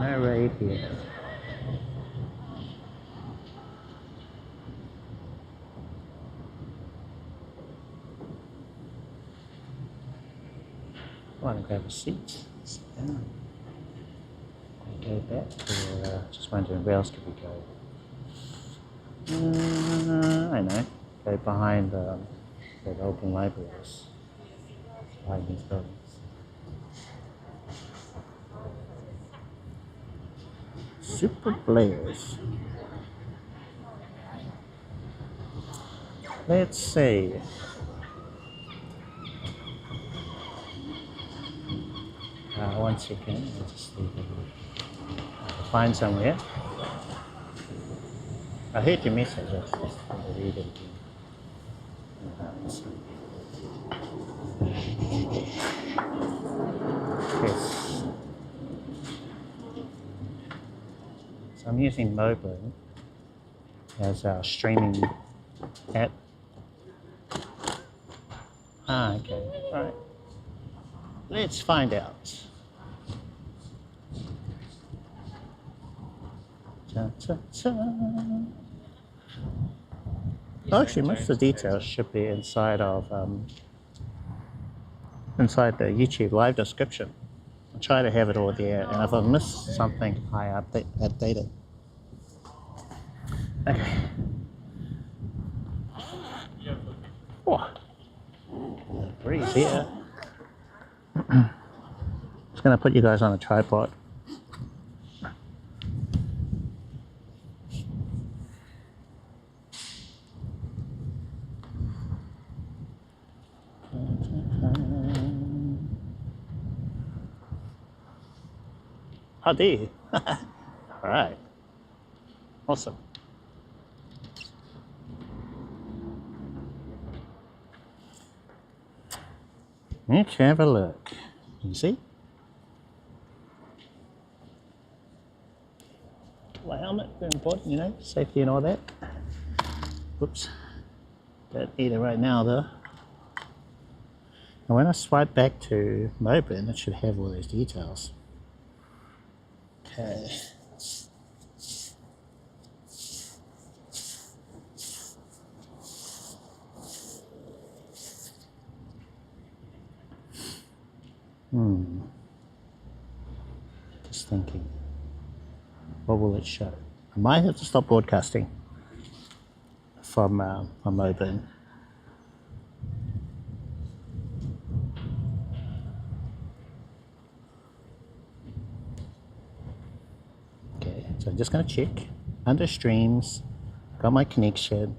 No raid here. I want to grab a seat. Sit down. Go back, or just wondering where else could we go? I know. Go behind the open libraries. Behind these buildings. Super players. Let's see. One second. I'll just leave it. Find somewhere. I heard your message. I was just going to read it again. Yes. So I'm using Moblin as our streaming app. Okay. All right. Let's find out. Ta, ta, ta. Actually, most of the details should be inside of inside the YouTube live description. I'll try to have it all there, and if I miss something, I update it. Okay. Oh, breeze here. Just gonna put you guys on a tripod. How do you? All right. Awesome. Let's have a look. You see? My helmet, very important, you know, safety and all that. Whoops. Don't need it right now though. And when I swipe back to Moblin, it should have all those details. Okay. Just thinking. What will it show? I might have to stop broadcasting from Moblin. Okay, so I'm just going to check. Under streams, got my connection.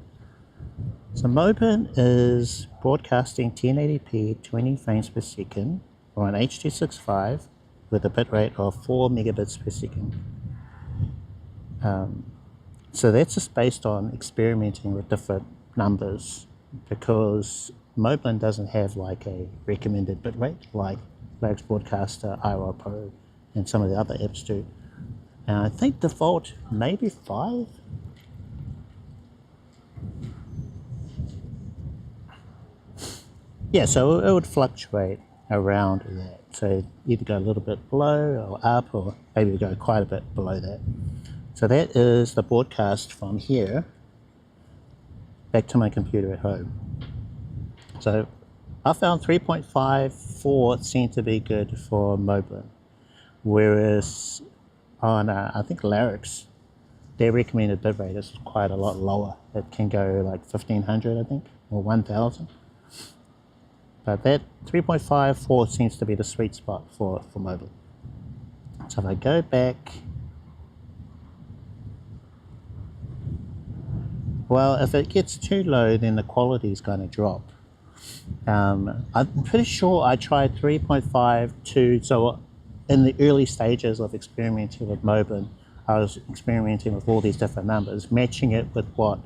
So Moblin is broadcasting 1080p 20 frames per second on H.265 with a bitrate of 4 megabits per second. So that's just based on experimenting with different numbers, because Moblin doesn't have like a recommended bitrate like Flags Broadcaster, iRod Pro, and some of the other apps do. And I think default maybe 5. Yeah, so it would fluctuate around that. So either go a little bit below or up, or maybe go quite a bit below that. So that is the broadcast from here back to my computer at home. So I found 3.54 seemed to be good for Moblin, whereas on I think Larix, their recommended bitrate is quite a lot lower. It can go like 1500, I think, or 1000. But that 3.54 seems to be the sweet spot for Moblin. So if I go back, well, if it gets too low, then the quality is going to drop. I'm pretty sure I tried 3.52, so in the early stages of experimenting with Moblin, I was experimenting with all these different numbers, matching it with what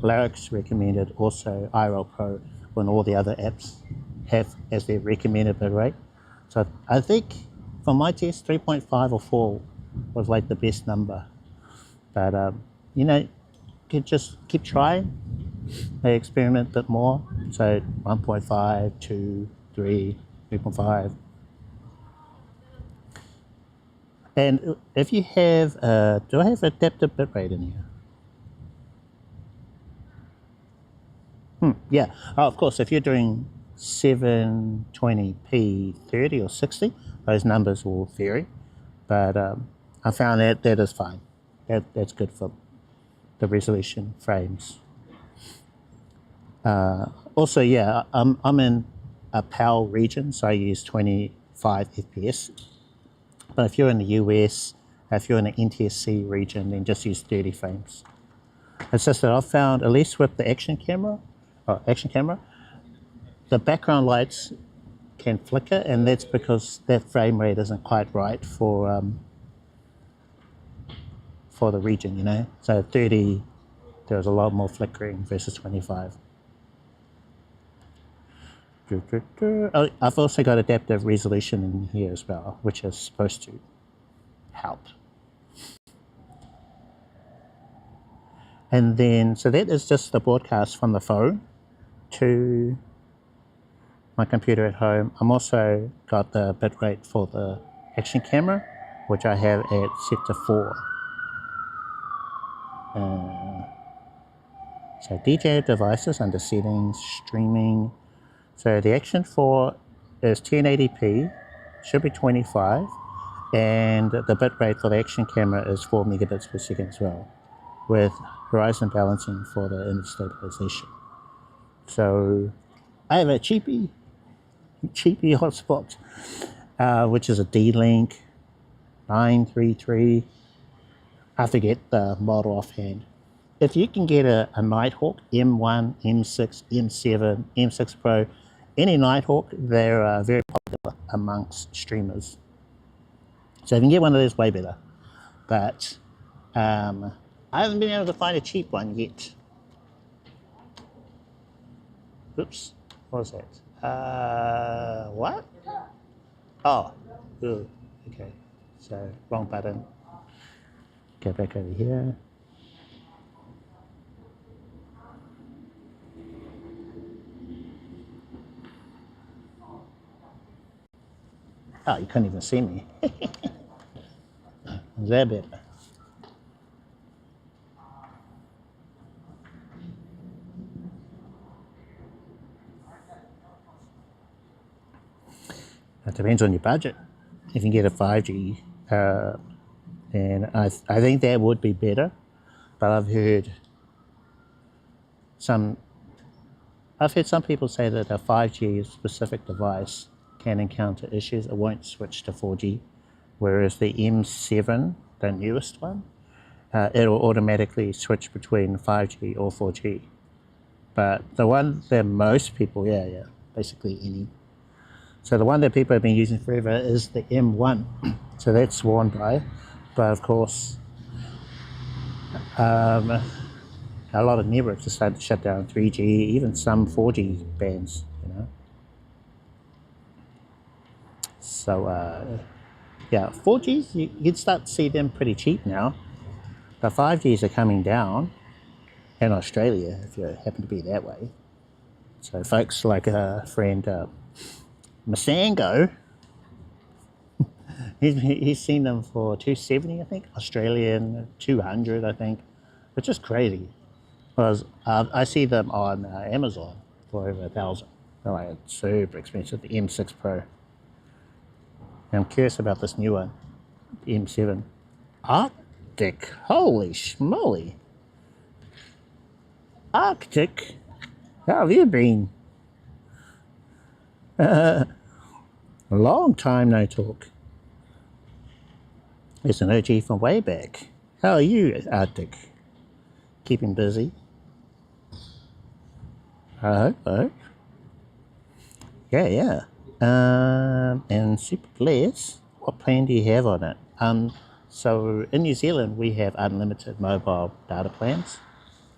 Larix recommended, also iRoll Pro, when all the other apps have as their recommended bitrate. So I think for my test, 3.5 or 4 was like the best number. But you know, you can just keep trying. They experiment a bit more. So 1.5, 2, 3, 3.5. And if you have, do I have adaptive bitrate in here? Yeah, oh, of course, if you're doing 720p 30 or 60, those numbers will vary. But I found that is fine. That's good for the resolution frames. Also, yeah, I'm in a PAL region, so I use 25 FPS. But if you're in the US, if you're in the NTSC region, then just use 30 frames. It's just that I've found, at least with the action camera, the background lights can flicker, and that's because that frame rate isn't quite right for the region, you know. So 30, there's a lot more flickering versus 25. Oh, I've also got adaptive resolution in here as well, which is supposed to help. And then, so that is just the broadcast from the phone to my computer at home. I'm also got the bitrate for the action camera, which I have at set to 4. So DJi devices under settings, streaming. So the Action 4 is 1080p, should be 25, and the bitrate for the action camera is 4 megabits per second as well, with horizon balancing for the image stabilization. So I have a cheapy hotspot, which is a D-Link 933. I forget the model offhand. If you can get a Nighthawk M1, M6, M7, M6 Pro, any Nighthawk, they're very popular amongst streamers. So if you can get one of those, way better. But I haven't been able to find a cheap one yet. Oops, what was that? What? Oh, ooh, okay. So wrong button. Go back over here. Oh, you couldn't even see me. Is that better? It depends on your budget. If you can get a 5G, then I think that would be better. But I've heard some people say that a 5G specific device can encounter issues. It won't switch to 4G, whereas the M7, the newest one, it'll automatically switch between 5G or 4G. But the one that most people, basically any. So the one that people have been using forever is the M1. So that's sworn by. But of course, a lot of networks have started to shut down 3G, even some 4G bands, you know. So, 4Gs, you'd start to see them pretty cheap now. The 5Gs are coming down in Australia, if you happen to be that way. So folks like a friend Masango, he's seen them for $270, I think, Australian 200, I think, which is crazy. Because I see them on Amazon for over 1,000. They're like super expensive, the M6 Pro. And I'm curious about this new one, the M7. Arctic, holy schmoly. Arctic, how have you been? A long time no talk. It's an OG from way back. How are you, Arctic? Keeping busy? I hope. Yeah. And Super Players, what plan do you have on it? So in New Zealand, we have unlimited mobile data plans.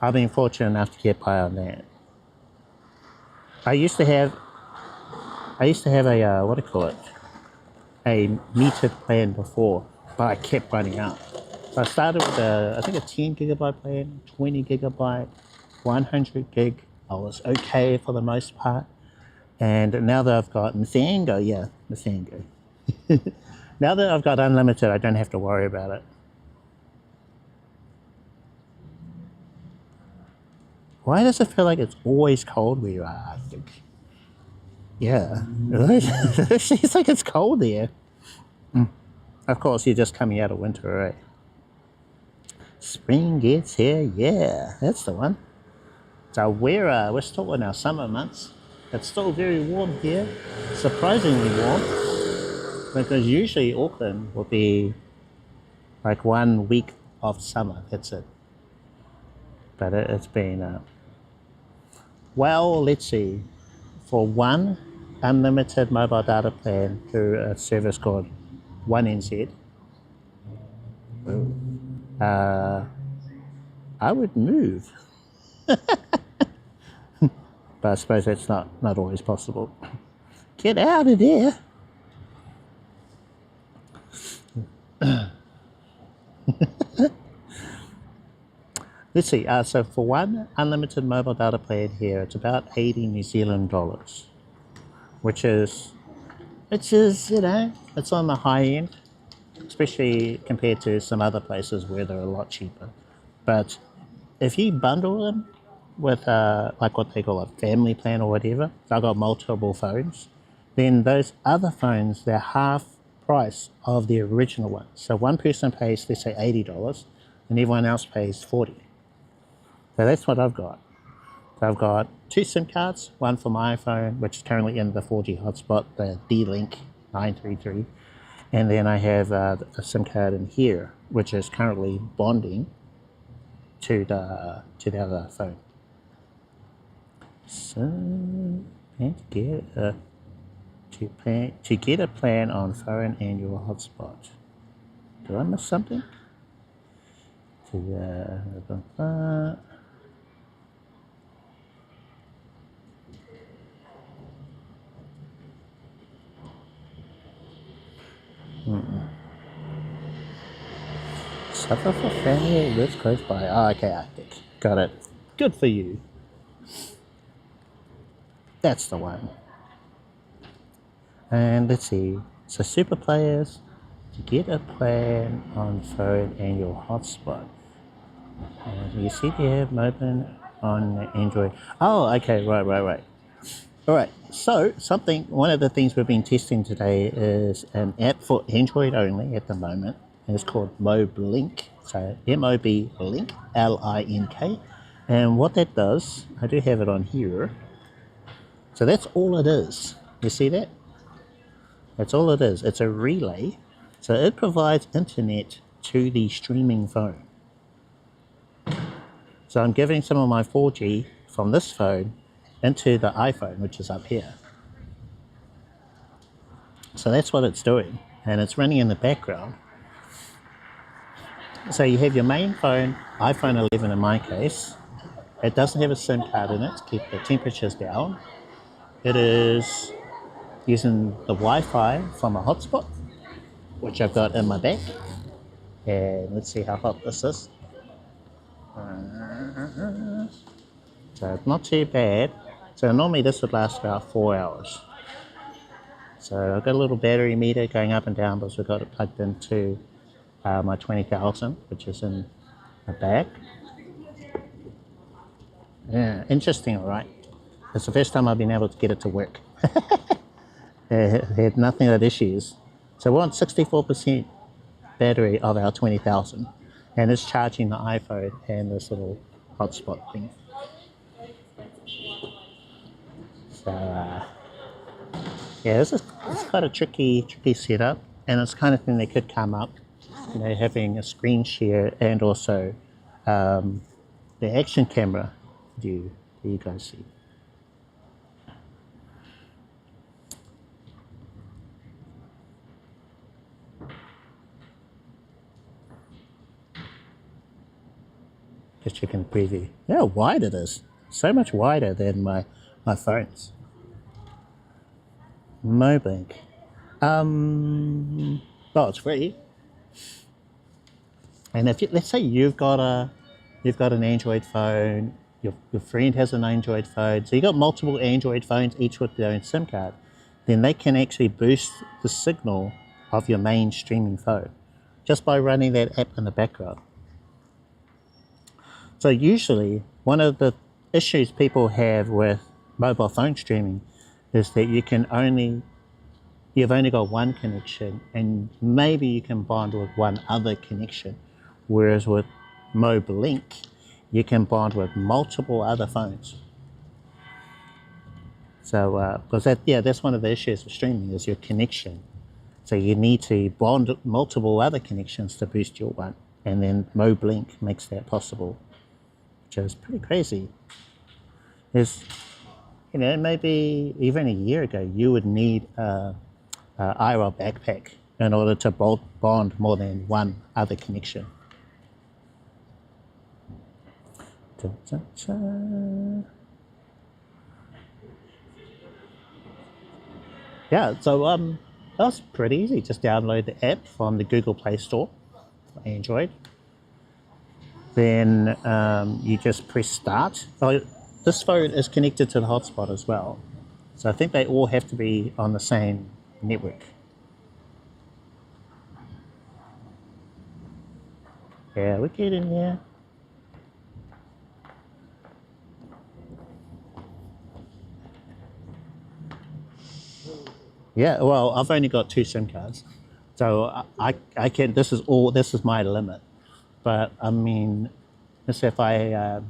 I've been fortunate enough to get by on that. I used to have a, what do you call it? A metered plan before, but I kept running out. So I started with I think a 10 gigabyte plan, 20 gigabyte, 100 gig. I was okay for the most part. And now that I've got Masango. Now that I've got unlimited, I don't have to worry about it. Why does it feel like it's always cold where you are, Arctic? Yeah, it seems like it's cold there. Of course, you're just coming out of winter, right? Spring gets here, yeah, that's the one. So we're still in our summer months. It's still very warm here, surprisingly warm, because usually Auckland will be like 1 week of summer, that's it. But it's been, well, let's see, for one unlimited mobile data plan through a service called 1NZ, I would move. But I suppose that's not always possible. Get out of there. Let's see, so for one unlimited mobile data plan here, it's about 80 New Zealand dollars, which is, you know, it's on the high end, especially compared to some other places where they're a lot cheaper. But if you bundle them with like what they call a family plan or whatever, so I've got multiple phones, then those other phones, they're half price of the original one. So one person pays, let's say, $80 and everyone else pays $40. So that's what I've got. So I've got 2 SIM cards, one for my iPhone, which is currently in the 4G hotspot, the D-Link 933, and then I have a SIM card in here, which is currently bonding to the other phone. So, to get a plan on phone and your hotspot. Did I miss something? Suffer for family who lives close by. Oh, okay, Arctic. Got it. Good for you. That's the one. And let's see. So super players, to get a plan on phone and your hotspot. You see you have Moblin on Android. Oh, okay, right. Alright, so one of the things we've been testing today is an app for Android only at the moment. And it's called Moblink. So M-O-B-Link, L-I-N-K. And what that does, I do have it on here. So that's all it is. You see that? That's all it is. It's a relay. So it provides internet to the streaming phone. So I'm giving some of my 4G from this phone into the iPhone, which is up here. So that's what it's doing. And it's running in the background. So you have your main phone, iPhone 11 in my case. It doesn't have a SIM card in it to keep the temperatures down. It is using the Wi-Fi from a hotspot, which I've got in my bag. And let's see how hot this is. So it's not too bad. So normally this would last about 4 hours. So I've got a little battery meter going up and down, but we've got it plugged into my 20,000, which is in the back. Yeah, interesting, all right? It's the first time I've been able to get it to work. It had nothing but issues. So we're on 64% battery of our 20,000, and it's charging the iPhone and this little hotspot thing. So yeah, it's quite a tricky setup, and it's the kind of thing that could come up, you know, having a screen share and also the action camera view that you guys see. Just checking the preview. Yeah, how wide it is. So much wider than my phones. Moblink. Well, it's free. And if you, let's say you've got an Android phone, your friend has an Android phone, so you've got multiple Android phones, each with their own SIM card, then they can actually boost the signal of your main streaming phone just by running that app in the background. So usually, one of the issues people have with mobile phone streaming is that you've only got one connection, and maybe you can bond with one other connection. Whereas with Moblink, you can bond with multiple other phones. So, because that's one of the issues with streaming is your connection. So you need to bond multiple other connections to boost your one, and then Moblink makes that possible, which is pretty crazy. There's, you know, maybe even a year ago, you would need a IRL backpack in order to bond more than one other connection. Dun, dun, dun. Yeah, so that's pretty easy. Just download the app from the Google Play Store for Android. Then you just press start. Oh, this phone is connected to the hotspot as well. So I think they all have to be on the same network. Yeah, we're getting there. Yeah, well, I've only got 2 SIM cards, so I can. This is my limit. But I mean, let's say if I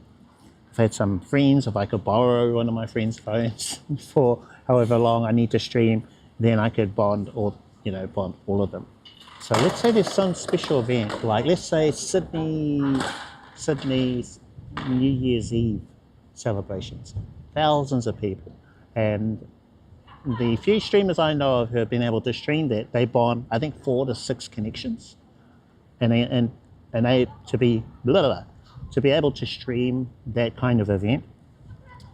had some friends, if I could borrow one of my friends' phones for however long I need to stream, then I could bond all of them. So let's say there's some special event, like let's say Sydney's New Year's Eve celebrations, thousands of people, and the few streamers I know of who have been able to stream that, they bond, I think, 4 to 6 connections, and they to be able to stream that kind of event.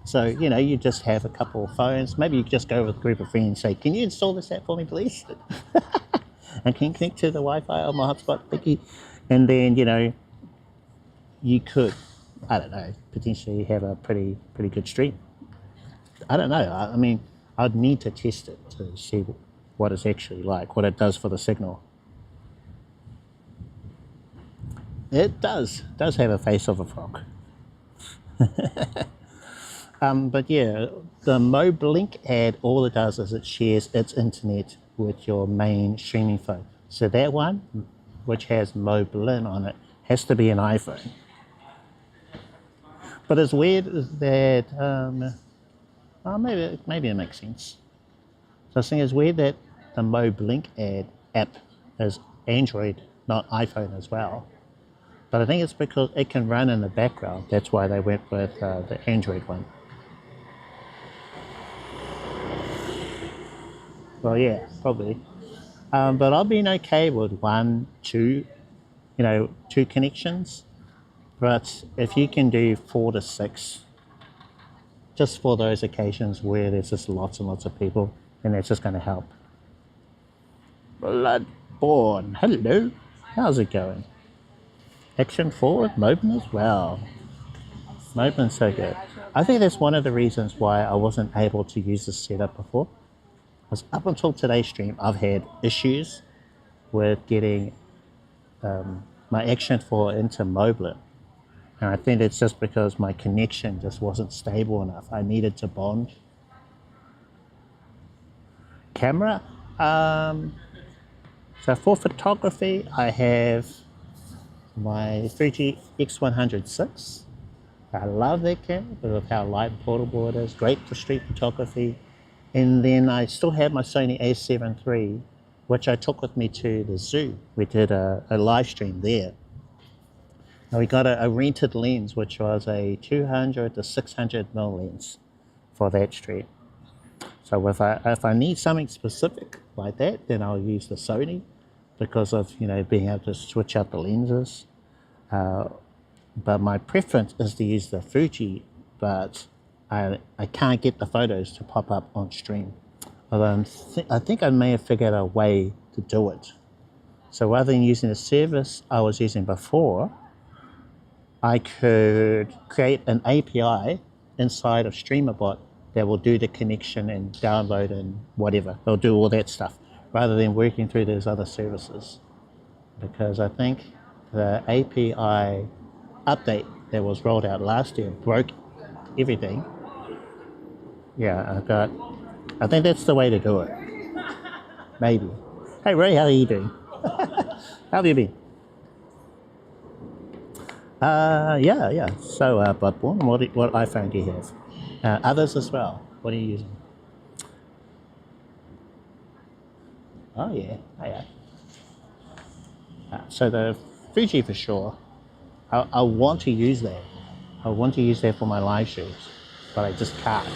So you know, you just have a couple of phones. Maybe you just go with a group of friends and say, "Can you install this app for me, please?" And can you connect to the Wi-Fi on my hotspot thingy? And then you know, you could, I don't know, potentially have a pretty good stream. I don't know. I mean, I'd need to test it to see what it's actually like, what it does for the signal. It does have a face of a frog. But yeah, the Moblink ad, all it does is it shares its internet with your main streaming phone. So that one, which has Moblin on it, has to be an iPhone. But it's weird that maybe it makes sense. So I think it's weird that the Moblink app is Android, not iPhone as well. But I think it's because it can run in the background. That's why they went with the Android one. Well, yeah, probably. But I've been okay with 1, 2, 2 connections. But if you can do 4 to 6, just for those occasions where there's just lots and lots of people, then that's just going to help. Bloodborne, hello. How's it going? Action forward, Moblin as well. Moblin's so good. I think that's one of the reasons why I wasn't able to use this setup before. Because up until today's stream, I've had issues with getting my Action 4 into Moblin. And I think it's just because my connection just wasn't stable enough. I needed to bond. Camera. So for photography, I have my 3G X106. I love that camera because of how light and portable it is. Great for street photography. And then I still have my Sony a7 III, which I took with me to the zoo. We did a live stream there. And we got a rented lens, which was a 200 to 600 mm lens for that street. So if I need something specific like that, then I'll use the Sony because of, you know, being able to switch out the lenses. But my preference is to use the Fuji, but I can't get the photos to pop up on stream. Although I think I may have figured out a way to do it. So rather than using the service I was using before, I could create an API inside of StreamerBot that will do the connection and download and whatever. They'll do all that stuff rather than working through those other services. Because I think the API update that was rolled out last year broke everything. Yeah, I think that's the way to do it. Maybe. Hey Ray, how are you doing? How have you been? Yeah. So, Bloodborne, what iPhone do you have? Others as well. What are you using? Oh yeah. So the Fuji for sure. I want to use that. I want to use that for my live streams, but I just can't.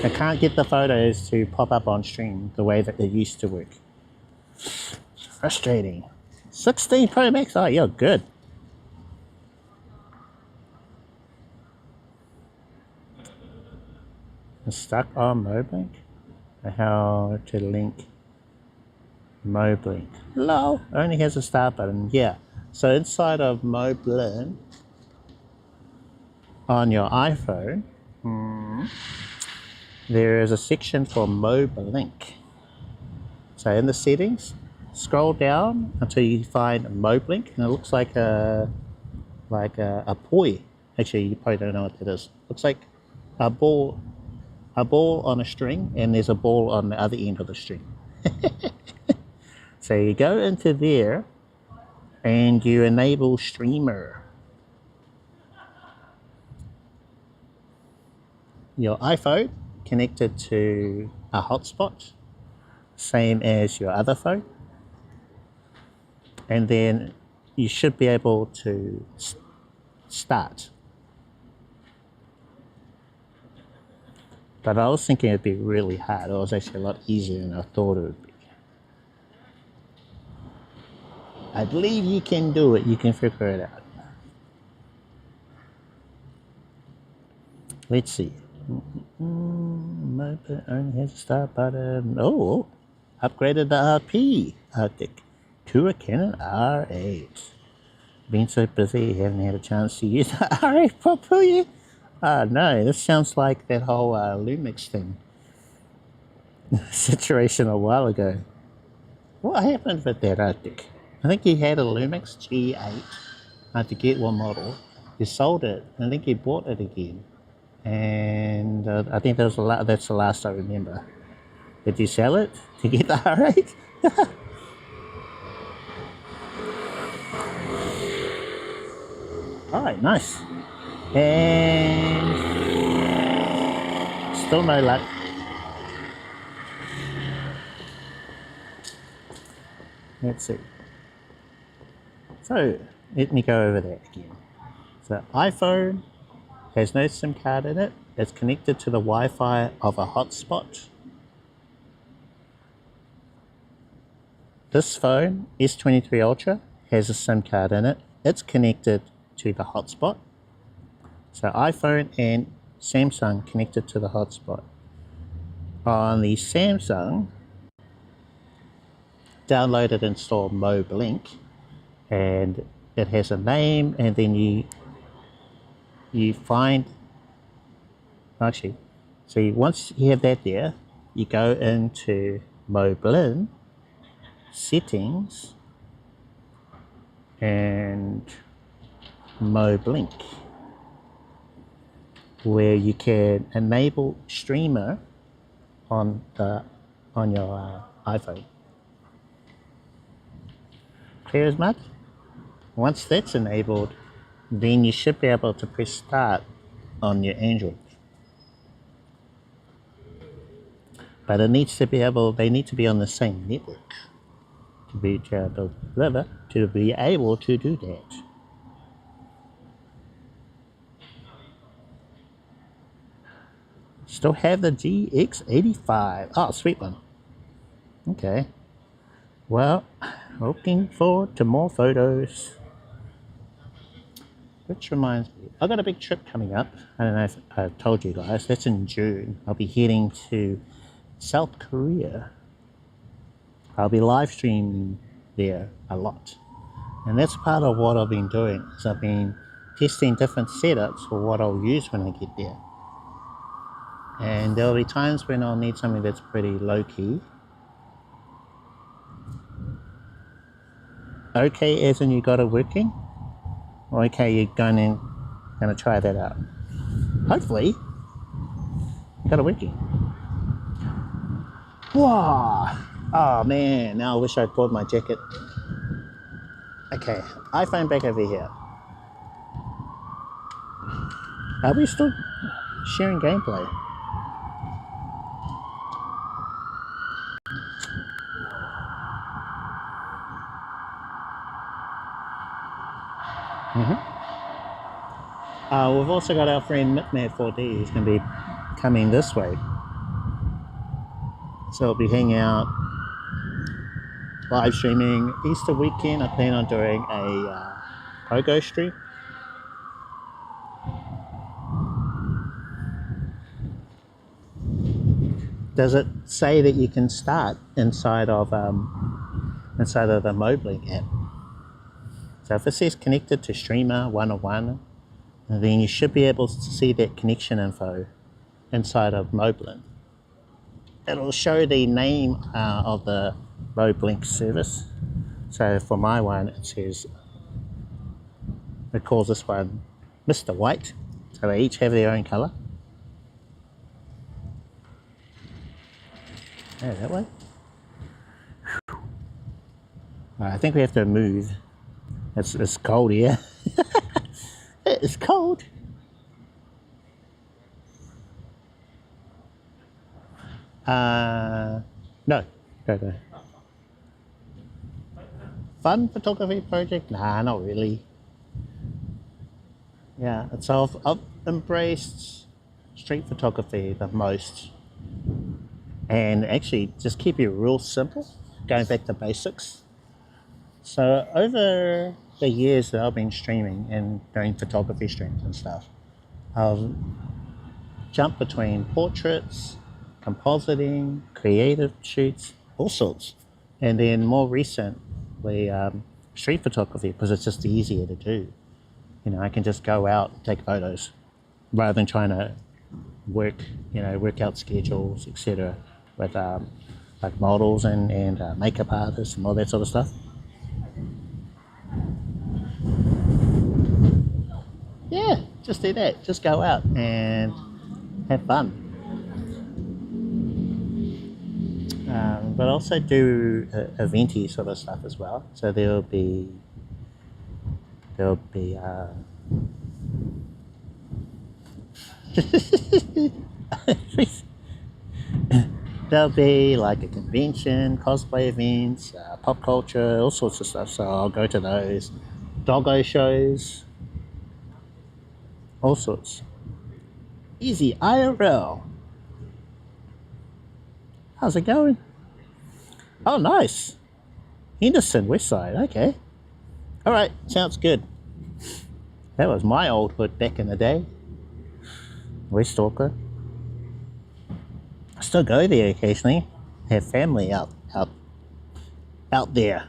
I can't get the photos to pop up on stream the way that they used to work. It's frustrating. 16 Pro Max. Oh, you're good. Stuck on Moblink? How to link Moblink? Lol, only has a start button. Yeah. So inside of Moblin on your iPhone, there is a section for Moblink. So in the settings, scroll down until you find Moblink, and it looks like a poi. Actually, you probably don't know what that is. Looks like a ball on a string, and there's a ball on the other end of the string. So you go into there and you enable streamer. Your iPhone connected to a hotspot, same as your other phone, and then you should be able to start. But I was thinking it'd be really hard. It was actually a lot easier than I thought it would be. I believe you can do it. You can figure it out. Let's see. Moped only has a start button. Oh, upgraded the RP Arctic to a Canon R8. Been so busy, haven't had a chance to use the R8 properly. No, this sounds like that whole Lumix thing situation a while ago. What happened with that Arctic? I think he had a Lumix G8. I had to get one model. He sold it, and I think he bought it again. And I think that's the last I remember. Did you sell it to get the R8? All right, nice. And still no luck. Let's see. So let me go over that again. So iPhone has no SIM card in it. It's connected to the Wi-Fi of a hotspot. This phone, S23 Ultra, has a SIM card in it. It's connected to the hotspot. So iPhone and Samsung connected to the hotspot. On the Samsung, download and install Moblink, and it has a name, and then you find Actually, so once you have that there, you go into Moblin, settings, and Moblink, where you can enable streamer on your iPhone. Clear as mud? Once that's enabled, then you should be able to press start on your Android. But it needs to be they need to be on the same network to be able to do that. Still have the GX85. Oh, sweet one. Okay. Well, looking forward to more photos. Which reminds me, I've got a big trip coming up. I don't know if I've told you guys. That's in June. I'll be heading to South Korea. I'll be live streaming there a lot. And that's part of what I've been doing. Is I've been testing different setups for what I'll use when I get there. And there'll be times when I'll need something that's pretty low-key. Okay, as in you got it working? Or okay, you're gonna try that out. Hopefully, got it working. Wow! Oh man, now I wish I'd bought my jacket. Okay, iPhone back over here. Are we still sharing gameplay? We've also got our friend MitMad4D who's going to be coming this way. So we'll be hanging out, live streaming. Easter weekend, I plan on doing a PoGo stream. Does it say that you can start inside of the Moblin app? So if it says connected to streamer 101, then you should be able to see that connection info inside of Moblin. It'll show the name of the Moblink service. So for my one, it says, it calls this one Mr. White. So they each have their own color. Yeah, that way. I think we have to move. It's cold here. It's cold. No. Fun photography project? Nah, not really. Yeah, so I've embraced street photography the most. And actually, just keep it real simple, going back to basics. So over the years that I've been streaming and doing photography streams and stuff, I've jumped between portraits, compositing, creative shoots, all sorts. And then more recently, street photography, because it's just easier to do. You know, I can just go out and take photos rather than trying to work out schedules, etc. with like models and makeup artists and all that sort of stuff. Yeah, just do that. Just go out and have fun. But also do eventy sort of stuff as well. So there'll be there'll be like a convention, cosplay events, pop culture, all sorts of stuff. So I'll go to those. Doggo shows, all sorts. Easy IRL. How's it going? Oh, nice. Henderson, West Side. Okay. All right. Sounds good. That was my old hood back in the day. West Stalker. I still go there occasionally. Have family out there.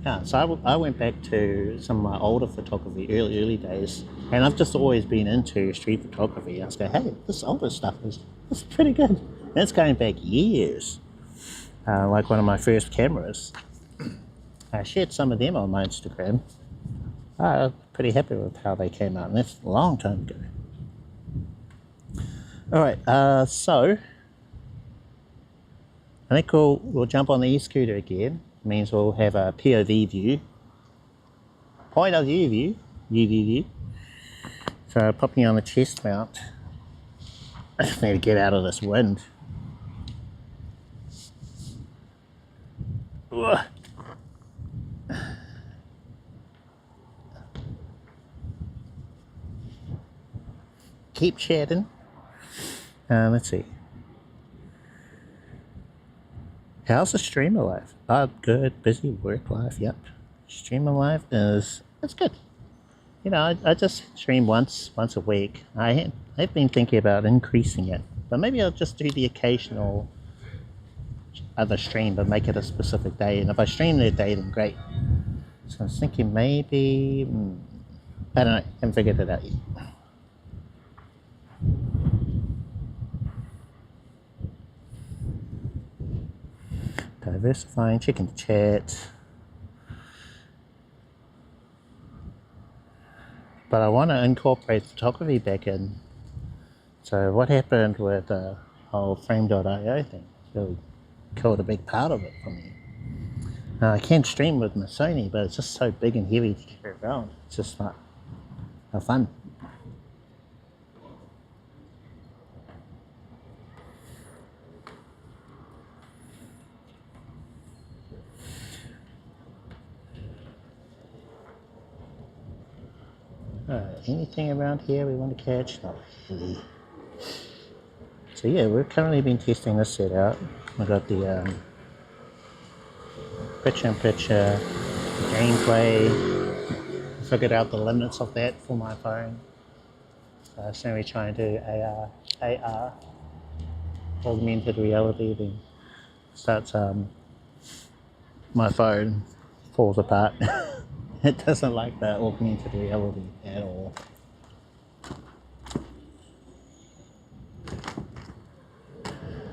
Yeah, so I went back to some of my older photography, early days, and I've just always been into street photography. I was going, hey, this older stuff is pretty good. And it's going back years. Like one of my first cameras. I shared some of them on my Instagram. I'm pretty happy with how they came out, and that's a long time ago. Alright, so I think we'll jump on the eScooter again. It means we'll have a POV view. Point of view. So popping on the chest mount. I just need to get out of this wind. Ugh. Keep chatting. Let's see. How's the streamer life? Oh, good. Busy work life. Yep. Streamer life it's good. You know, I just stream once a week. I've been thinking about increasing it, but maybe I'll just do the occasional other stream, but make it a specific day. And if I stream that day, then great. So I was thinking maybe I don't know. Haven't figured it out yet. Diversifying, checking the chat. But I want to incorporate photography back in. So what happened with the whole frame.io thing really killed a big part of it for me. I can stream with my Sony, but it's just so big and heavy to carry around. It's just not fun. Anything around here we want to catch? Not really. So yeah, we've currently been testing this set out. I got the picture-in-picture gameplay. Figured out the limits of that for my phone. So we're trying to do AR, Augmented Reality. Then starts my phone falls apart. It doesn't like that augmented reality at all.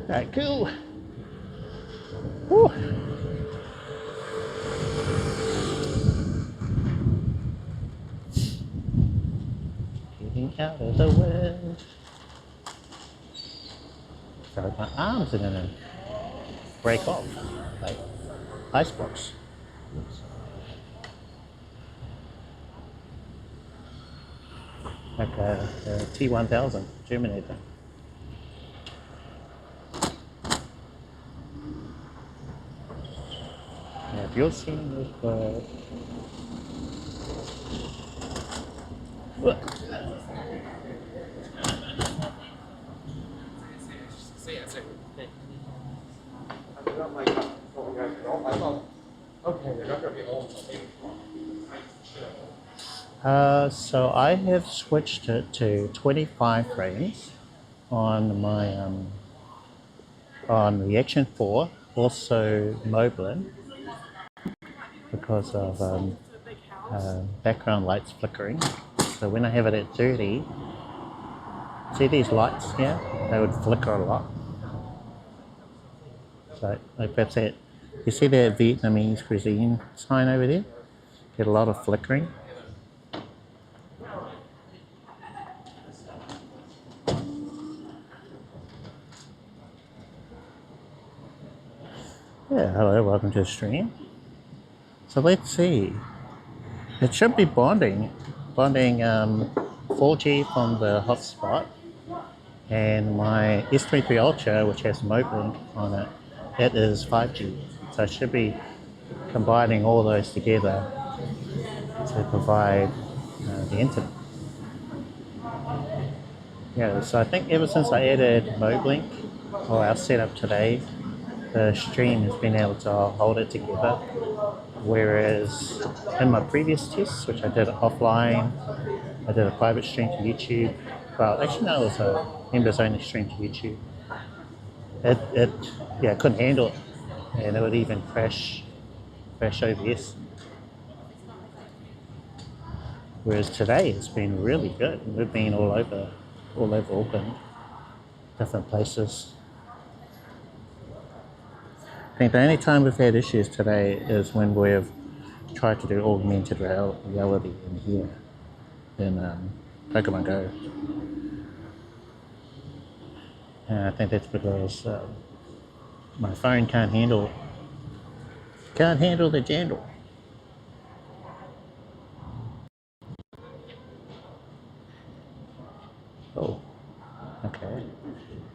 Alright, cool. Woo. Getting out of the wind. Sorry, my arms are gonna break off like ice blocks. Like a T1000 Terminator. Yeah, if you're seeing this bird, so I have switched it to 25 frames on my on the Action 4, also Moblin, because of background lights flickering. So when I have it at 30, see these lights here? They would flicker a lot. So like that's it. You see that Vietnamese cuisine sign over there? Get a lot of flickering. Yeah, hello, welcome to the stream. So let's see. It should be bonding 4G from the hotspot, and my S23 Ultra, which has Moblink on it, it is 5G. So I should be combining all those together to provide the internet. Yeah, so I think ever since I added Moblink, or our setup today, the stream has been able to hold it together. Whereas in my previous tests, which I did offline, I did a private stream to YouTube. Well, actually no, it was a members only stream to YouTube. It couldn't handle it, and it would even crash OBS. Whereas today it's been really good. We've been all over Auckland, different places. I think the only time we've had issues today is when we've tried to do augmented reality in here in Pokemon Go. And I think that's because my phone can't handle the jandle. Oh, okay.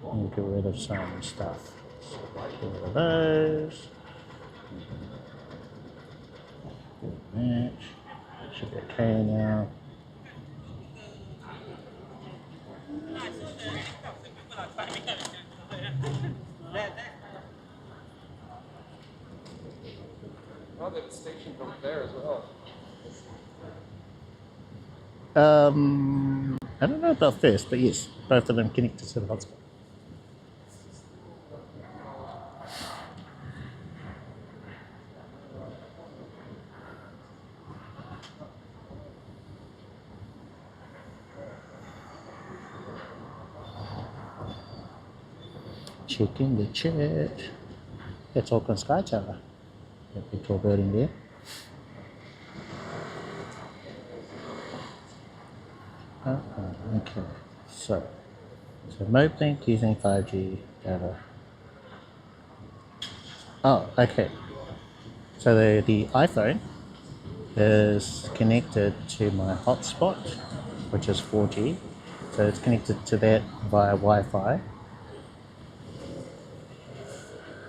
Let me get rid of some stuff. So get rid of those. Match. Should be okay now. Oh, they have a station over there as well. I don't know about first, but yes, both of them connected to the hotspot. Checking the chat. That's Auckland Sky Tower. That big tall building there. Okay, so Moblink using 5G data. Oh, okay. So the iPhone is connected to my hotspot, which is 4G. So it's connected to that via Wi-Fi.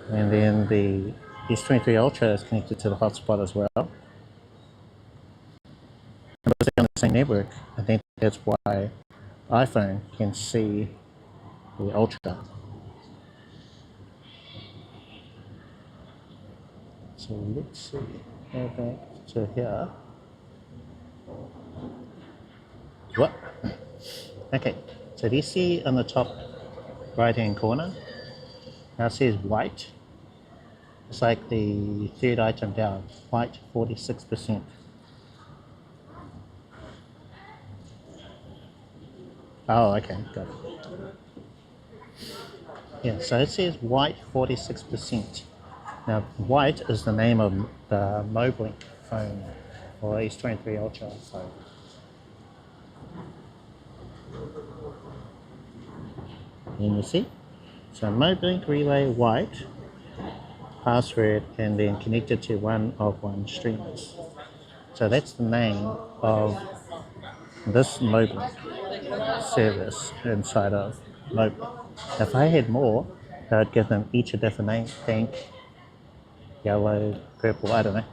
And then the S23 Ultra is connected to the hotspot as well. And because they're on the same network, I think that's why iPhone can see the Ultra. So let's see, go back to here. What? Okay, so do you see on the top right hand corner? Now it says white. It's like the third item down, white 46%. Oh, okay, got it. Yeah, so it says white 46%. Now, white is the name of the Moblin phone, or S23 Ultra phone. And you see? So Moblink relay white, password, and then connected to one of one streamers. So that's the name of this Moblink service inside of Moblin. If I had more, I'd give them each a different name, pink, yellow, purple, I don't know.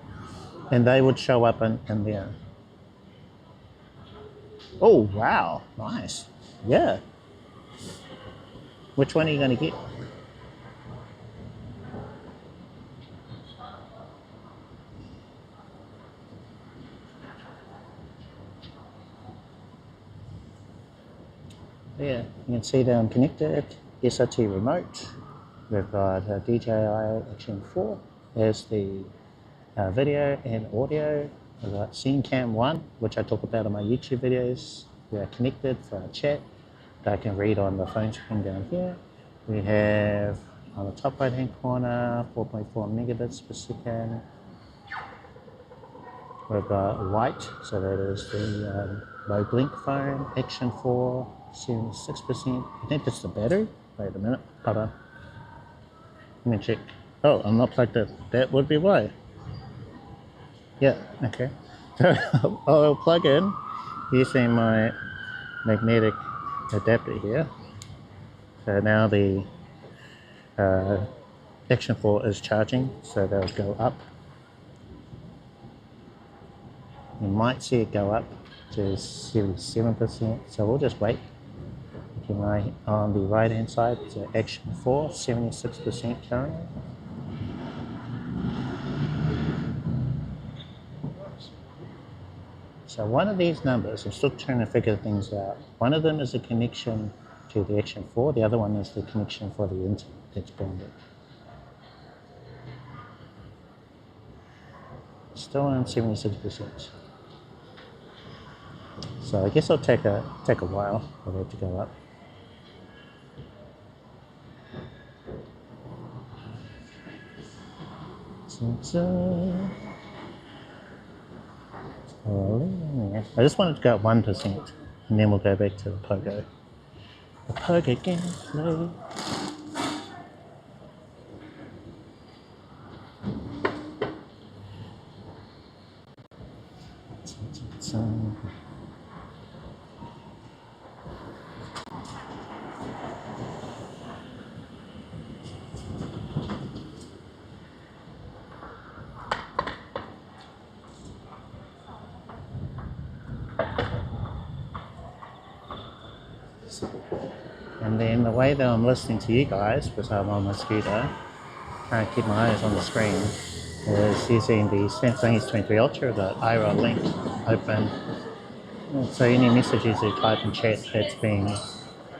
And they would show up in there. Oh, wow, nice. Yeah. Which one are you going to get? Yeah, you can see that I'm connected. SRT remote. We've got DJi Action 4 as the video and audio. We've got Scene Cam 1, which I talk about in my YouTube videos. We are connected for our chat that I can read on the phone screen down here. We have on the top right hand corner 4.4 megabits per second. We've got white, so that is the Moblink phone, Action 4, 76%. I think that's the battery. Wait a minute, hold on. Let me check. Oh, I'm not plugged in. That would be why. Yeah, okay. So I'll plug in using my magnetic adapter here. So now the Action 4 is charging, so they'll go up. You might see it go up to 77%, so we'll just wait. On the right hand side, so Action 4, 76% currently. So one of these numbers, I'm still trying to figure things out. One of them is a connection to the Action 4, the other one is the connection for the internet that's branded. Still on 76%. So I guess it'll take a while for that to go up. I just wanted to go at 1% and then we'll go back to the PoGo. The PoGo gameplay. And then the way that I'm listening to you guys, because I'm on my scooter, can't keep my eyes on the screen, is using the Samsung S23 Ultra, the iRod link open. So any messages you type in chat, that's being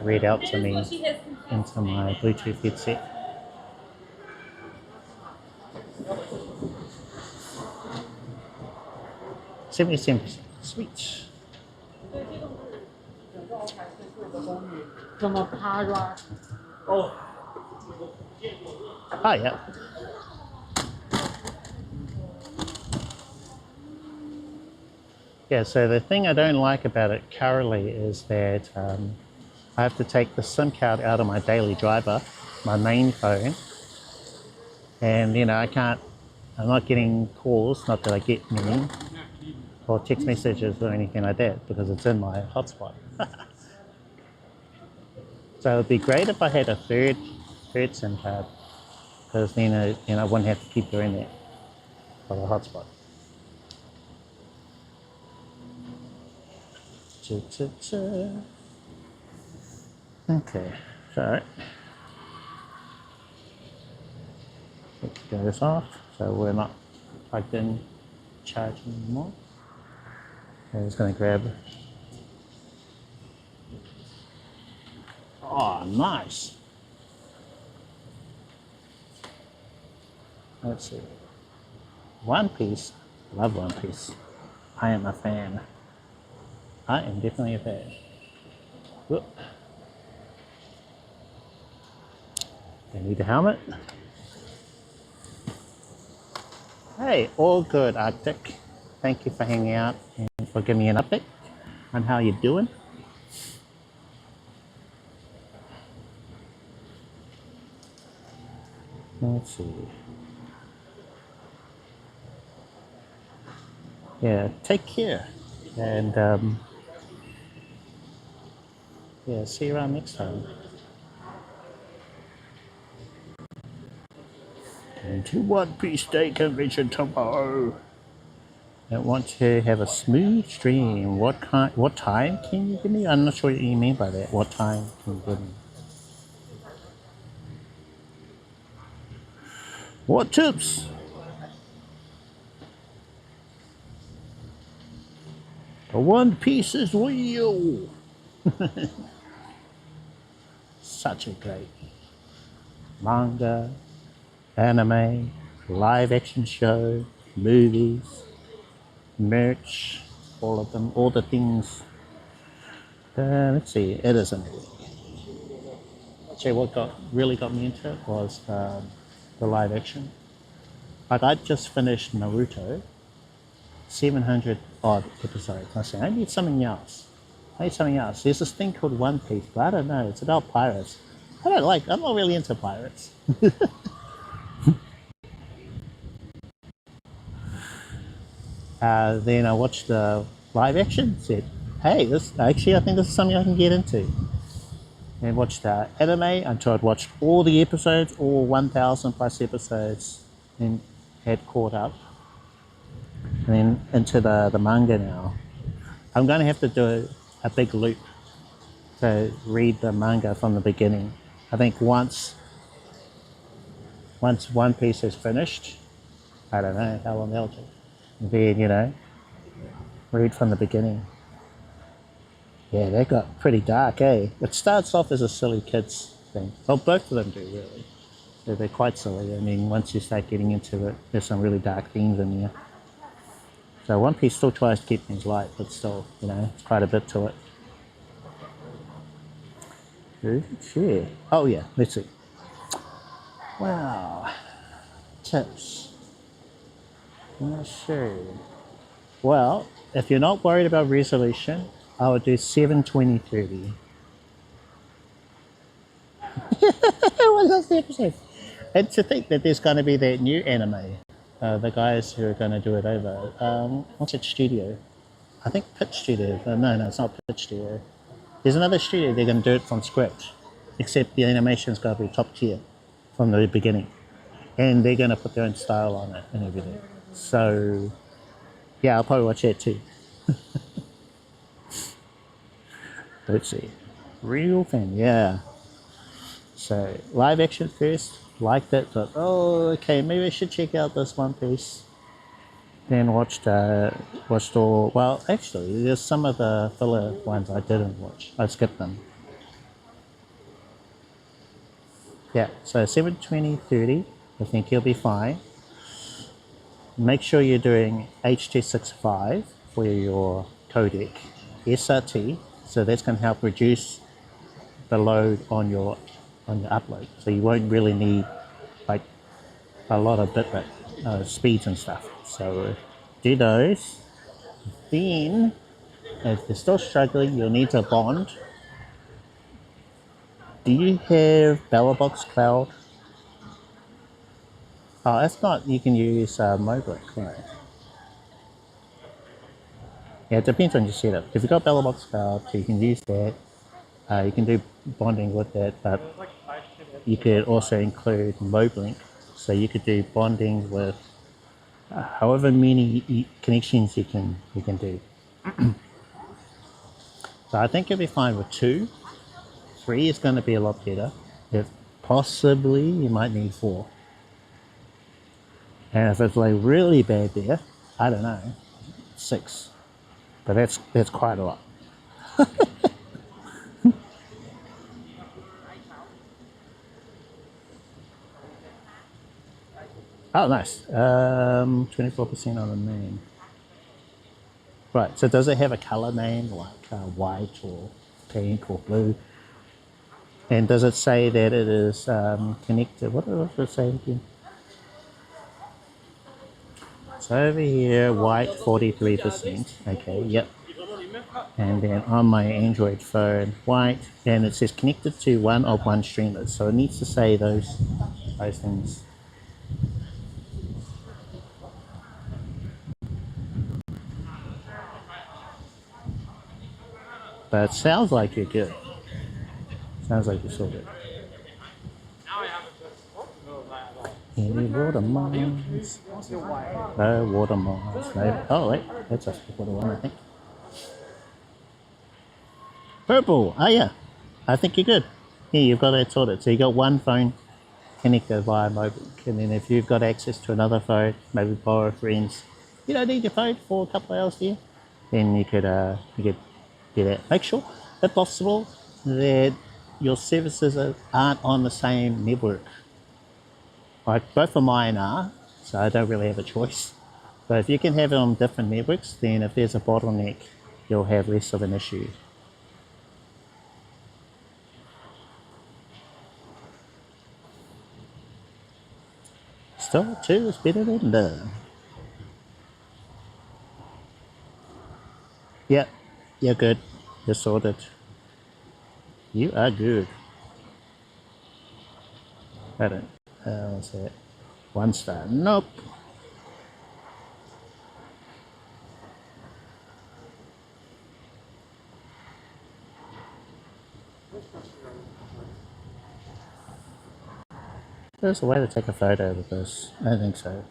read out to me into my Bluetooth headset. $77. Sweet. 怎么拍吧？哦。Oh, yeah. Yeah, so the thing I don't like about it currently is that I have to take the SIM card out of my daily driver, my main phone, and you know, I'm not getting calls, not that I get many, or text messages or anything like that, because it's in my hotspot. So it'd be great if I had a third SIM card, because then I wouldn't have to keep doing that for the hotspot. Okay, so let's get this off, so we're not plugged in charging anymore. I'm just going to grab. Oh, nice. Let's see. One Piece. Love One Piece. I am a fan. I am definitely a fan. Whoop. They need a helmet. Hey, all good, Arctic. Thank you for hanging out and for giving me an update on how you're doing. Let's see. Yeah, take care. And yeah, see you around next time. And to One Piece Day convention tomorrow. I want to have a smooth stream. What time can you give me? I'm not sure what you mean by that. What time can you give me? What tips? A One Piece is real. Such a great manga, anime, live action show, movies, merch, all of them, all the things. Let's see, it is amazing. Actually, what really got me into it was the live action. Like, I just finished Naruto, 700 odd episodes. I said, I need something else. There's this thing called One Piece, but I don't know. It's about pirates. I'm not really into pirates. Then I watched the live action, said, hey, I think this is something I can get into. And watched the anime until I'd watched all the episodes, all 1,000 plus episodes, and had caught up. And then into the manga now. I'm going to have to do a big loop to read the manga from the beginning. I think once One Piece is finished, I don't know how long that'll take. Then, read from the beginning. Yeah, they got pretty dark, eh? It starts off as a silly kids thing. Well, both of them do, really. They're quite silly. I mean, once you start getting into it, there's some really dark themes in there. So One Piece still tries to keep things light, but still, you know, it's quite a bit to it. Sure. Oh yeah, let's see. Wow. Tips. Sure. Well, if you're not worried about resolution, I would do 720/30. What was the episode? And to think that there's going to be that new anime, the guys who are going to do it over, what's it studio? I think PiP Studio. No, it's not PiP Studio. There's another studio, they're going to do it from scratch, except the animation's got to be top tier from the beginning. And they're going to put their own style on it and everything. So, yeah, I'll probably watch that too. Let's see. Real fan, yeah. So, live action first, liked it, but oh, okay, maybe I should check out this One Piece. Then watched all, well, actually, there's some of the filler ones I didn't watch. I skipped them. Yeah, so 720/30, I think you'll be fine. Make sure you're doing H.265 for your codec, SRT, so that's going to help reduce the load on your upload. So you won't really need like a lot of bitrate speeds and stuff. So do those. Then, if you're still struggling, you'll need to bond. Do you have BellaBox Cloud? Oh, that's not, you can use Moblin, right? Yeah, it depends on your setup. If you've got BellaBox Cloud, so you can use that. You can do bonding with that, but you could also include Moblink. So you could do bonding with however many connections you can do. So I think you'll be fine with 2. 3 is going to be a lot better. If possibly, you might need 4. And if it's like really bad there, I don't know, 6. But that's quite a lot. Oh, nice. 24% on the name. Right, so does it have a color name like white or pink or blue? And does it say that it is connected? What does it say again? So over here, white 43%. Okay, yep. And then on my Android phone, white, and it says connected to one of one streamers. So it needs to say those things. But it sounds like you're good. Sounds like you're sorted. Any watermarks? No watermarks. No. Oh wait, that's a water one, I think. Purple. Oh yeah, I think you're good. Yeah, you've got that sorted. So you got one phone connected via Moblink, and then if you've got access to another phone, maybe borrow a friend's. You don't need your phone for a couple of hours here. Then you could do that. Make sure, if possible, that your services aren't on the same network. Like both of mine are, so I don't really have a choice. But if you can have it on different networks, then if there's a bottleneck, you'll have less of an issue. Still, 2 is better than none. Yeah, you're good. You're sorted. You are good. I don't. What's that? 1 star. Nope. There's a way to take a photo with this. I don't think so.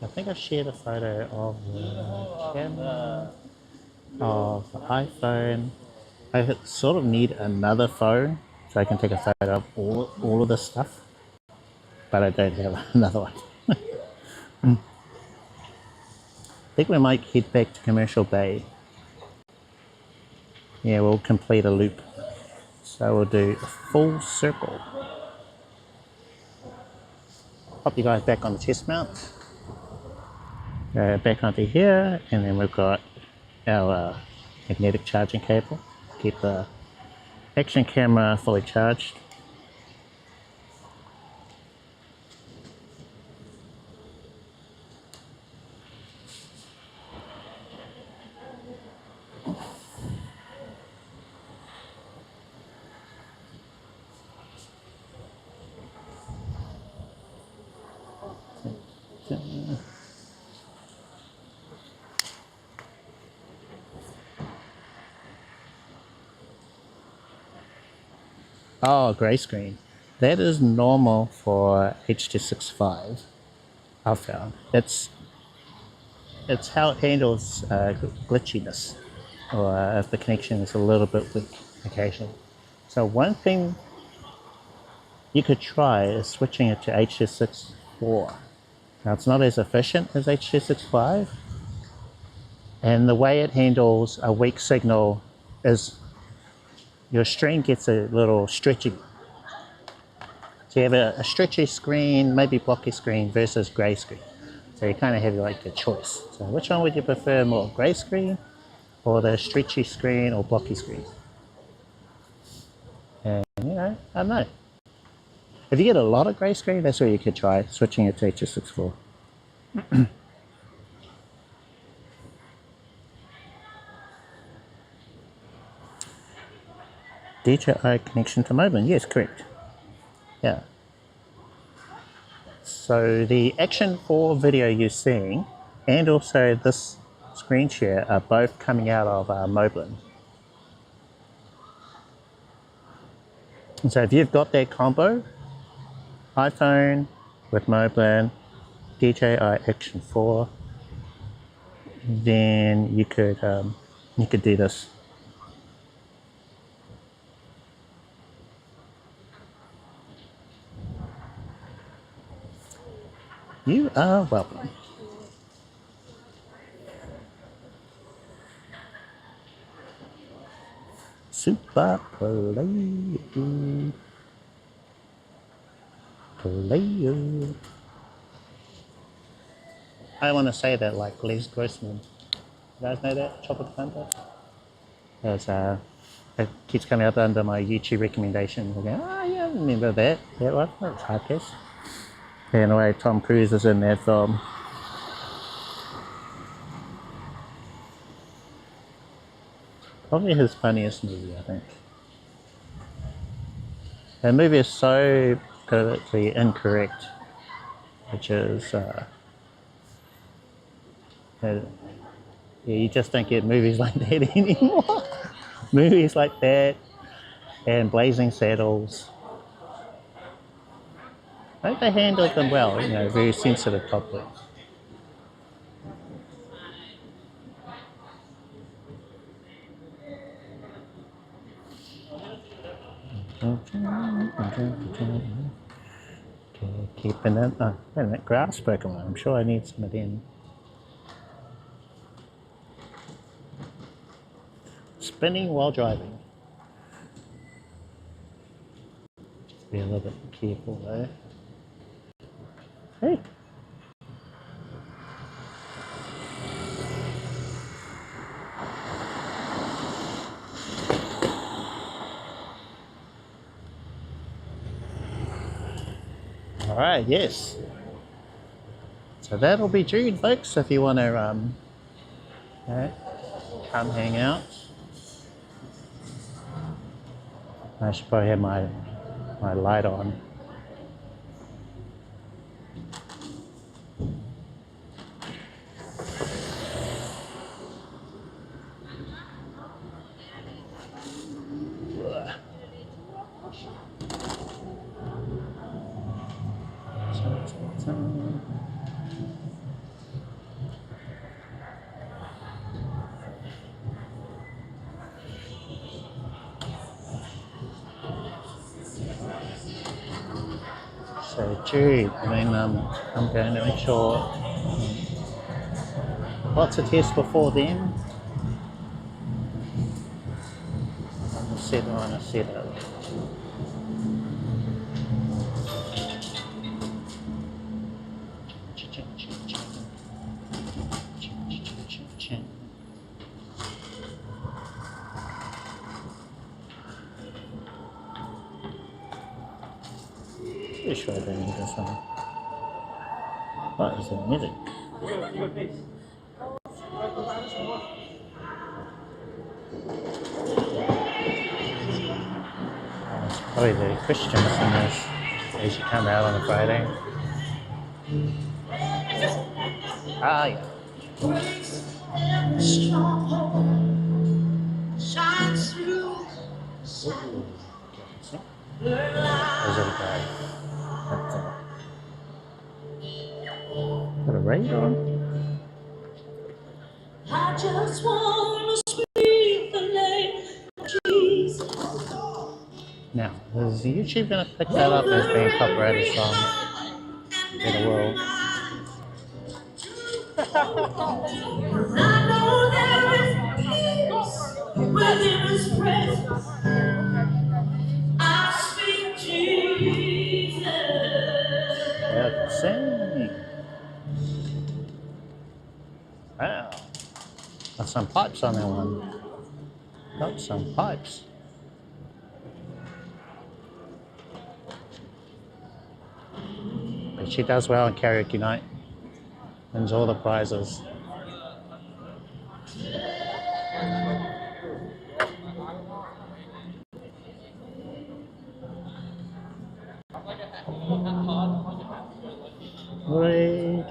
I think I shared a photo of the camera, of the iPhone. I sort of need another phone so I can take a photo of all of this stuff, but I don't have another one. I think we might head back to Commercial Bay. Yeah, we'll complete a loop. So we'll do a full circle. Pop you guys back on the chest mount. Go back onto here, and then we've got our magnetic charging cable. Keep the action camera fully charged. Oh, grey screen. That is normal for H.265. I've found. It's how it handles glitchiness, or if the connection is a little bit weak occasionally. So one thing you could try is switching it to H.264. Now it's not as efficient as H.265, and the way it handles a weak signal is your stream gets a little stretchy. So you have a stretchy screen, maybe blocky screen versus grey screen. So you kind of have like a choice. So which one would you prefer more, grey screen or the stretchy screen or blocky screen? And you know, I don't know. If you get a lot of grey screen, that's where you could try switching it to H.264. DJi connection to Moblin, yes, correct. Yeah. So the Action 4 video you're seeing and also this screen share are both coming out of Moblin. And so if you've got that combo, iPhone with Moblin, DJi Action 4, then you could do this. You are welcome. Super player. I want to say that like Les Grossman. You guys know that? Tropic Thunder? It keeps coming up under my YouTube recommendation. Going, oh yeah, I remember that. That one? That was Hardcase. Anyway, Tom Cruise is in that film. Probably his funniest movie, I think. The movie is so politically incorrect, which is, you just don't get movies like that anymore. Movies like that and Blazing Saddles. I think they handled them well, you know, very sensitive topics. Keeping it. Oh, wait a minute, grass Pokemon. I'm sure I need some of them. Spinning while driving. Just be a little bit careful though. Hey. All right, yes. So that'll be June, folks, if you want to come hang out. I should probably have my light on. So Jude, I mean, I'm going to make sure lots of tests before then. I'm set on a setup. Pretty sure I don't need this one. What is the music? It's probably the Christian singers. They should come out on a Friday. Ah, yeah. Ooh. There's a guy. Got a raid on? I just want to speak the name of Jesus. Now, is YouTube going to pick that up as being a copyrighted song in the world? I know there is peace within His presence. I speak Jesus. Let's sing. Wow. Got some pipes on that one. Got some pipes. But she does well on karaoke night. Wins all the prizes. Great.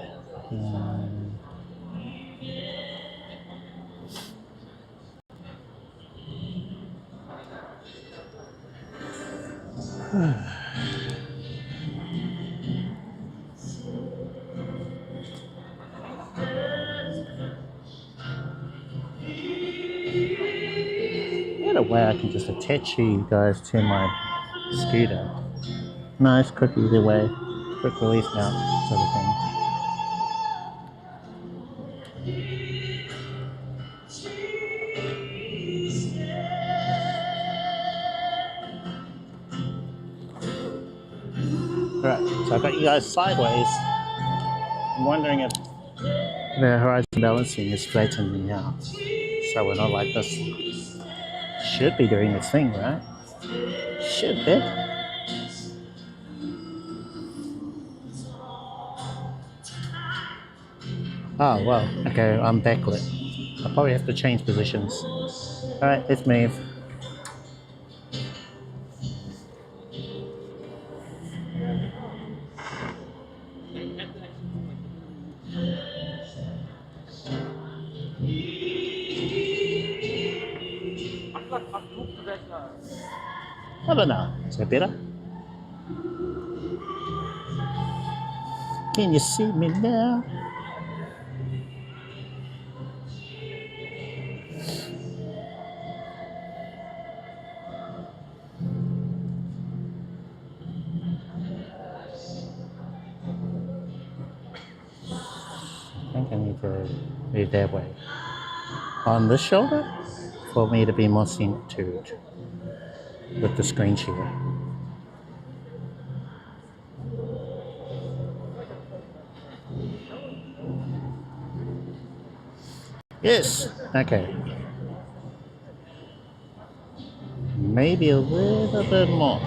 What a way I can just attach you guys to my scooter. Nice, quick, easy way. Quick release mount sort of thing. Alright, so I've got you guys sideways. I'm wondering if the horizon balancing is flattening out. So we're not like this. Should be doing its thing, right? Should be. Oh, well, okay, I'm backlit. I'll probably have to change positions. Alright, let's move. I don't know. Is that better? Can you see me now? I think I need to move that way. On this shoulder? For me to be more centered with the screen share. Yes, okay. Maybe a little bit more.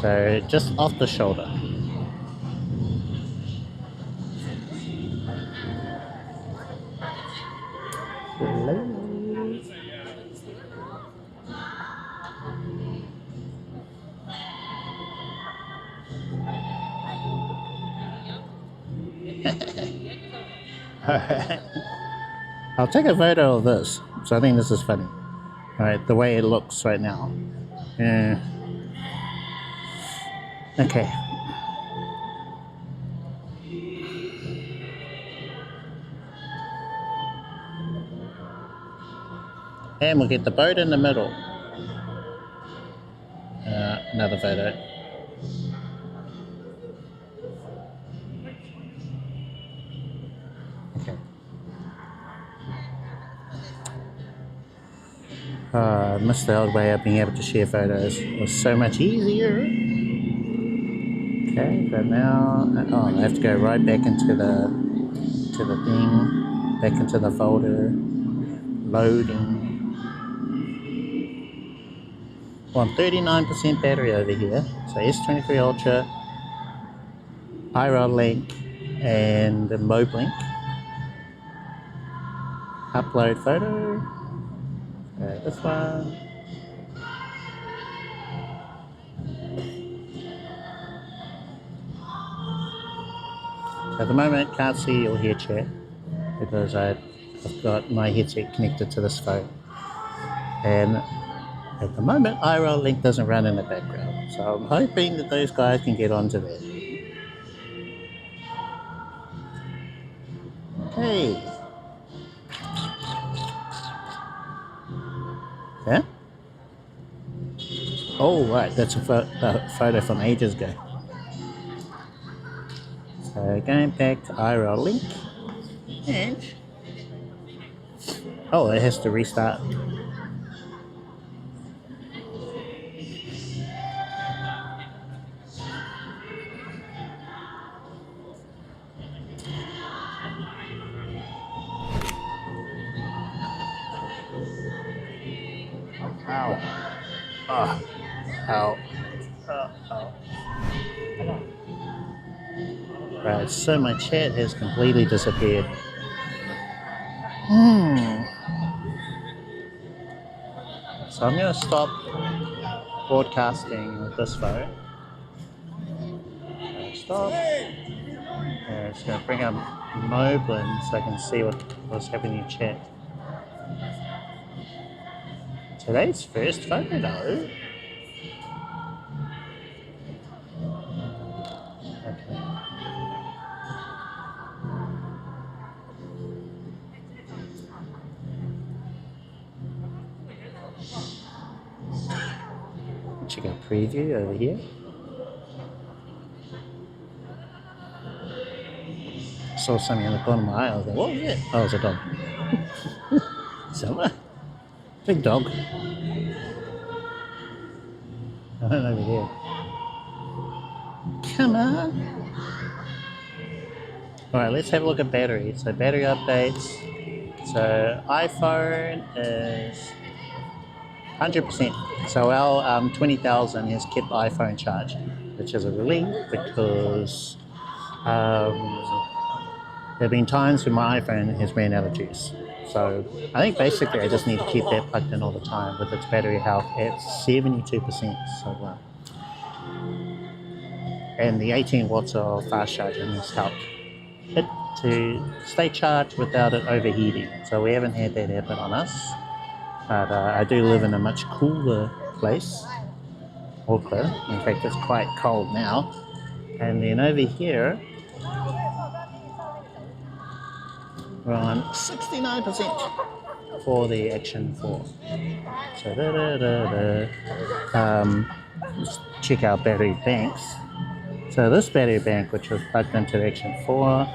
So just off the shoulder. Alright. I'll take a photo of this. So I think this is funny. Alright, the way it looks right now. Yeah. Okay. And we'll get the boat in the middle. Another photo. I missed the old way of being able to share photos. It was so much easier. Okay, but now, oh, I have to go right back into the thing, back into the folder, loading. Well, I'm 39% battery over here. So S23 Ultra, Link, and Moblink. Upload photo. This one. So at the moment, can't see or hear chat because I've got my headset connected to this phone. And at the moment, Link doesn't run in the background. So I'm hoping that those guys can get onto that. Hey. Yeah? Oh, right, that's a photo from ages ago. So going back to Link, and oh, it has to restart. Ow. Oh. Ow. Oh. Right, so my chat has completely disappeared. So I'm going to stop broadcasting with this phone. Stop. And it's going to bring up Moblin so I can see what's happening in chat. Today's first photo. Okay. Check out preview over here. Saw something on the bottom of my eye. I was like, what was it? Oh, it was a dog. Silver? Big dog. I don't know over here. Come on. Alright, let's have a look at battery. So battery updates. So iPhone is 100%. So our 20,000 has kept the iPhone charged, which is a relief because there have been times when my iPhone has ran out of juice. So I think basically I just need to keep that plugged in all the time with its battery health at 72%. So and the 18 watts of fast charging has helped it to stay charged without it overheating. So we haven't had that happen on us. But I do live in a much cooler place, Auckland. In fact, it's quite cold now. And then over here, we're on 69% for the Action 4. So let's check our battery banks. So this battery bank, which was plugged into the Action 4,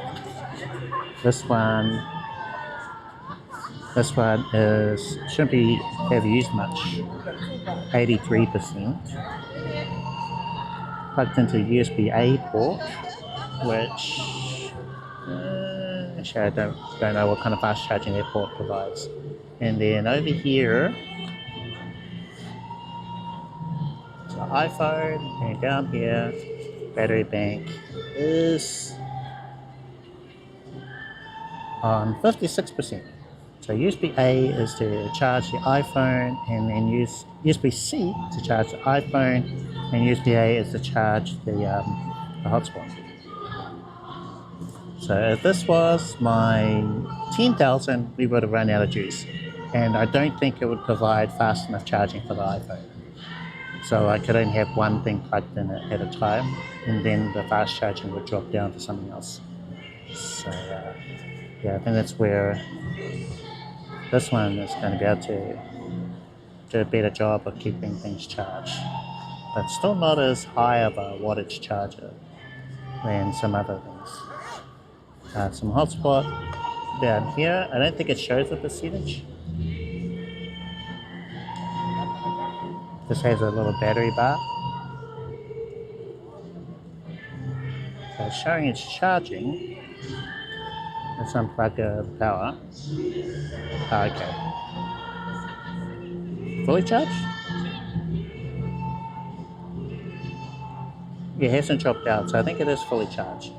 this one is shouldn't have used much, 83%. Plugged into the USB-A port, which actually I don't know what kind of fast charging that port provides. And then over here, so iPhone, and down here, battery bank is on 56%. So USB-A is to charge the iPhone, and then use USB-C to charge the iPhone, and USB-A is to charge the hotspot. So if this was my 10,000, we would have run out of juice, and I don't think it would provide fast enough charging for the iPhone. So I could only have one thing plugged in at a time, and then the fast charging would drop down to something else. So yeah, I think that's where this one is going to be able to do a better job of keeping things charged, but still not as high of a wattage charger than some other things. Some hotspot down here. I don't think it shows the percentage. This has a little battery bar. So it's showing it's charging. Let's unplug the power. Oh, okay. Fully charged? Yeah, it hasn't dropped out, so I think it is fully charged.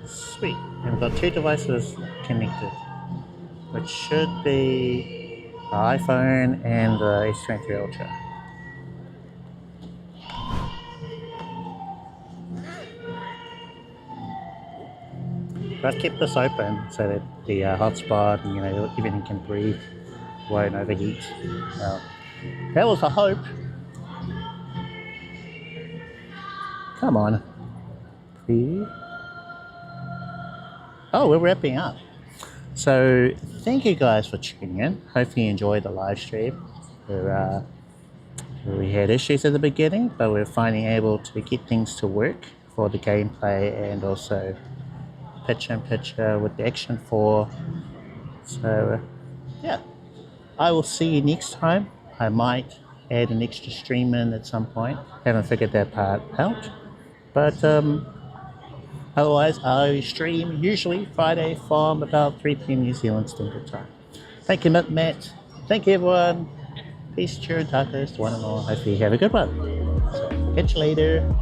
Sweet. And we've got two devices connected, which should be the iPhone and the S23 Ultra. I've kept this open so that the hotspot and everything can breathe, won't overheat. Well, that was a hope. Come on, please. Oh, we're wrapping up. So thank you guys for tuning in. Hopefully you enjoyed the live stream. We had issues at the beginning, but we're finally able to get things to work for the gameplay and also picture with the Action 4. So yeah, I will see you next time. I might add an extra stream in at some point. Haven't figured that part out, but otherwise I stream usually Friday from about 3 p.m. New Zealand Standard Time. Thank you, Matt. Thank you, everyone. Peace, cheer, and tacos to one and all. Hopefully you have a good one. So, catch you later.